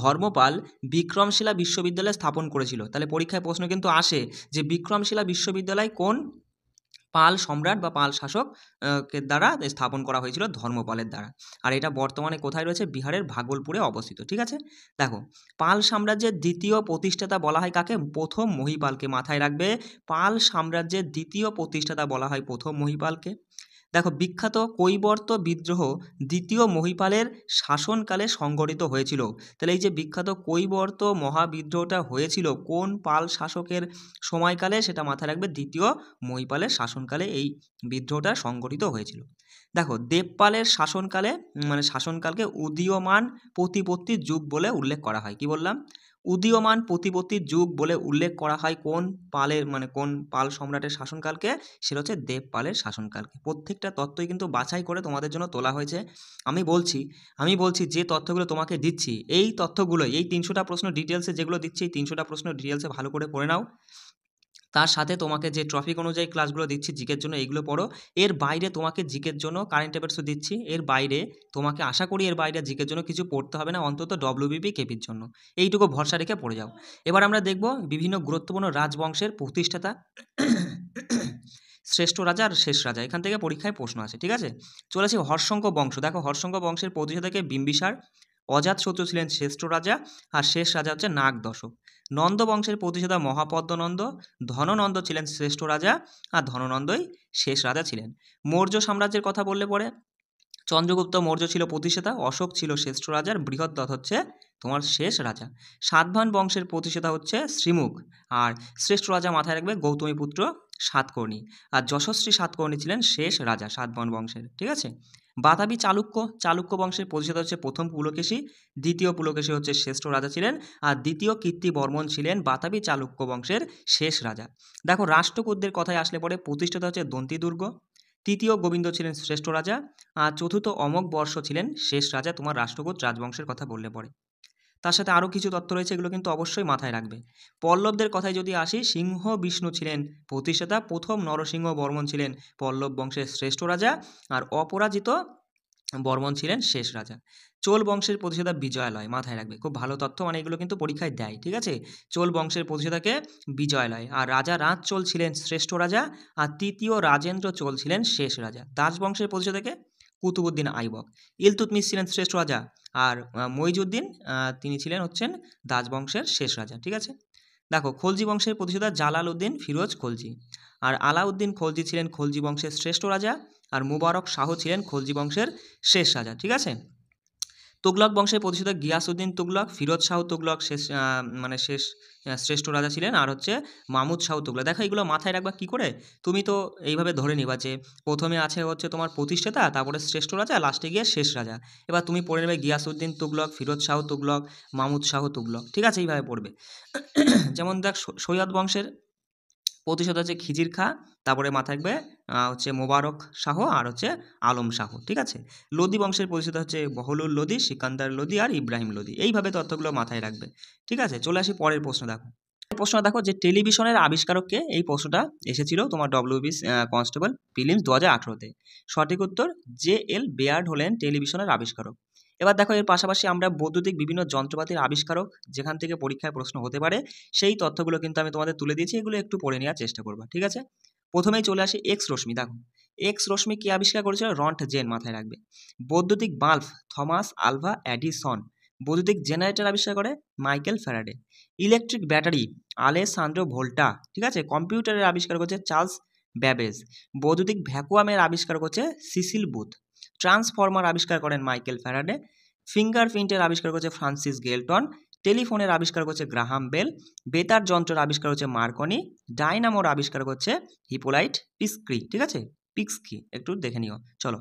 ধর্মপাল বিক্রমশিলা বিশ্ববিদ্যালয় স্থাপন করেছিল। তাহলে পরীক্ষায় প্রশ্ন কিন্তু আসে, যে বিক্রমশিলা বিশ্ববিদ্যালয় কোন পাল সম্রাট বা পাল শাসক কে দ্বারা স্থাপন করা হয়েছিল? ধর্মপালের দ্বারা। আর এটা বর্তমানে কোথায় রয়েছে? বিহারের ভাগলপুরে অবস্থিত। ঠিক আছে, দেখো, পাল সাম্রাজ্যের দ্বিতীয় প্রতিষ্ঠাতা বলা হয় কাকে? প্রথম মহিপালকে। মাথায় রাখবে, পাল সাম্রাজ্যের দ্বিতীয় প্রতিষ্ঠাতা বলা হয় প্রথম মহিপালকে। দেখো, বিখ্যাত কৈবর্ত বিদ্রোহ দ্বিতীয় মহিপালের শাসনকালে সংঘটিত হয়েছিল। তাহলে এই যে বিখ্যাত কৈবর্ত মহাবিদ্রোহটা হয়েছিল কোন পাল শাসকের সময়কালে? সেটা মাথায় রাখবে, দ্বিতীয় মহিপালের শাসনকালে এই বিদ্রোহটা সংঘটিত হয়েছিল। দেখো, দেবপালের শাসনকালে, মানে শাসনকালকে উদীয়মান প্রতিপত্তির যুগ বলে উল্লেখ করা হয়। কি বললাম? উদীয়মান প্রতিপত্তির যুগ বলে উল্লেখ করা হয় কোন পালের, মানে কোন পাল সম্রাটের শাসনকালকে? সেটা হচ্ছে দেবপালের শাসনকালকে। প্রত্যেকটা তথ্যই কিন্তু বাছাই করে তোমাদের জন্য তোলা হয়েছে। আমি বলছি যে তথ্যগুলো তোমাকে দিচ্ছি, এই তথ্যগুলোই, এই 300টা প্রশ্ন ডিটেলসে যেগুলো দিচ্ছি, এই 300টা প্রশ্ন ডিটেলসে ভালো করে পড়ে নাও। তার সাথে তোমাকে যে ট্রফিক অনুযায়ী ক্লাসগুলো দিচ্ছি জিকের জন্য, এইগুলো পড়ো। এর বাইরে তোমাকে জিকের জন্য কারেন্ট অ্যাফেয়ার্সও দিচ্ছি, এর বাইরে তোমাকে আশা করি এর বাইরে জিকের জন্য কিছু পড়তে হবে না, অন্তত ডব্লিউবিপি কেপির জন্য। এইটুকু ভরসা রেখে পড়ে যাও। এবার আমরা দেখব বিভিন্ন গুরুত্বপূর্ণ রাজবংশের প্রতিষ্ঠাতা, শ্রেষ্ঠ রাজা আর শেষ রাজা, এখান থেকে পরীক্ষায় প্রশ্ন আছে। ঠিক আছে, চলে আসি হর্ষঙ্ক বংশ। দেখো, হর্ষঙ্ক বংশের প্রতিষ্ঠাতাকে বিম্বিসার। অজাতশত্রু ছিলেন শ্রেষ্ঠ রাজা, আর শেষ রাজা হচ্ছে নাগ দশক। নন্দ বংশের প্রতিষ্ঠাতা মহাপদ্মনন্দ। ধননন্দ ছিলেন শ্রেষ্ঠ রাজা, আর ধননন্দই শেষ রাজা ছিলেন। মৌর্য সাম্রাজ্যের কথা বললে পরে চন্দ্রগুপ্ত মৌর্য ছিল প্রতিষ্ঠাতা, অশোক ছিল শ্রেষ্ঠ রাজার, বৃহদ্রথ হচ্ছে তোমার শেষ রাজা। সাতবাহন বংশের প্রতিষ্ঠাতা হচ্ছে শ্রীমুখ, আর শ্রেষ্ঠ রাজা মাথায় রাখবে গৌতমীপুত্র সাতকর্ণী, আর যশস্বী সাতকর্ণী ছিলেন শেষ রাজা সাতবাহন বংশের। ঠিক আছে, বাতাবি চালুক্য, চালুক্য বংশের প্রতিষ্ঠাতা হচ্ছে প্রথম পুলকেশী, দ্বিতীয় পুলকেশী হচ্ছে শ্রেষ্ঠ রাজা ছিলেন, আর দ্বিতীয় কীর্তিবর্মন ছিলেন বাতাবি চালুক্য বংশের শেষ রাজা। দেখো রাষ্ট্রকূটদের কথায় আসলে পরে প্রতিষ্ঠাতা হচ্ছে দন্তি দুর্গ, তৃতীয় গোবিন্দ ছিলেন শ্রেষ্ঠ রাজা, আর চতুর্থ অমোঘ বর্ষ ছিলেন শেষ রাজা তোমার রাষ্ট্রকূট রাজবংশের কথা বললে পরে। তার সাথে আরও কিছু তথ্য রয়েছে, এগুলো কিন্তু অবশ্যই মাথায় রাখবে। পল্লবদের কথায় যদি আসি, সিংহ বিষ্ণু ছিলেন প্রতিষ্ঠাতা, প্রথম নরসিংহ বর্মন ছিলেন পল্লব বংশের শ্রেষ্ঠ রাজা, আর অপরাজিত বর্মন ছিলেন শেষ রাজা। চোল বংশের প্রতিষ্ঠাতা বিজয়ালয়, মাথায় রাখবে, খুব ভালো তথ্য, মানে এগুলো কিন্তু পরীক্ষায় দেয়, ঠিক আছে। চোল বংশের প্রতিষ্ঠাতাকে বিজয়ালয়, আর রাজা রাজ চোল ছিলেন শ্রেষ্ঠ রাজা, আর তৃতীয় রাজেন্দ্র চোল ছিলেন শেষ রাজা। দাস বংশের প্রতিষ্ঠাতাকে কুতুবুদ্দিন আইবক। ইলতুৎমিশ ছিলেন শ্রেষ্ঠ রাজা, আর মইজুদ্দিন তিনি ছিলেন হচ্ছেন দাস বংশের শেষ রাজা, ঠিক আছে। দেখো খলজি বংশের প্রতিষ্ঠাতা জালাল উদ্দিন ফিরোজ খলজি, আর আলাউদ্দিন খলজি ছিলেন খলজি বংশের শ্রেষ্ঠ রাজা, আর মুবারক শাহ ছিলেন খলজি বংশের শেষ রাজা, ঠিক আছে। তুগলক বংশের প্রতিষ্ঠাতা গিয়াসউদ্দিন তুগলক, ফিরোজ শাহ তুগলক শেষ শ্রেষ্ঠ রাজা ছিলেন, আর হচ্ছে মাহমুদ শাহ তুগলক। দেখো এগুলো মাথায় রাখবা কী করে, তুমি তো এইভাবে ধরে নিবা যে প্রথমে আছে হচ্ছে তোমার প্রতিষ্ঠাতা, তারপরে শ্রেষ্ঠ রাজা, লাস্টে গিয়ে শেষ রাজা। এবার তুমি পড়ে নেবে গিয়াসউদ্দিন তুগলক, ফিরোজ শাহ তুগলক, মাহমুদ শাহ তুগলক, ঠিক আছে, এইভাবে পড়বে। যেমন দেখ সৈয়দ বংশের প্রতিষ্ঠাতা হচ্ছে খিজির খাঁ, তারপরে মাথায় রাখবে হচ্ছে মোবারক শাহ, আর হচ্ছে আলম শাহ, ঠিক আছে। লোদি বংশের প্রতিষ্ঠাতা হচ্ছে বহলুল লোদি, সিকান্দার লোদি, আর ইব্রাহিম লোদি। এইভাবে তথ্যগুলো মাথায় রাখবে, ঠিক আছে। চলে আসি পরের প্রশ্ন। দেখো প্রশ্ন দেখো যে টেলিভিশনের আবিষ্কারককে, এই প্রশ্নটা এসেছিল তোমার ডব্লিউবি কনস্টেবল প্রিলিমস 2018-তে। সঠিক উত্তর JL বেয়ার্ড হলেন টেলিভিশনের আবিষ্কারক। এবার দেখো এর পাশাপাশি আমরা বৈদ্যুতিক বিভিন্ন যন্ত্রপাতির আবিষ্কারক, যেখান থেকে পরীক্ষায় প্রশ্ন হতে পারে, সেই তথ্যগুলো কিন্তু আমি তোমাদের তুলে দিয়েছি, এগুলো একটু পড়ে নেওয়ার চেষ্টা করবা, ঠিক আছে। প্রথমেই চলে আসি এক্স রশ্মি। দেখো এক্স রশ্মি কে আবিষ্কার করেছিল? রন্টজেন, মাথায় রাখবে। বৈদ্যুতিক বাল্ব থমাস আলভা এডিসন। বৈদ্যুতিক জেনারেটর আবিষ্কার করে Michael Faraday. Electric battery Alessandro ভোল্টা, ঠিক আছে। কম্পিউটারের আবিষ্কার করছে চার্লস ব্যাবেজ। বৈদ্যুতিক ভ্যাকুয়ামের আবিষ্কার করছে সিসিল বুথ। ট্রান্সফর্মার আবিষ্কার করেন মাইকেল ফ্যারাডে। ফিঙ্গারপ্রিন্টের আবিষ্কার করছে ফ্রান্সিস গেলটন। টেলিফোনের আবিষ্কার করছে গ্রাহাম বেল। বেতার যন্ত্রের আবিষ্কার হচ্ছে মার্কনি। ডাইনামোর আবিষ্কার করছে হিপোলাইট পিস্কি, ঠিক আছে, পিস্কি, একটু দেখে নিও। চলো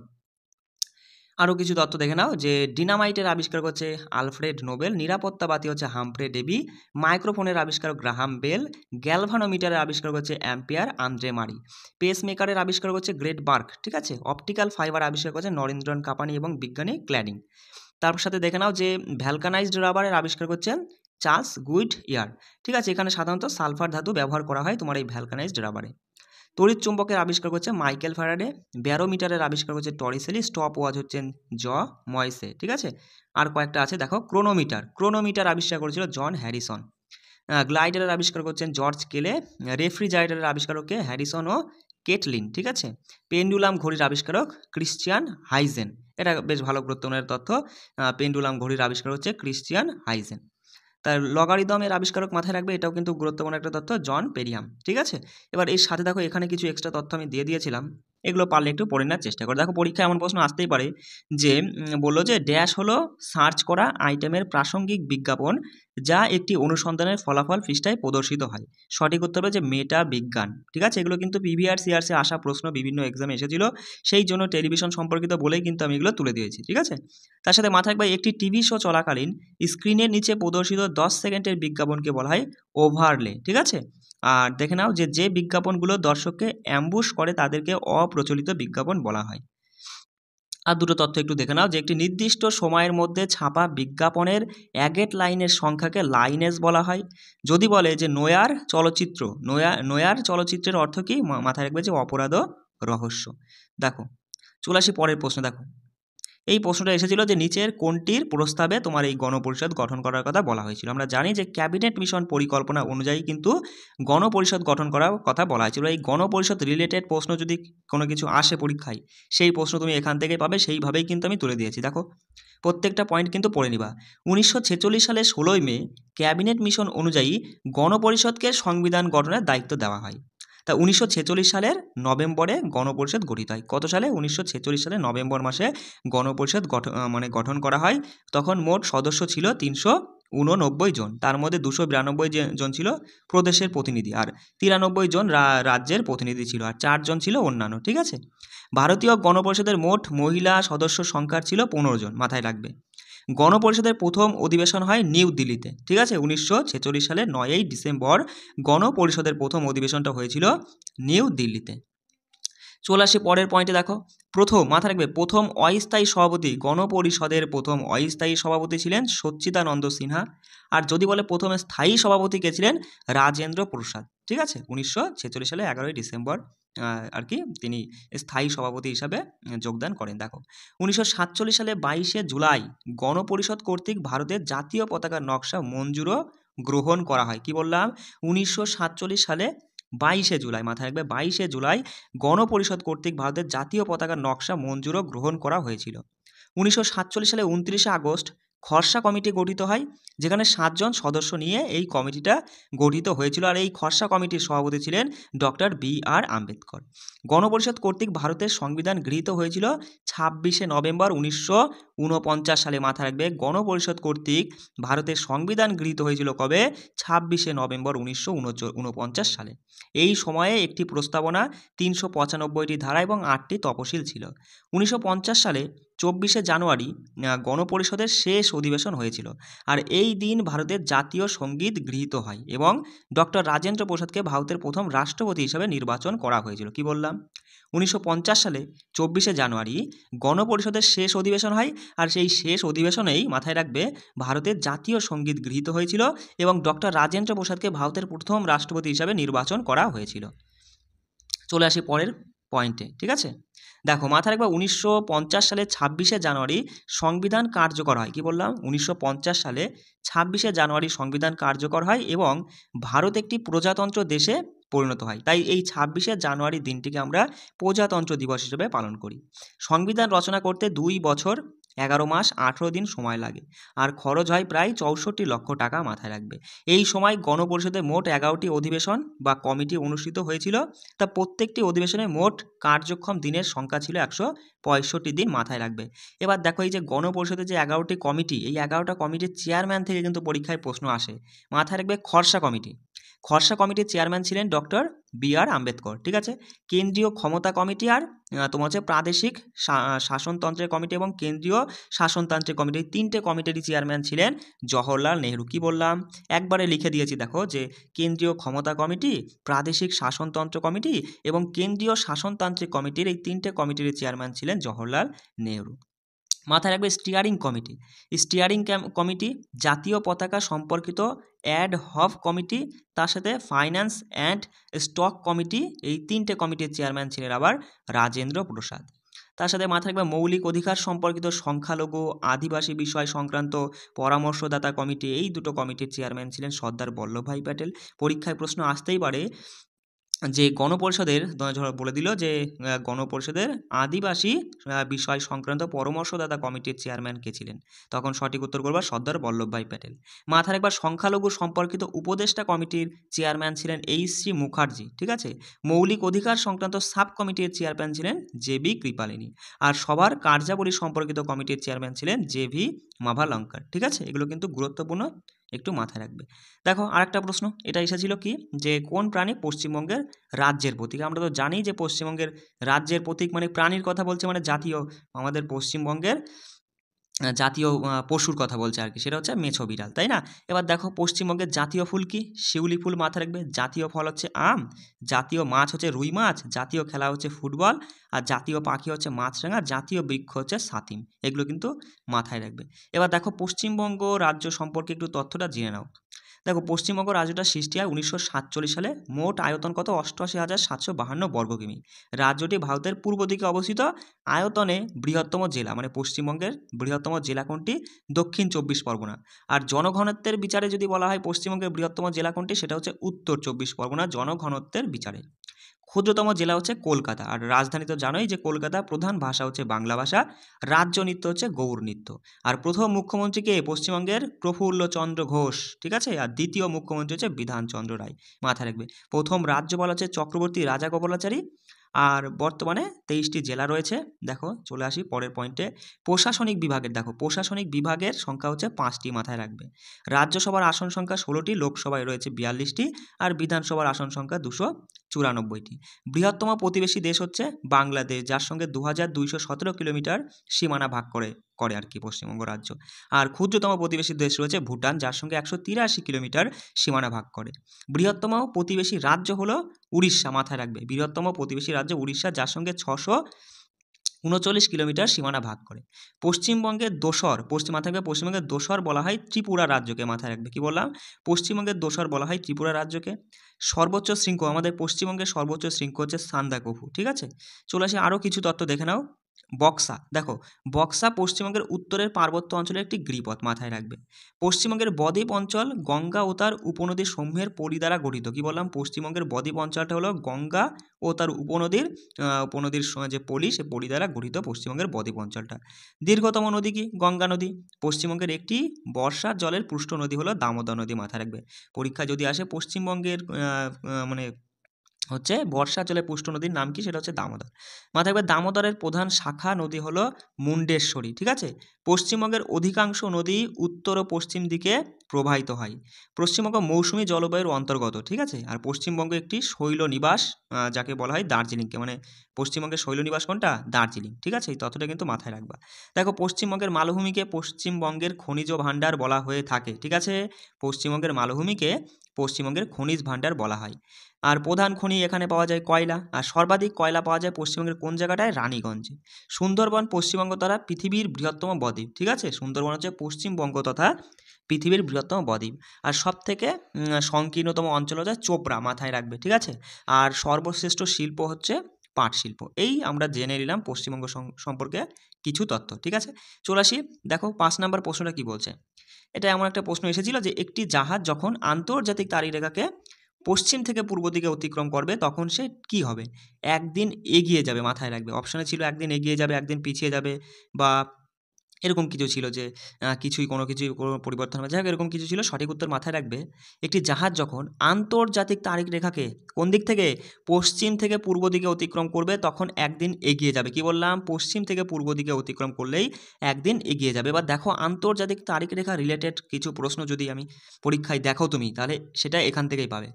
আরও কিছু তথ্য দেখে নাও যে ডিনামাইটের আবিষ্কার করছে আলফ্রেড নোবেল। নিরাপত্তা বাতি হচ্ছে হামফ্রে ডেভি। মাইক্রোফোনের আবিষ্কার গ্রাহাম বেল। গ্যালভানোমিটারের আবিষ্কার করছে অ্যাম্পিয়ার আন্দ্রে মারি। পেসমেকারের আবিষ্কার করছে গ্রেট বার্ক, ঠিক আছে। অপটিক্যাল ফাইবার আবিষ্কার করছে নরেন্দ্রন কাপানি এবং বিজ্ঞানী ক্ল্যাডিং। তার সাথে দেখে নাও যে ভ্যালকানাইজড রাবারের আবিষ্কার করছেন চার্লস গুইড ইয়ার, ঠিক আছে। এখানে সাধারণত সালফার ধাতু ব্যবহার করা হয় তোমার এই ভ্যালকানাইজড রাবারে। তড়িৎ চুম্বকের আবিষ্কার করছে মাইকেল ফ্যারাডে। ব্যারোমিটারের আবিষ্কার করছে টরিসেলি। স্টপ ওয়াচ হচ্ছেন ময়েসে, ঠিক আছে। আর কয়েকটা আছে দেখো, ক্রোনোমিটার আবিষ্কার করেছিল জন হ্যারিসন। গ্লাইডারের আবিষ্কার করছেন জর্জ কেলে। রেফ্রিজারেটরের আবিষ্কারককে হ্যারিসন ও কেটলিন, ঠিক আছে। পেন্ডুলাম ঘড়ির আবিষ্কারক ক্রিশ্চিয়ান হাইজেন। এটা বেশ ভালো গুরুত্বপূর্ণ তথ্য। পেন্ডুলাম ঘড়ির আবিষ্কার হচ্ছে ক্রিশ্চিয়ান হাইজেন। তার লগারিদমের আবিষ্কারক মাথায় রাখবে, এটাও কিন্তু গুরুত্বপূর্ণ একটা তথ্য, জন পেরিয়াম, ঠিক আছে। এবার এর সাথে দেখো এখানে কিছু এক্সট্রা তথ্য আমি দিয়ে দিয়েছিলাম, এগুলো পারলে একটু পড়ে নেওয়ার চেষ্টা করো। দেখো পরীক্ষায় এমন প্রশ্ন আসতেই পারে যে বললো যে ড্যাশ হলো সার্চ করা আইটেমের প্রাসঙ্গিক বিজ্ঞাপন যা একটি অনুসন্ধানের ফলাফল পৃষ্ঠায় প্রদর্শিত হয়। সঠিক উত্তর হবে যে মেটা বিজ্ঞান, ঠিক আছে। এগুলো কিন্তু পিভিআর সিআরসি আসা প্রশ্ন বিভিন্ন এক্সামে এসেছিল, সেই জন্য টেলিভিশন সম্পর্কিত বলেই কিন্তু আমি এগুলো তুলে দিয়েছি, ঠিক আছে। তার সাথে মাথায় রাখবে একটি টিভি শো চলাকালীন স্ক্রিনের নিচে প্রদর্শিত 10 সেকেন্ডের বিজ্ঞাপনকে বলা হয় ওভারলে, ঠিক আছে। আর দেখে নাও যে বিজ্ঞাপনগুলো দর্শককে অ্যাম্বুশ করে তাদেরকে অপ্রচলিত বিজ্ঞাপন বলা হয়। আর দুটো তথ্য একটু দেখে নাও যে একটি নির্দিষ্ট সময়ের মধ্যে ছাপা বিজ্ঞাপনের অ্যাগেট লাইনের সংখ্যাকে লাইনেজ বলা হয়। যদি বলে যে নোয়ার চলচ্চিত্রের অর্থ কি? মাথায় রাখবে যে অপরাধ ও রহস্য। দেখো চলে আসি পরের প্রশ্ন। দেখো এই প্রশ্নটা এসেছিল যে নিচের কোনটির প্রস্তাবে তোমার এই গণপরিষদ গঠন করার কথা বলা হয়েছিল। আমরা জানি যে ক্যাবিনেট মিশন পরিকল্পনা অনুযায়ী কিন্তু গণপরিষদ গঠন করার কথা বলা হয়েছিল। এই গণপরিষদ রিলেটেড প্রশ্ন যদি কোনো কিছু আসে পরীক্ষায়, সেই প্রশ্ন তুমি এখান থেকে পাবে, সেইভাবেই কিন্তু আমি তুলে দিয়েছি। দেখো প্রত্যেকটা পয়েন্ট কিন্তু পড়ে নিবা। 1946 সালের 16 মে ক্যাবিনেট মিশন অনুযায়ী গণপরিষদকে সংবিধান গঠনের দায়িত্ব দেওয়া হয়। তা 1946 সালের নভেম্বরে গণপরিষদ গঠিত হয়। কত সালে? 1946 সালের নভেম্বর মাসে গণপরিষদ গঠন করা হয়। তখন মোট সদস্য ছিল 89 জন, তার মধ্যে 292 জন ছিল প্রদেশের প্রতিনিধি, আর 93 জন রাজ্যের প্রতিনিধি ছিল, আর 4 জন ছিল অন্যান্য। ঠিক আছে, ভারতীয় গণপরিষদের মোট মহিলা সদস্য সংখ্যা ছিল 15 জন, মাথায় রাখবে। গণপরিষদের প্রথম অধিবেশন হয় নিউ দিল্লিতে। ঠিক আছে, 1946 সালের 9ই ডিসেম্বর গণপরিষদের প্রথম অধিবেশনটা হয়েছিল নিউ দিল্লিতে। চলে আসি পরের পয়েন্টে, দেখো প্রথম, মাথা রাখবে, প্রথম অস্থায়ী সভাপতি, গণপরিষদের প্রথম অস্থায়ী সভাপতি ছিলেন সচ্চিদানন্দ সিনহা। আর যদি বলে প্রথম স্থায়ী সভাপতি কে ছিলেন, রাজেন্দ্র প্রসাদ। ঠিক আছে, 1946 সালে 11ই ডিসেম্বর আর কি তিনি স্থায়ী সভাপতি হিসাবে যোগদান করেন। দেখো 1947 সালে 22শে জুলাই গণপরিষদ কর্তৃক ভারতের জাতীয় পতাকার নকশা মঞ্জুরও গ্রহণ করা হয়। কি বললাম, 1947 সালে 22শে জুলাই, মাথায় রাখবে 22শে জুলাই গণপরিষদ কর্তৃক ভারতের জাতীয় পতাকার নকশা মঞ্জুরও গ্রহণ করা হয়েছিল। 1947 সালে 29শে আগস্ট খসড়া কমিটি গঠিত হয়, যেখানে 7 জন সদস্য নিয়ে এই কমিটিটা গঠিত হয়েছিল, আর এই খসড়া কমিটির সভাপতি ছিলেন ডক্টর বি.আর. আম্বেদকর। গণপরিষদ কর্তৃক ভারতের সংবিধান গৃহীত হয়েছিল 26শে নভেম্বর 1949 সালে, মাথা রাখবে গণপরিষদ কর্তৃক ভারতের সংবিধান গৃহীত হয়েছিল কবে, 26শে নভেম্বর 1949 সালে। এই সময়ে একটি প্রস্তাবনা, 395টি ধারা এবং 8টি তফসিল ছিল। 1950 সালে 24শে জানুয়ারি গণপরিষদের শেষ অধিবেশন হয়েছিল, আর এই দিন ভারতের জাতীয় সঙ্গীত গৃহীত হয় এবং ডক্টর রাজেন্দ্র প্রসাদকে ভারতের প্রথম রাষ্ট্রপতি হিসাবে নির্বাচন করা হয়েছিল। কি বললাম, 1950 সালে 24শে জানুয়ারি গণপরিষদের শেষ অধিবেশন হয়, আর সেই শেষ অধিবেশনেই, মাথায় রাখবে, ভারতের জাতীয় সঙ্গীত গৃহীত হয়েছিল এবং ডক্টর রাজেন্দ্র প্রসাদকে ভারতের প্রথম রাষ্ট্রপতি হিসাবে নির্বাচন করা হয়েছিল। চলে আসি পরের পয়েন্টে। ঠিক আছে, দেখো মাথায় রাখবে 1950 সালে 26শে জানুয়ারি সংবিধান কার্যকর হয়। কি বললাম, 1950 সালে 26শে জানুয়ারি সংবিধান কার্যকর হয় এবং ভারত একটি প্রজাতন্ত্র দেশে পরিণত হয়। তাই এই 26শে জানুয়ারি দিনটিকে আমরা প্রজাতন্ত্র দিবস হিসেবে পালন করি। সংবিধান রচনা করতে 2 বছর 11 মাস 18 দিন সময় লাগে, আর খরচ হয় প্রায় 64 লক্ষ টাকা, মাথায় রাখবে। এই সময় গণপরিষদে মোট 11টি অধিবেশন বা কমিটি অনুষ্ঠিত হয়েছিল, তা প্রত্যেকটি অধিবেশনে মোট কার্যক্ষম দিনের সংখ্যা ছিল 165 দিন, মাথায় রাখবে। এবার দেখো এই যে গণপরিষদের যে 11টি কমিটি, এই 11টা কমিটির চেয়ারম্যান থেকে কিন্তু পরীক্ষায় প্রশ্ন আসে, মাথায় রাখবে খসড়া কমিটি। খসড়া কমিটির চেয়ারম্যান ছিলেন ডক্টর বি.আর. আম্বেদকর। ঠিক আছে, কেন্দ্রীয় ক্ষমতা কমিটি আর তোমার হচ্ছে প্রাদেশিক শাসনতন্ত্রের কমিটি এবং কেন্দ্রীয় শাসনতান্ত্রিক কমিটি, 3টে কমিটিরই চেয়ারম্যান ছিলেন জওহরলাল নেহরু। কি বললাম, একবারে লিখে দিয়েছি, দেখো যে কেন্দ্রীয় ক্ষমতা কমিটি, প্রাদেশিক শাসনতন্ত্র কমিটি এবং কেন্দ্রীয় শাসনতান্ত্রিক কমিটির, এই 3টে কমিটির চেয়ারম্যান ছিলেন জওহরলাল নেহরু। মাথায় রাখবে স্টিয়ারিং কমিটি। স্টিয়ারিং কমিটি জাতীয় পতাকা সম্পর্কিত অ্যাড হক কমিটি, তার সাথে ফাইন্যান্স অ্যান্ড স্টক কমিটি, এই 3টে কমিটির চেয়ারম্যান ছিলেন আবার রাজেন্দ্র প্রসাদ। তার সাথে মাথায় রাখবে মৌলিক অধিকার সম্পর্কিত সংখ্যালঘু আদিবাসী বিষয় সংক্রান্ত পরামর্শদাতা কমিটি, এই দুটো কমিটির চেয়ারম্যান ছিলেন সর্দার বল্লভভাই প্যাটেল। পরীক্ষায় প্রশ্ন আসতেই পারে যে গণপরিষদের, বলে দিল যে গণপরিষদের আদিবাসী বিষয় সংক্রান্ত পরামর্শদাতা কমিটির চেয়ারম্যান কে ছিলেন, তখন সঠিক উত্তর করবা সর্দার বল্লভভাই প্যাটেল। মাথায় একবার সংখ্যালঘু সম্পর্কিত উপদেষ্টা কমিটির চেয়ারম্যান ছিলেন এইচ.সি. মুখার্জি। ঠিক আছে, মৌলিক অধিকার সংক্রান্ত সাব কমিটির চেয়ারম্যান ছিলেন জে.বি. কৃপালিনী, আর সবার কার্যাবলী সম্পর্কিত কমিটির চেয়ারম্যান ছিলেন জে.ভি. মাভালঙ্কার। ঠিক আছে, এগুলো কিন্তু গুরুত্বপূর্ণ, একটু মাথায় রাখবে। দেখো আরেকটা প্রশ্ন, এটা এসেছিল কি, যে কোন প্রাণী পশ্চিমবঙ্গের রাজ্যের প্রতীক। আমরা তো জানি যে পশ্চিমবঙ্গের রাজ্যের প্রতীক মানে প্রাণীর কথা বলছে, মানে জাতীয়, আমাদের পশ্চিমবঙ্গের জাতীয় পশুর কথা বলছে আর কি, সেটা হচ্ছে মেছো বিড়াল, তাই না। এবার দেখো পশ্চিমবঙ্গের জাতীয় ফুল কি, শিউলি ফুল, মাথায় রাখবে। জাতীয় ফল হচ্ছে আম, জাতীয় মাছ হচ্ছে রুই মাছ, জাতীয় খেলা হচ্ছে ফুটবল, আর জাতীয় পাখি হচ্ছে মাছরাঙা, জাতীয় বৃক্ষ হচ্ছে সাতিম, এগুলো কিন্তু মাথায় রাখবে। এবার দেখো পশ্চিমবঙ্গ রাজ্য সম্পর্কে একটু তথ্যটা জেনে নাও। দেখো পশ্চিমবঙ্গ রাজ্যটা সৃষ্টি হয় 1947 সালে, মোট আয়তন কত, 88,752 বর্গ কিমি। রাজ্যটি ভারতের পূর্ব দিকে অবস্থিত, আয়তনে বৃহত্তম জেলা, মানে পশ্চিমবঙ্গের বৃহত্তম জেলা কোনটি, দক্ষিণ 24 পরগনা। আর জনঘনত্বের বিচারে যদি বলা হয় পশ্চিমবঙ্গের বৃহত্তম জেলা কোনটি, সেটা হচ্ছে উত্তর 24 পরগনা জনঘনত্বের বিচারে। ক্ষুদ্রতম জেলা হচ্ছে কলকাতা, আর রাজধানী তো জানোই যে কলকাতা, প্রধান ভাষা হচ্ছে বাংলা ভাষা, রাজ্য নৃত্য হচ্ছে গৌড় নৃত্য। আর প্রথম মুখ্যমন্ত্রী কে, পশ্চিমবঙ্গের প্রফুল্লচন্দ্র ঘোষ। ঠিক আছে, আর দ্বিতীয় মুখ্যমন্ত্রী হচ্ছে বিধানচন্দ্র রায়, মাথায় রাখবে। প্রথম রাজ্যপাল হচ্ছে চক্রবর্তী রাজা গোপালাচারী, আর বর্তমানে 23টি জেলা রয়েছে। দেখো চলে আসি পরের পয়েন্টে। প্রশাসনিক বিভাগের দেখো, প্রশাসনিক বিভাগের সংখ্যা হচ্ছে 5টি, মাথায় রাখবে। রাজ্যসভার আসন সংখ্যা 16টি, লোকসভায় রয়েছে 42টি, আর বিধানসভার আসন সংখ্যা 294টি। বৃহত্তম প্রতিবেশী দেশ হচ্ছে বাংলাদেশ, যার সঙ্গে 2217 কিলোমিটার সীমানা ভাগ করে আর কি পশ্চিমবঙ্গ রাজ্য। আর ক্ষুদ্রতম প্রতিবেশী দেশ রয়েছে ভুটান, যার সঙ্গে 183 কিলোমিটার সীমানা ভাগ করে। বৃহত্তম প্রতিবেশী রাজ্য হলো উড়িষ্যা, মাথায় রাখবে। বৃহত্তম প্রতিবেশী রাজ্য উড়িষ্যা, যার সঙ্গে 639 কিলোমিটার সীমানা ভাগ করে। পশ্চিমবঙ্গের দোসর, পশ্চিমবঙ্গের দোসর বলা হয় ত্রিপুরা রাজ্যকে, মাথায় রাখবে। কি বললাম? পশ্চিমবঙ্গের দোসর বলা হয় ত্রিপুরা রাজ্যকে। সর্বোচ্চ শৃঙ্গ, আমাদের পশ্চিমবঙ্গের সর্বোচ্চ শৃঙ্গ হচ্ছে সান্দাকফু, ঠিক আছে। চলে আসি আরও কিছু তথ্য দেখে নাও। বক্সা, দেখো বক্সা পশ্চিমবঙ্গের উত্তরের পার্বত্য অঞ্চলের একটি গিরিপথ, মাথায় রাখবে। পশ্চিমবঙ্গের বদ্বীপ অঞ্চল গঙ্গা ও তার উপনদী সমূহের পলি দ্বারা গঠিত। কি বললাম? পশ্চিমবঙ্গের বদ্বীপ অঞ্চলটা হলো গঙ্গা ও তার উপনদীর যে পলি, সে পলি দ্বারা গঠিত পশ্চিমবঙ্গের বদ্বীপ অঞ্চলটা। দীর্ঘতম নদী কি? গঙ্গা নদী। পশ্চিমবঙ্গের একটি বর্ষার জলের পুষ্ট নদী হলো দামোদর নদী, মাথায় রাখবে। পরীক্ষায় যদি আসে পশ্চিমবঙ্গের মানে হচ্ছে বর্ষা জলে পুষ্ট নদীর নাম কি, সেটা হচ্ছে দামোদর, মাথায় রাখবে। দামোদরের প্রধান শাখা নদী হলো মুন্ডেশ্বরী, ঠিক আছে। পশ্চিমবঙ্গের অধিকাংশ নদী উত্তর ও পশ্চিম দিকে প্রবাহিত হয়। পশ্চিমবঙ্গ মৌসুমী জলবায়ুর অন্তর্গত, ঠিক আছে। আর পশ্চিমবঙ্গ একটি শৈলনিবাস, যাকে বলা হয় দার্জিলিংকে, মানে পশ্চিমবঙ্গের শৈলনিবাস কোনটা? দার্জিলিং, ঠিক আছে। এই তথ্যটা কিন্তু মাথায় রাখবা। দেখো পশ্চিমবঙ্গের মালভূমিকে পশ্চিমবঙ্গের খনিজ ভাণ্ডার বলা হয়ে থাকে, ঠিক আছে। পশ্চিমবঙ্গের মালভূমিকে পশ্চিমবঙ্গের খনিজ ভাণ্ডার বলা হয়। আর প্রধান খনি এখানে পাওয়া যায় কয়লা, আর সর্বাধিক কয়লা পাওয়া যায় পশ্চিমবঙ্গের কোন জায়গাটায়? রানীগঞ্জে। সুন্দরবন পশ্চিমবঙ্গ তথা পৃথিবীর বৃহত্তম বদ্বীপ, ঠিক আছে। সুন্দরবন হচ্ছে পশ্চিমবঙ্গ তথা পৃথিবীর বৃহত্তম বদ্বীপ। আর সবথেকে সংকীর্ণতম অঞ্চল হচ্ছে চোপড়া, মাথায় রাখবে, ঠিক আছে। আর সর্বশ্রেষ্ঠ শিল্প হচ্ছে পাট শিল্প। এই আমরা জেনে নিলাম পশ্চিমবঙ্গ সম্পর্কে কিছু তথ্য, ঠিক আছে। চলে আসি, দেখো 5 নম্বর প্রশ্নটা কি বলছে। এটা এমন একটা প্রশ্ন এসেছিল যে একটি জাহাজ যখন আন্তর্জাতিক তারিখরেখাকে পশ্চিম থেকে পূর্ব দিকে অতিক্রম করবে তখন সে কি হবে? একদিন এগিয়ে যাবে, মাথায় রাখবে। অপশানে ছিল একদিন এগিয়ে যাবে, একদিন পিছিয়ে যাবে, বা এরকম কিছু ছিল যে কোনো পরিবর্তন হবে। যাই হোক, এরকম কিছু ছিল। সঠিক উত্তর মাথায় রাখবে, একটি জাহাজ যখন আন্তর্জাতিক তারিখ রেখাকে কোন দিক থেকে? পশ্চিম থেকে পূর্ব দিকে অতিক্রম করবে তখন একদিন এগিয়ে যাবে। কি বললাম? পশ্চিম থেকে পূর্ব দিকে অতিক্রম করলেই একদিন এগিয়ে যাবে। এবার দেখো আন্তর্জাতিক তারিখ রেখা রিলেটেড কিছু প্রশ্ন যদি আমি পরীক্ষায় দেখো তুমি, তাহলে সেটা এখান থেকেই পাবে।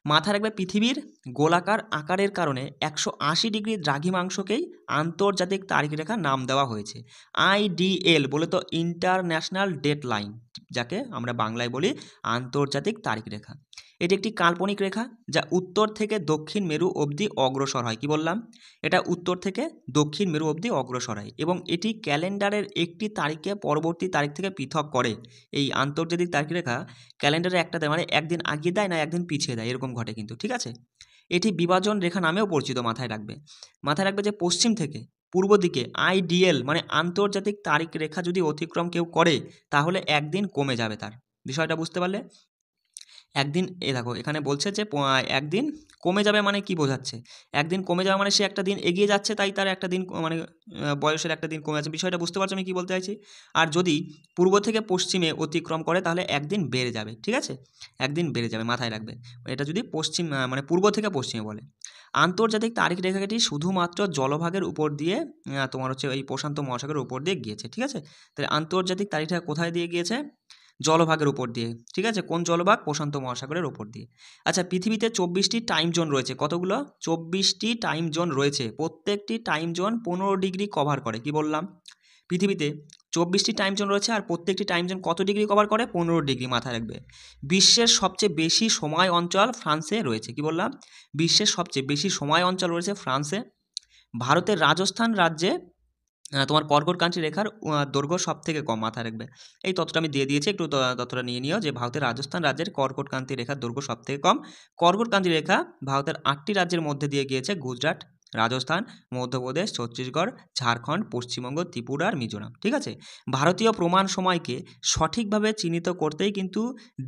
মাথায় রাখবে, পৃথিবীর গোলাকার আকারের কারণে 180 ডিগ্রি দ্রাঘিমাংশকেই আন্তর্জাতিক তারিখরেখার নাম দেওয়া হয়েছে। IDL বলে তো ইন্টারন্যাশনাল ডেট লাইন, যাকে আমরা বাংলায় বলি আন্তর্জাতিক তারিখরেখা। এটি একটি কাল্পনিক রেখা যা উত্তর থেকে দক্ষিণ মেরু অবধি অগ্রসর হয়। কি বললাম? এটা উত্তর থেকে দক্ষিণ মেরু অবধি অগ্রসর হয় এবং এটি ক্যালেন্ডারের একটি তারিখকে পরবর্তী তারিখ থেকে পৃথক করে। এই আন্তর্জাতিক তারিখরেখা ক্যালেন্ডারে একটা দেয়, মানে একদিন আগিয়ে দেয় না একদিন পিছিয়ে দেয়, এরকম ঘটে কিন্তু, ঠিক আছে। এটি বিভাজন রেখা নামেও পরিচিত, মাথায় রাখবে। মাথায় রাখবে যে পশ্চিম থেকে পূর্ব দিকে IDL মানে আন্তর্জাতিক তারিখ রেখা যদি অতিক্রম কেউ করে তাহলে একদিন কমে যাবে তার। বিষয়টা বুঝতে পারলে? একদিন দেখো এখানে বলছে যে একদিন কমে যাবে, মানে কি বোঝাচ্ছে? একদিন কমে যাবে মানে সে একটা দিন এগিয়ে যাচ্ছে, তাই তার একটা দিন মানে বয়সের একটা দিন কমে যাচ্ছে। বিষয়টা বুঝতে পারছো আমি কি বলতে চাইছি? আর যদি পূর্ব থেকে পশ্চিমে অতিক্রম করে তাহলে একদিন বেড়ে যাবে, ঠিক আছে। একদিন বেড়ে যাবে, মাথায় রাখবে। এটা যদি পশ্চিম মানে পূর্ব থেকে পশ্চিমে বলে। আন্তর্জাতিক তারিখ রেখাটি শুধুমাত্র জলভাগের উপর দিয়ে তোমার হচ্ছে এই প্রশান্ত মহাসাগরের উপর দিয়ে গিয়েছে, ঠিক আছে। তাহলে আন্তর্জাতিক তারিখ রেখা কোথায় দিয়ে গিয়েছে? জলভাগের উপর দিয়ে, ঠিক আছে। কোন জলভাগ? প্রশান্ত মহাসাগরের উপর দিয়ে। আচ্ছা, পৃথিবীতে 24টি টাইম জোন রয়েছে। কতগুলো? 24টি টাইম জোন রয়েছে। প্রত্যেকটি টাইম জোন 15 ডিগ্রি কভার করে। কি বললাম? পৃথিবীতে 24টি টাইম জোন রয়েছে আর প্রত্যেকটি টাইম জোন কত ডিগ্রি কভার করে? 15 ডিগ্রি, মাথায় রাখবে। বিশ্বের সবচেয়ে বেশি সময় অঞ্চল ফ্রান্সে রয়েছে। কি বললাম? বিশ্বের সবচেয়ে বেশি সময় অঞ্চল রয়েছে ফ্রান্সে। ভারতের রাজস্থান রাজ্যে তোমার কর্কটক্রান্তি রেখার দৈর্ঘ্য সব থেকে কম, মাথায় রাখবে। এই তথ্যটা আমি দিয়ে দিয়েছি, একটু তথ্যটা নিয়ে নিও যে ভারতের রাজস্থান রাজ্যের কর্কটক্রান্তি রেখার দৈর্ঘ্য সব থেকে কম। কর্কটক্রান্তি রেখা ভারতের 8টি রাজ্যের মধ্যে দিয়ে গিয়েছে: গুজরাট, রাজস্থান, মধ্যপ্রদেশ, ছত্তিশগড়, ঝাড়খণ্ড, পশ্চিমবঙ্গ, ত্রিপুরা আর মিজোরাম, ঠিক আছে। ভারতীয় প্রমাণ সময়কে সঠিকভাবে চিহ্নিত করতেই কিন্তু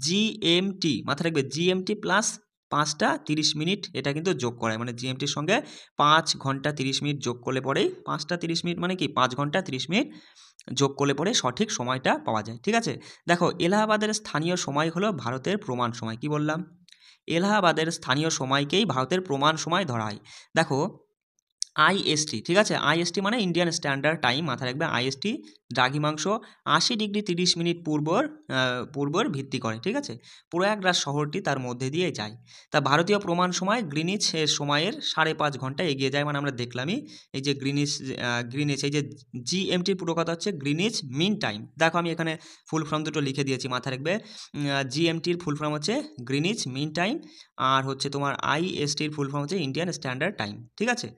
GMT, মাথায় রাখবে, GMT প্লাস 5টা 30 মিনিট এটা কিন্তু যোগ করায়, মানে জিএমটির সঙ্গে 5 ঘন্টা 30 মিনিট যোগ করলে পরেই 5টা 30 মিনিট মানে কি 5 ঘন্টা 30 মিনিট যোগ করলে পরে সঠিক সময়টা পাওয়া যায়, ঠিক আছে। দেখো এলাহাবাদের স্থানীয় সময় হলো ভারতের প্রমাণ সময়। কি বললাম? এলাহাবাদের স্থানীয় সময়কেই ভারতের প্রমাণ সময় ধরা হয়। দেখো আইএসটি, ঠিক আছে, আইএসটি মানে ইন্ডিয়ান স্ট্যান্ডার্ড টাইম, মাথায় রাখবে আইএসটি। দ্রাঘিমাংশ 80°30' পূর্বর ভিত্তি করে, ঠিক আছে। প্রয়াগরাজ শহরটি তার মধ্যে দিয়ে যায়। তা ভারতীয় প্রমাণ সময় গ্রিনিচ এর সময়ের 5.5 ঘন্টা এগিয়ে যায়, মানে আমরা দেখলামই এই যে গ্রিনিচ এই যে জিএমটির পুরো কথা হচ্ছে গ্রিনিচ মিন টাইম। দেখো আমি এখানে ফুল ফর্ম দুটো লিখে দিয়েছি, মাথায় রাখবে। জিএমটির ফুল ফর্ম হচ্ছে গ্রিনিচ মিন টাইম, আর হচ্ছে তোমার আইএসটির ফুল ফর্ম হচ্ছে ইন্ডিয়ান স্ট্যান্ডার্ড টাইম, ঠিক আছে।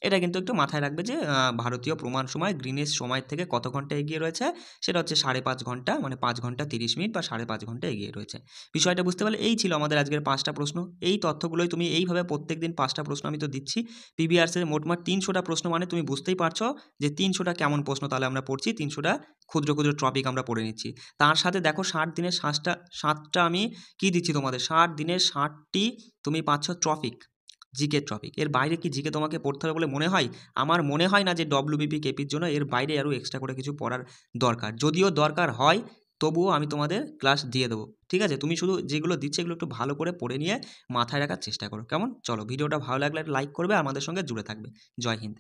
এটা কিন্তু একটু মাথায় রাখবে যে ভারতীয় প্রমাণ সময় গ্রিনিচ সময় থেকে কত ঘন্টা এগিয়ে রয়েছে, সেটা হচ্ছে 5.5 ঘন্টা, মানে 5 ঘন্টা 30 মিনিট বা 5.5 ঘন্টা এগিয়ে রয়েছে। বিষয়টা বুঝতে পারলে এই ছিল আমাদের আজকের 5টা প্রশ্ন। এই তথ্যগুলোই তুমি এইভাবে প্রত্যেক দিন 5টা প্রশ্ন আমি তো দিচ্ছি পিবিআরসের, মোটমাট 300টা প্রশ্ন, মানে তুমি বুঝতেই পারছো যে 300টা কেমন প্রশ্ন তাহলে আমরা পড়ছি, 300টা ক্ষুদ্র ক্ষুদ্র টপিক আমরা পড়ে নিচ্ছি। তার সাথে দেখো 60 দিনের 7টা আমি কি দিচ্ছি তোমাদের, 60 দিনের 60টি তুমি পাচ্ছ টপিক, জিকে টপিক। এর বাইরে কি জিকে তোমাকে পড়তে হবে বলে মনে হয়? আমার মনে হয় না যে ডব্লিউবিপি কেপির জন্য এর বাইরে আরও এক্সট্রা করে কিছু পড়ার দরকার। যদিও দরকার হয় তবুও আমি তোমাদের ক্লাস দিয়ে দেবো, ঠিক আছে। তুমি শুধু যেগুলো দিচ্ছে এগুলো একটু ভালো করে পড়ে নিয়ে মাথায় রাখার চেষ্টা করো, কেমন? চলো, ভিডিওটা ভালো লাগলে লাইক করবে আর আমাদের সঙ্গে জুড়ে থাকবে। জয় হিন্দ।